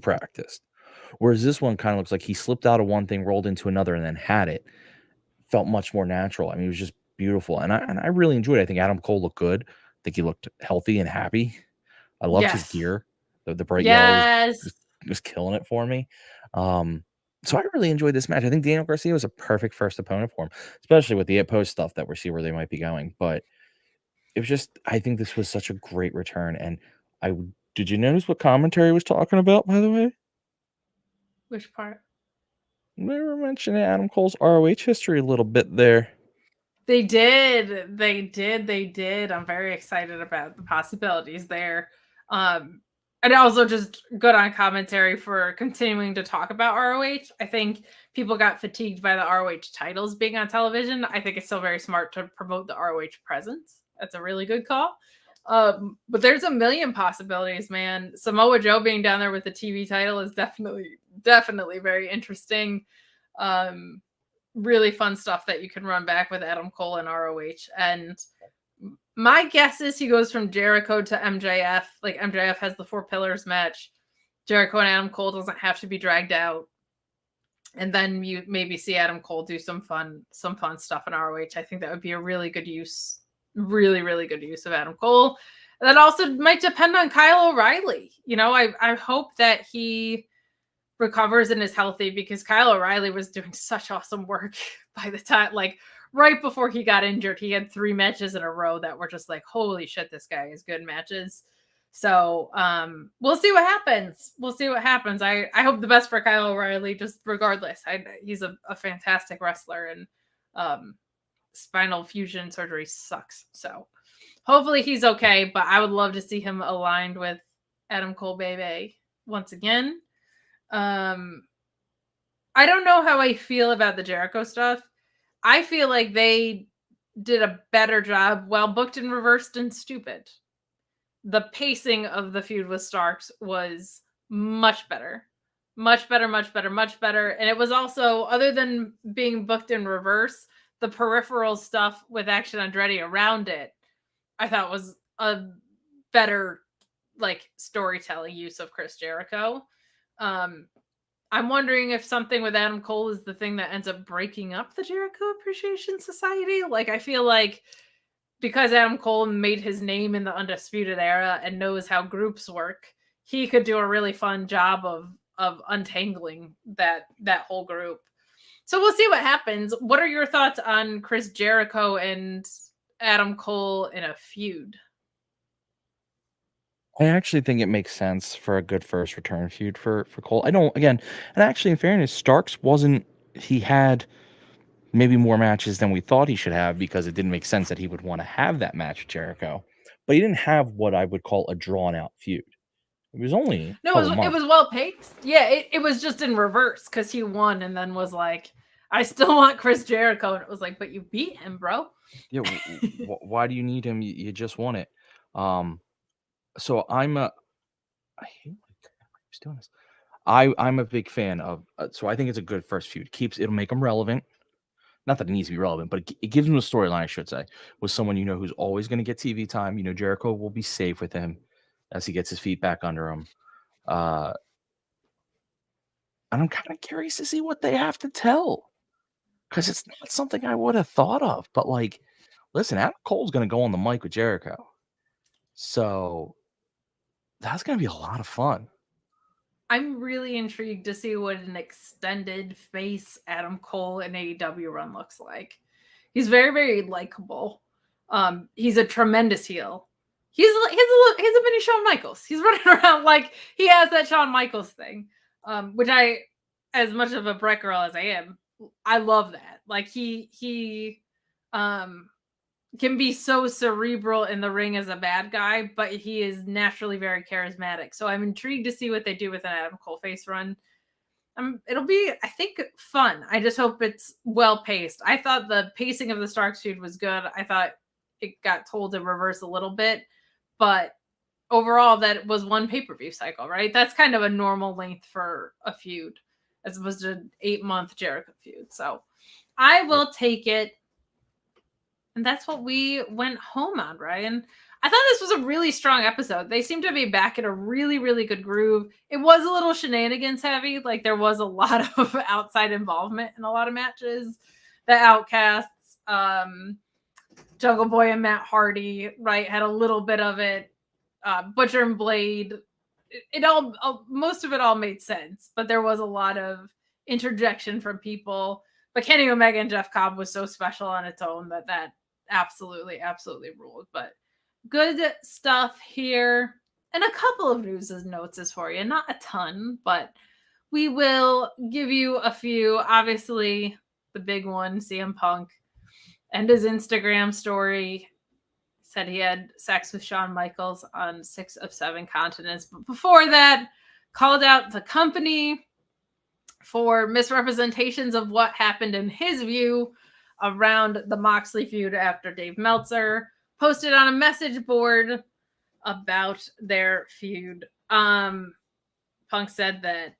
practiced. Whereas this one kind of looks like he slipped out of one thing, rolled into another, and then had it. Felt much more natural. I mean, it was just beautiful, and I really enjoyed it. I think Adam Cole looked good. I think he looked healthy and happy. I loved his gear. The bright yellow was killing it for me. So I really enjoyed this match. I think Daniel Garcia was a perfect first opponent for him, especially with the post stuff that we're seeing where they might be going. But it was just, I think this was such a great return. And did you notice what commentary was talking about, by the way? Which part? They were mentioning Adam Cole's ROH history a little bit there. They did. I'm very excited about the possibilities there. And also just good on commentary for continuing to talk about ROH. I think people got fatigued by the ROH titles being on television. I think it's still very smart to promote the ROH presence. That's a really good call. But there's a million possibilities, man. Samoa Joe being down there with the TV title is definitely very interesting. Really fun stuff that you can run back with Adam Cole and ROH. And my guess is he goes from Jericho to MJF. Like MJF has the 4 pillars match. Jericho and Adam Cole doesn't have to be dragged out. And then you maybe see Adam Cole do some fun stuff in ROH. I think that would be a really good use, really good use of Adam Cole. That also might depend on Kyle O'Reilly. You know, I hope that he recovers and is healthy because Kyle O'Reilly was doing such awesome work by the time, like right before he got injured, he had 3 matches in a row that were just like, holy shit, this guy is good matches. So we'll see what happens. I hope the best for Kyle O'Reilly, just regardless. He's a fantastic wrestler, and spinal fusion surgery sucks. So hopefully he's okay, but I would love to see him aligned with Adam Cole baby once again. I don't know how I feel about the Jericho stuff. I feel like they did a better job, well booked and reversed and stupid. The pacing of the feud with Starks was much better. And it was also, other than being booked in reverse, the peripheral stuff with Action Andretti around it, I thought was a better like storytelling use of Chris Jericho. I'm wondering if something with Adam Cole is the thing that ends up breaking up the Jericho Appreciation Society. Like, I feel like because Adam Cole made his name in the Undisputed Era and knows how groups work, he could do a really fun job of untangling that whole group. So we'll see what happens. What are your thoughts on Chris Jericho and Adam Cole in a feud? I actually think it makes sense for a good first return feud for Cole. I don't, again, and actually in fairness, Starks wasn't, he had maybe more matches than we thought he should have because it didn't make sense that he would want to have that match with Jericho. But he didn't have what I would call a drawn out feud. It was only it was well paced. Yeah, it was just in reverse because he won and then was like, I still want Chris Jericho. And it was like, but you beat him, bro. Yeah, why do you need him? You just won it. So I hate who's doing this. I'm a big fan of. So I think it's a good first feud. It'll make him relevant. Not that it needs to be relevant, but it gives him a storyline, I should say, with someone you know who's always going to get TV time. You know, Jericho will be safe with him as he gets his feet back under him. And I'm kind of curious to see what they have to tell because it's not something I would have thought of. But like, listen, Adam Cole's going to go on the mic with Jericho, so that's going to be a lot of fun. I'm really intrigued to see what an extended face Adam Cole in AEW run looks like. He's very, very likable. He's a tremendous heel. He's a mini Shawn Michaels. He's running around like he has that Shawn Michaels thing, which I as much of a Brett girl as I am, I love that. Like he can be so cerebral in the ring as a bad guy, but he is naturally very charismatic. So I'm intrigued to see what they do with an Adam Cole face run. It'll be, I think, fun. I just hope it's well paced. I thought the pacing of the Starks feud was good. I thought it got told to reverse a little bit, but overall, that was one pay-per-view cycle, right? That's kind of a normal length for a feud, as opposed to an 8-month Jericho feud. So I will take it. And that's what we went home on, Ryan. I thought this was a really strong episode. They seem to be back in a really, really good groove. It was a little shenanigans heavy. Like there was a lot of outside involvement in a lot of matches. The Outcasts, Jungle Boy and Matt Hardy, right, had a little bit of it. Butcher and Blade, it all most of it all made sense, but there was a lot of interjection from people. But Kenny Omega and Jeff Cobb was so special on its own that absolutely ruled. But good stuff here, and a couple of news notes for you, not a ton, but we will give you a few. Obviously, the big one, CM Punk and his Instagram story. Said he had sex with Shawn Michaels on 6 of 7 continents. But before that, called out the company for misrepresentations of what happened in his view around the Moxley feud after Dave Meltzer posted on a message board about their feud. Punk said that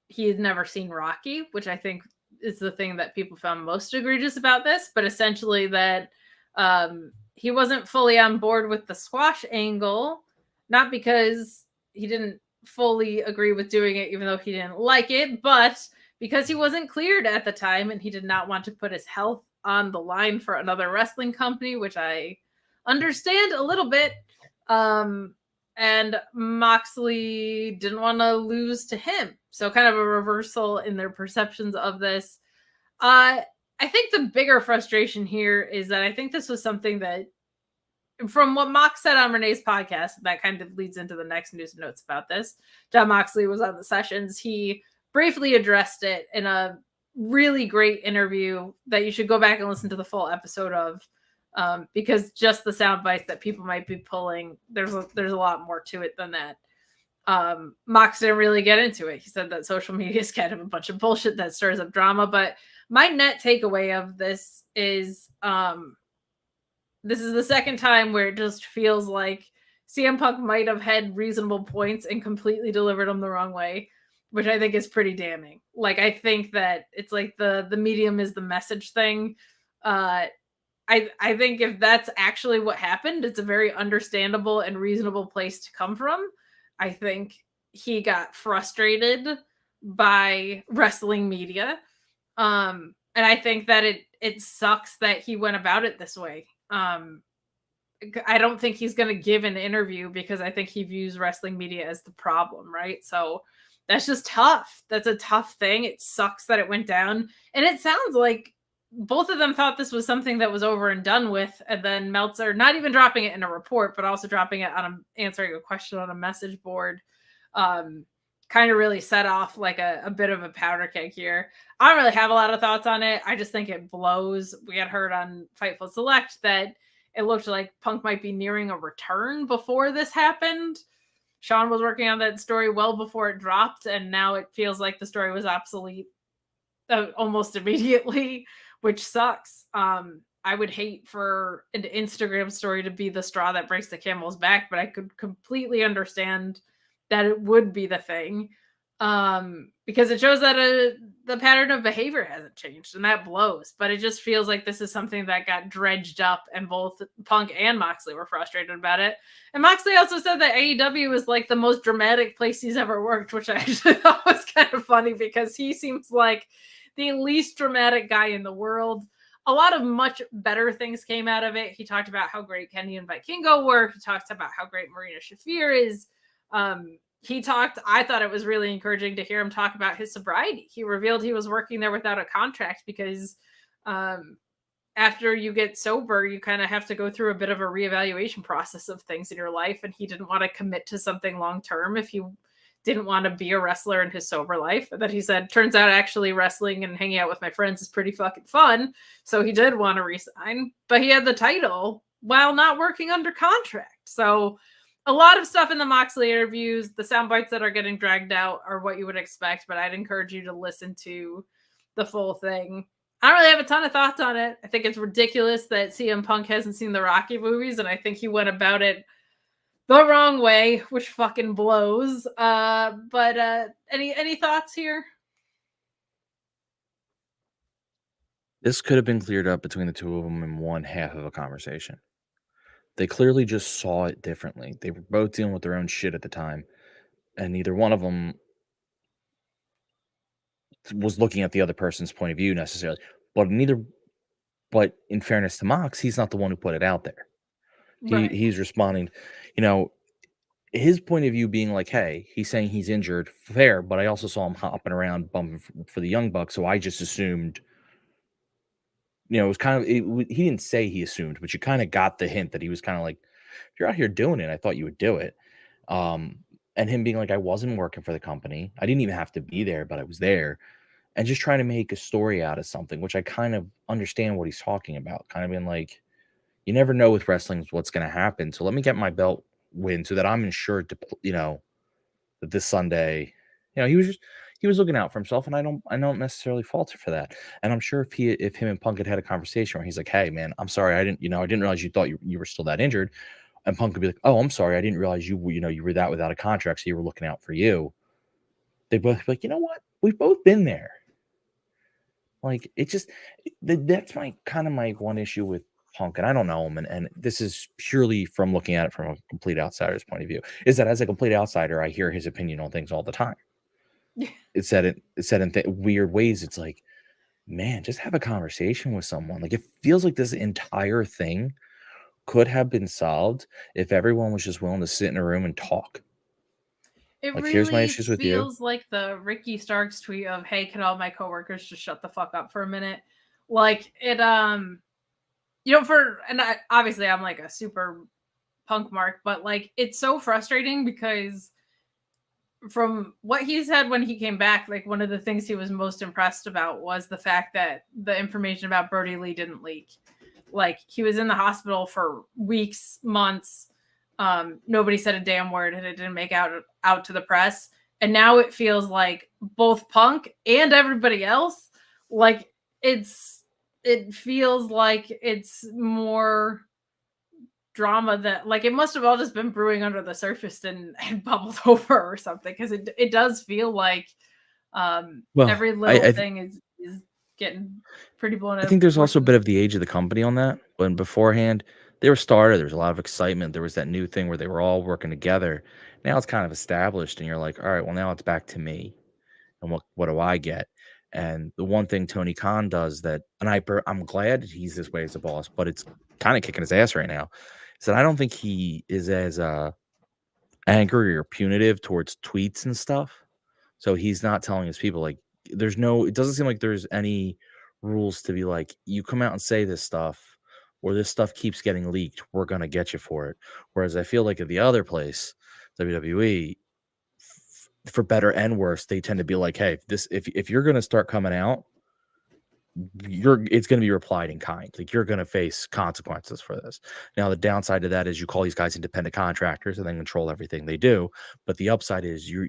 he had never seen Rocky, which I think is the thing that people found most egregious about this, but essentially that he wasn't fully on board with the squash angle, not because he didn't fully agree with doing it, even though he didn't like it, but because he wasn't cleared at the time and he did not want to put his health on the line for another wrestling company, which I understand a little bit. And Moxley didn't want to lose to him. So kind of a reversal in their perceptions of this. I think the bigger frustration here is that I think this was something that, from what Mox said on Renee's podcast, that kind of leads into the next news and notes about this. Jon Moxley was on the sessions. He briefly addressed it in a really great interview that you should go back and listen to the full episode of, because just the sound bites that people might be pulling, there's a lot more to it than that. Mox didn't really get into it. He said that social media is kind of a bunch of bullshit that stirs up drama, but my net takeaway of this is this is the second time where it just feels like CM Punk might have had reasonable points and completely delivered them the wrong way, which I think is pretty damning. Like, I think that it's like the medium is the message thing. I think if that's actually what happened, it's a very understandable and reasonable place to come from. I think he got frustrated by wrestling media. And I think that it sucks that he went about it this way. I don't think he's going to give an interview because I think he views wrestling media as the problem, right? So that's just tough. That's a tough thing. It sucks that it went down. And it sounds like both of them thought this was something that was over and done with. And then Meltzer, not even dropping it in a report, but also dropping it on answering a question on a message board, kind of really set off like a bit of a powder keg here. I don't really have a lot of thoughts on it. I just think it blows. We had heard on Fightful Select that it looked like Punk might be nearing a return before this happened. Sean was working on that story well before it dropped, and now it feels like the story was obsolete almost immediately, which sucks. I would hate for an Instagram story to be the straw that breaks the camel's back, but I could completely understand that it would be the thing, because it shows that the pattern of behavior hasn't changed, and that blows. But it just feels like this is something that got dredged up, and both Punk and Moxley were frustrated about it. And Moxley also said that AEW is like the most dramatic place he's ever worked, which I actually thought was kind of funny because he seems like the least dramatic guy in the world. A lot of much better things came out of it. He talked about how great Kenny and Vikingo were. He talked about how great Marina Shafir is. I thought it was really encouraging to hear him talk about his sobriety. He revealed he was working there without a contract because after you get sober, you kind of have to go through a bit of a reevaluation process of things in your life. And he didn't want to commit to something long-term if he didn't want to be a wrestler in his sober life. And then he said, turns out actually wrestling and hanging out with my friends is pretty fucking fun. So he did want to resign, but he had the title while not working under contract. So a lot of stuff in the Moxley interviews, the sound bites that are getting dragged out are what you would expect, but I'd encourage you to listen to the full thing. I don't really have a ton of thoughts on it. I think it's ridiculous that CM Punk hasn't seen the Rocky movies, and I think he went about it the wrong way, which fucking blows. But any thoughts here? This could have been cleared up between the two of them in one half of a conversation. They clearly just saw it differently. They were both dealing with their own shit at the time, and neither one of them was looking at the other person's point of view necessarily. But in fairness to Mox, he's not the one who put it out there. Right. He's responding, you know, his point of view being like, hey, he's saying he's injured, fair, but I also saw him hopping around bumping for the Young Bucks, so I just assumed, it was kind of, he didn't say he assumed, but you kind of got the hint that he was kind of like, if you're out here doing it, I thought you would do it. And him being like, I wasn't working for the company. I didn't even have to be there, but I was there. And just trying to make a story out of something, which I kind of understand what he's talking about. Kind of being like, you never know with wrestling what's going to happen. So let me get my belt win so that I'm insured to, that this Sunday, he was looking out for himself, and I don't necessarily fault him for that. And I'm sure if him and Punk had a conversation where he's like, hey man, I'm sorry, I didn't realize you thought you were still that injured. And Punk could be like, oh, I'm sorry, I didn't realize you were that without a contract, so you were looking out for you. They both be like, you know what? We've both been there. Like, that's my one issue with Punk, and I don't know him, and this is purely from looking at it from a complete outsider's point of view, is that as a complete outsider, I hear his opinion on things all the time. It's said in weird ways. It's like, man, just have a conversation with someone. Like, it feels like this entire thing could have been solved if everyone was just willing to sit in a room and talk. It Like, really here's my issues with you. feels like the Ricky Starks tweet of, hey, can all my coworkers just shut the fuck up for a minute? Like, it, obviously I'm like a super Punk mark, but like, it's so frustrating because from what he said when he came back, like one of the things he was most impressed about was the fact that the information about Brody Lee didn't leak. Like, he was in the hospital for weeks, months. Nobody said a damn word, and it didn't make out to the press. And now it feels like both Punk and everybody else, like it feels like it's more drama that, like, it must have all just been brewing under the surface and bubbled over or something, because it does feel like every little thing is getting pretty blown up. I think there's also a bit of the age of the company on that. When beforehand they were started, there was a lot of excitement. There was that new thing where they were all working together. Now it's kind of established, and you're like, all right, well, now it's back to me, and what do I get? And the one thing Tony Khan does that, and I'm glad he's this way as a boss, but it's kind of kicking his ass right now, is that I don't think he is as angry or punitive towards tweets and stuff. So he's not telling his people, like, it doesn't seem like there's any rules to be like, you come out and say this stuff, or this stuff keeps getting leaked, we're going to get you for it. Whereas I feel like at the other place, WWE, for better and worse, they tend to be like, hey, if you're going to start coming out, it's going to be replied in kind. Like, you're going to face consequences for this. Now, the downside to that is you call these guys independent contractors and then control everything they do. But the upside is you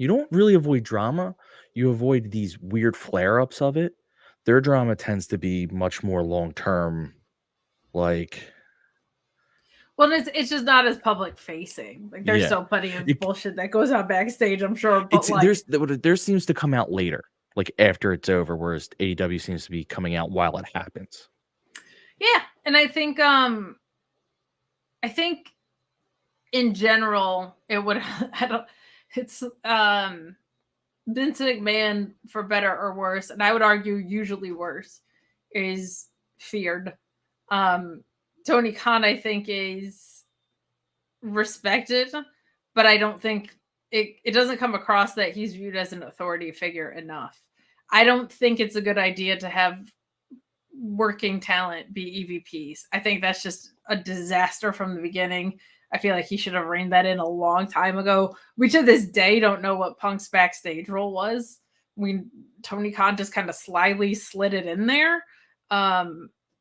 don't really avoid drama. You avoid these weird flare-ups of it. Their drama tends to be much more long-term, like... Well, it's just not as public facing. Like, there's still plenty of bullshit that goes on backstage, I'm sure. But there seems to come out later, like after it's over, whereas AEW seems to be coming out while it happens. Yeah, and I think in general it would. It's Vince McMahon, for better or worse, and I would argue usually worse, is feared. Tony Khan, I think, is respected, but I don't think it doesn't come across that he's viewed as an authority figure enough. I don't think it's a good idea to have working talent be EVPs. I think that's just a disaster from the beginning. I feel like he should have reined that in a long time ago. We to this day don't know what Punk's backstage role was. Tony Khan just kind of slyly slid it in there.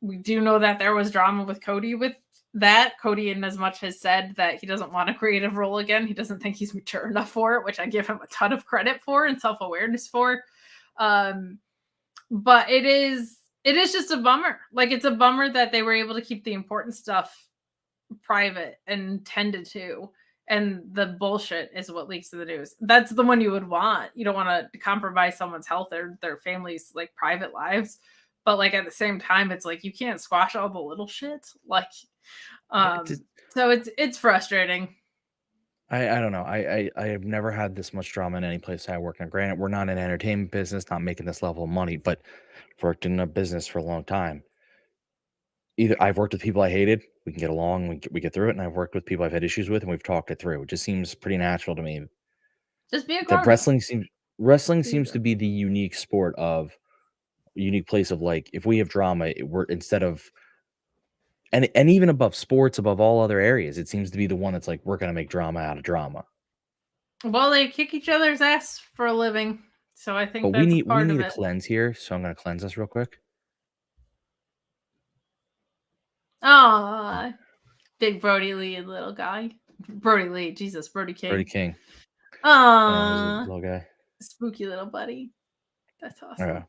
We do know that there was drama with Cody with that. Cody, in as much, has said that he doesn't want a creative role again. He doesn't think he's mature enough for it, which I give him a ton of credit for and self-awareness for. But it is just a bummer. Like, it's a bummer that they were able to keep the important stuff private and tended to, and the bullshit is what leaks to the news. That's the one you would want. You don't want to compromise someone's health or their family's like private lives, but like at the same time, it's like you can't squash all the little shit. Like, so it's frustrating. I don't know. I have never had this much drama in any place I work in. Granted, we're not in entertainment business, not making this level of money, but I've worked in a business for a long time. Either I've worked with people I hated, we can get along, we get through it, and I've worked with people I've had issues with, and we've talked it through. It just seems pretty natural to me. Just be a That wrestling seems to be the unique place of, like, if we have drama, we're instead of and even above sports, above all other areas, it seems to be the one that's like, we're gonna make drama out of drama. Well, they kick each other's ass for a living, so I think But that's we part need of a it. cleanse here, so I'm gonna cleanse us real quick. Aw, big Brody Lee, little guy. Brody Lee, Jesus, Brody King. Brody King. Aw, little guy. spooky little buddy. That's awesome. Yeah.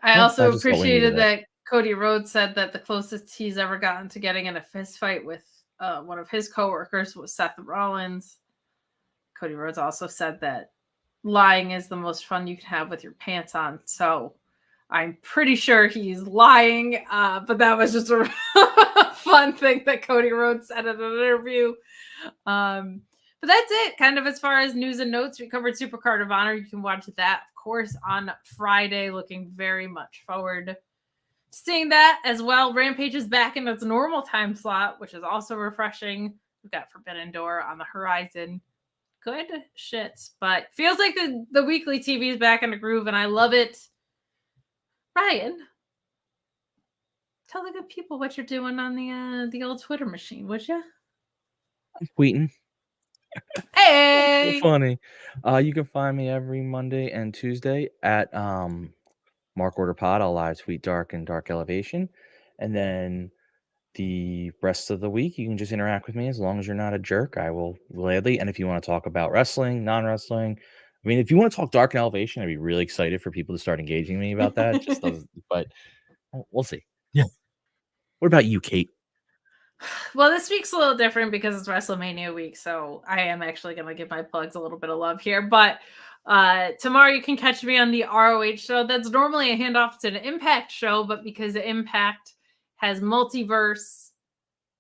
I Well, also I just thought we appreciated needed that Cody Rhodes said that the closest he's ever gotten to getting in a fist fight with one of his coworkers was Seth Rollins. Cody Rhodes also said that lying is the most fun you can have with your pants on. So I'm pretty sure he's lying, but that was just a fun thing that Cody Rhodes said in an interview. But that's it, kind of as far as news and notes. We covered Supercard of Honor. You can watch that, of course, on Friday. Looking very much forward to seeing that as well. Rampage is back in its normal time slot, which is also refreshing. We've got Forbidden Door on the horizon. Good shit, but feels like the weekly TV is back in the groove, and I love it. Ryan, tell the good people what you're doing on the old Twitter machine, would you? I'm tweeting. Hey, Funny. You can find me every Monday and Tuesday at Mark Order Pod. I'll live tweet Dark and Dark Elevation, and then the rest of the week you can just interact with me. As long as you're not a jerk, I will gladly. And if you want to talk about wrestling, non-wrestling, I mean, if you want to talk Dark and Elevation, I'd be really excited for people to start engaging me about that. It just doesn't, but we'll see. Yeah. What about you, Kate? Well, this week's a little different because it's WrestleMania week, so I am actually going to give my plugs a little bit of love here. But tomorrow you can catch me on the ROH show. That's normally a handoff to an Impact show, but because the Impact has multiverse,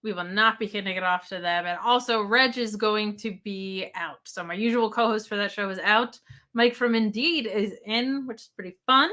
we will not be handing it off to them. And also, Reg is going to be out. So my usual co-host for that show is out. Mike from Indeed is in, which is pretty fun.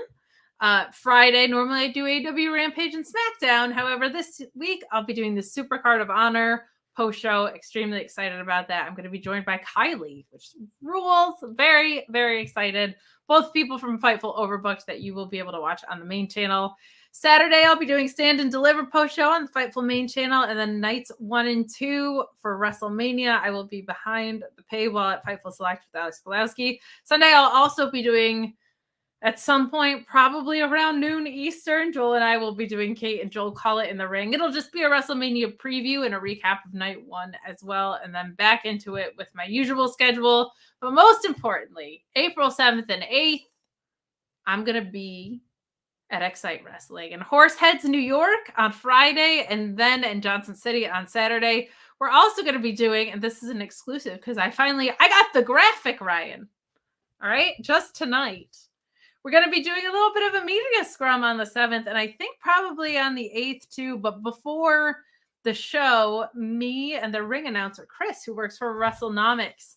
Friday, normally I do AW Rampage and SmackDown. However, this week I'll be doing the Supercard of Honor post-show. Extremely excited about that. I'm going to be joined by Kylie, which rules. Very, very excited. Both people from Fightful Overbooked that you will be able to watch on the main channel. Saturday, I'll be doing Stand and Deliver post-show on the Fightful main channel. And then nights 1 and 2 for WrestleMania, I will be behind the paywall at Fightful Select with Alex Pulowski. Sunday, I'll also be doing, at some point, probably around noon Eastern, Joel and I will be doing Kate and Joel Call It in the Ring. It'll just be a WrestleMania preview and a recap of night 1 as well, and then back into it with my usual schedule. But most importantly, April 7th and 8th, I'm going to be at Excite Wrestling in Horseheads, New York on Friday, and then in Johnson City on Saturday. We're also going to be doing, and this is an exclusive because I got the graphic, Ryan. All right, just tonight. We're going to be doing a little bit of a media scrum on the 7th, and I think probably on the 8th too. But before the show, me and the ring announcer, Chris, who works for WrestleNomics,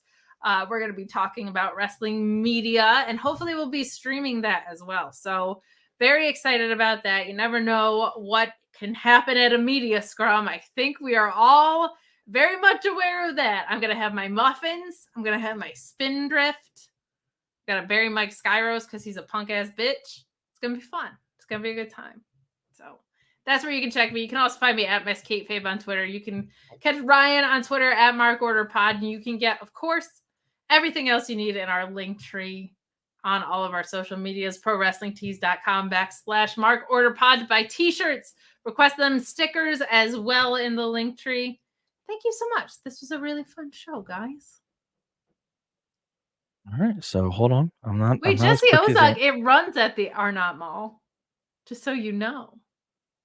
we're going to be talking about wrestling media, and hopefully we'll be streaming that as well. So very excited about that. You never know what can happen at a media scrum. I think we are all very much aware of that. I'm going to have my muffins. I'm going to have my spin drift. Got to bury Mike Skyros because he's a punk ass bitch. It's going to be fun. It's going to be a good time. So That's where you can check me. You can also find me at Miss Kate Fabe on Twitter. You can catch Ryan on Twitter at MarkOrderPod. And you can get, of course, everything else you need in our link tree on all of our social medias, prowrestlingtees.com/MarkOrderPod to buy t-shirts. Request them stickers as well in the link tree. Thank you so much. This was a really fun show, guys. All right, so hold on. Wait, Jesse Ozog, it runs at the Arnott Mall. Just so you know.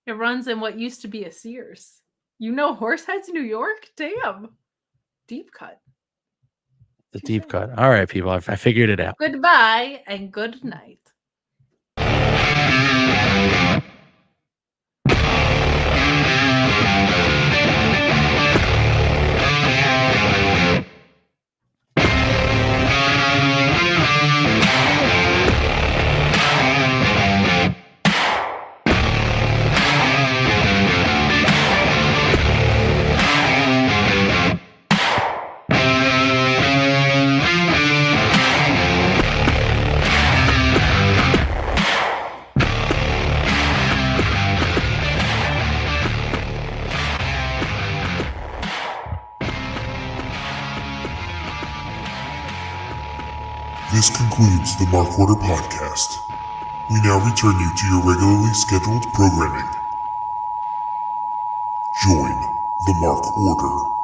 It runs in what used to be a Sears. You know Horseheads, New York? Damn. Deep cut. The deep cut. All right, people. I figured it out. Goodbye and good night. This concludes the Mark Order podcast. We now return you to your regularly scheduled programming. Join the Mark Order.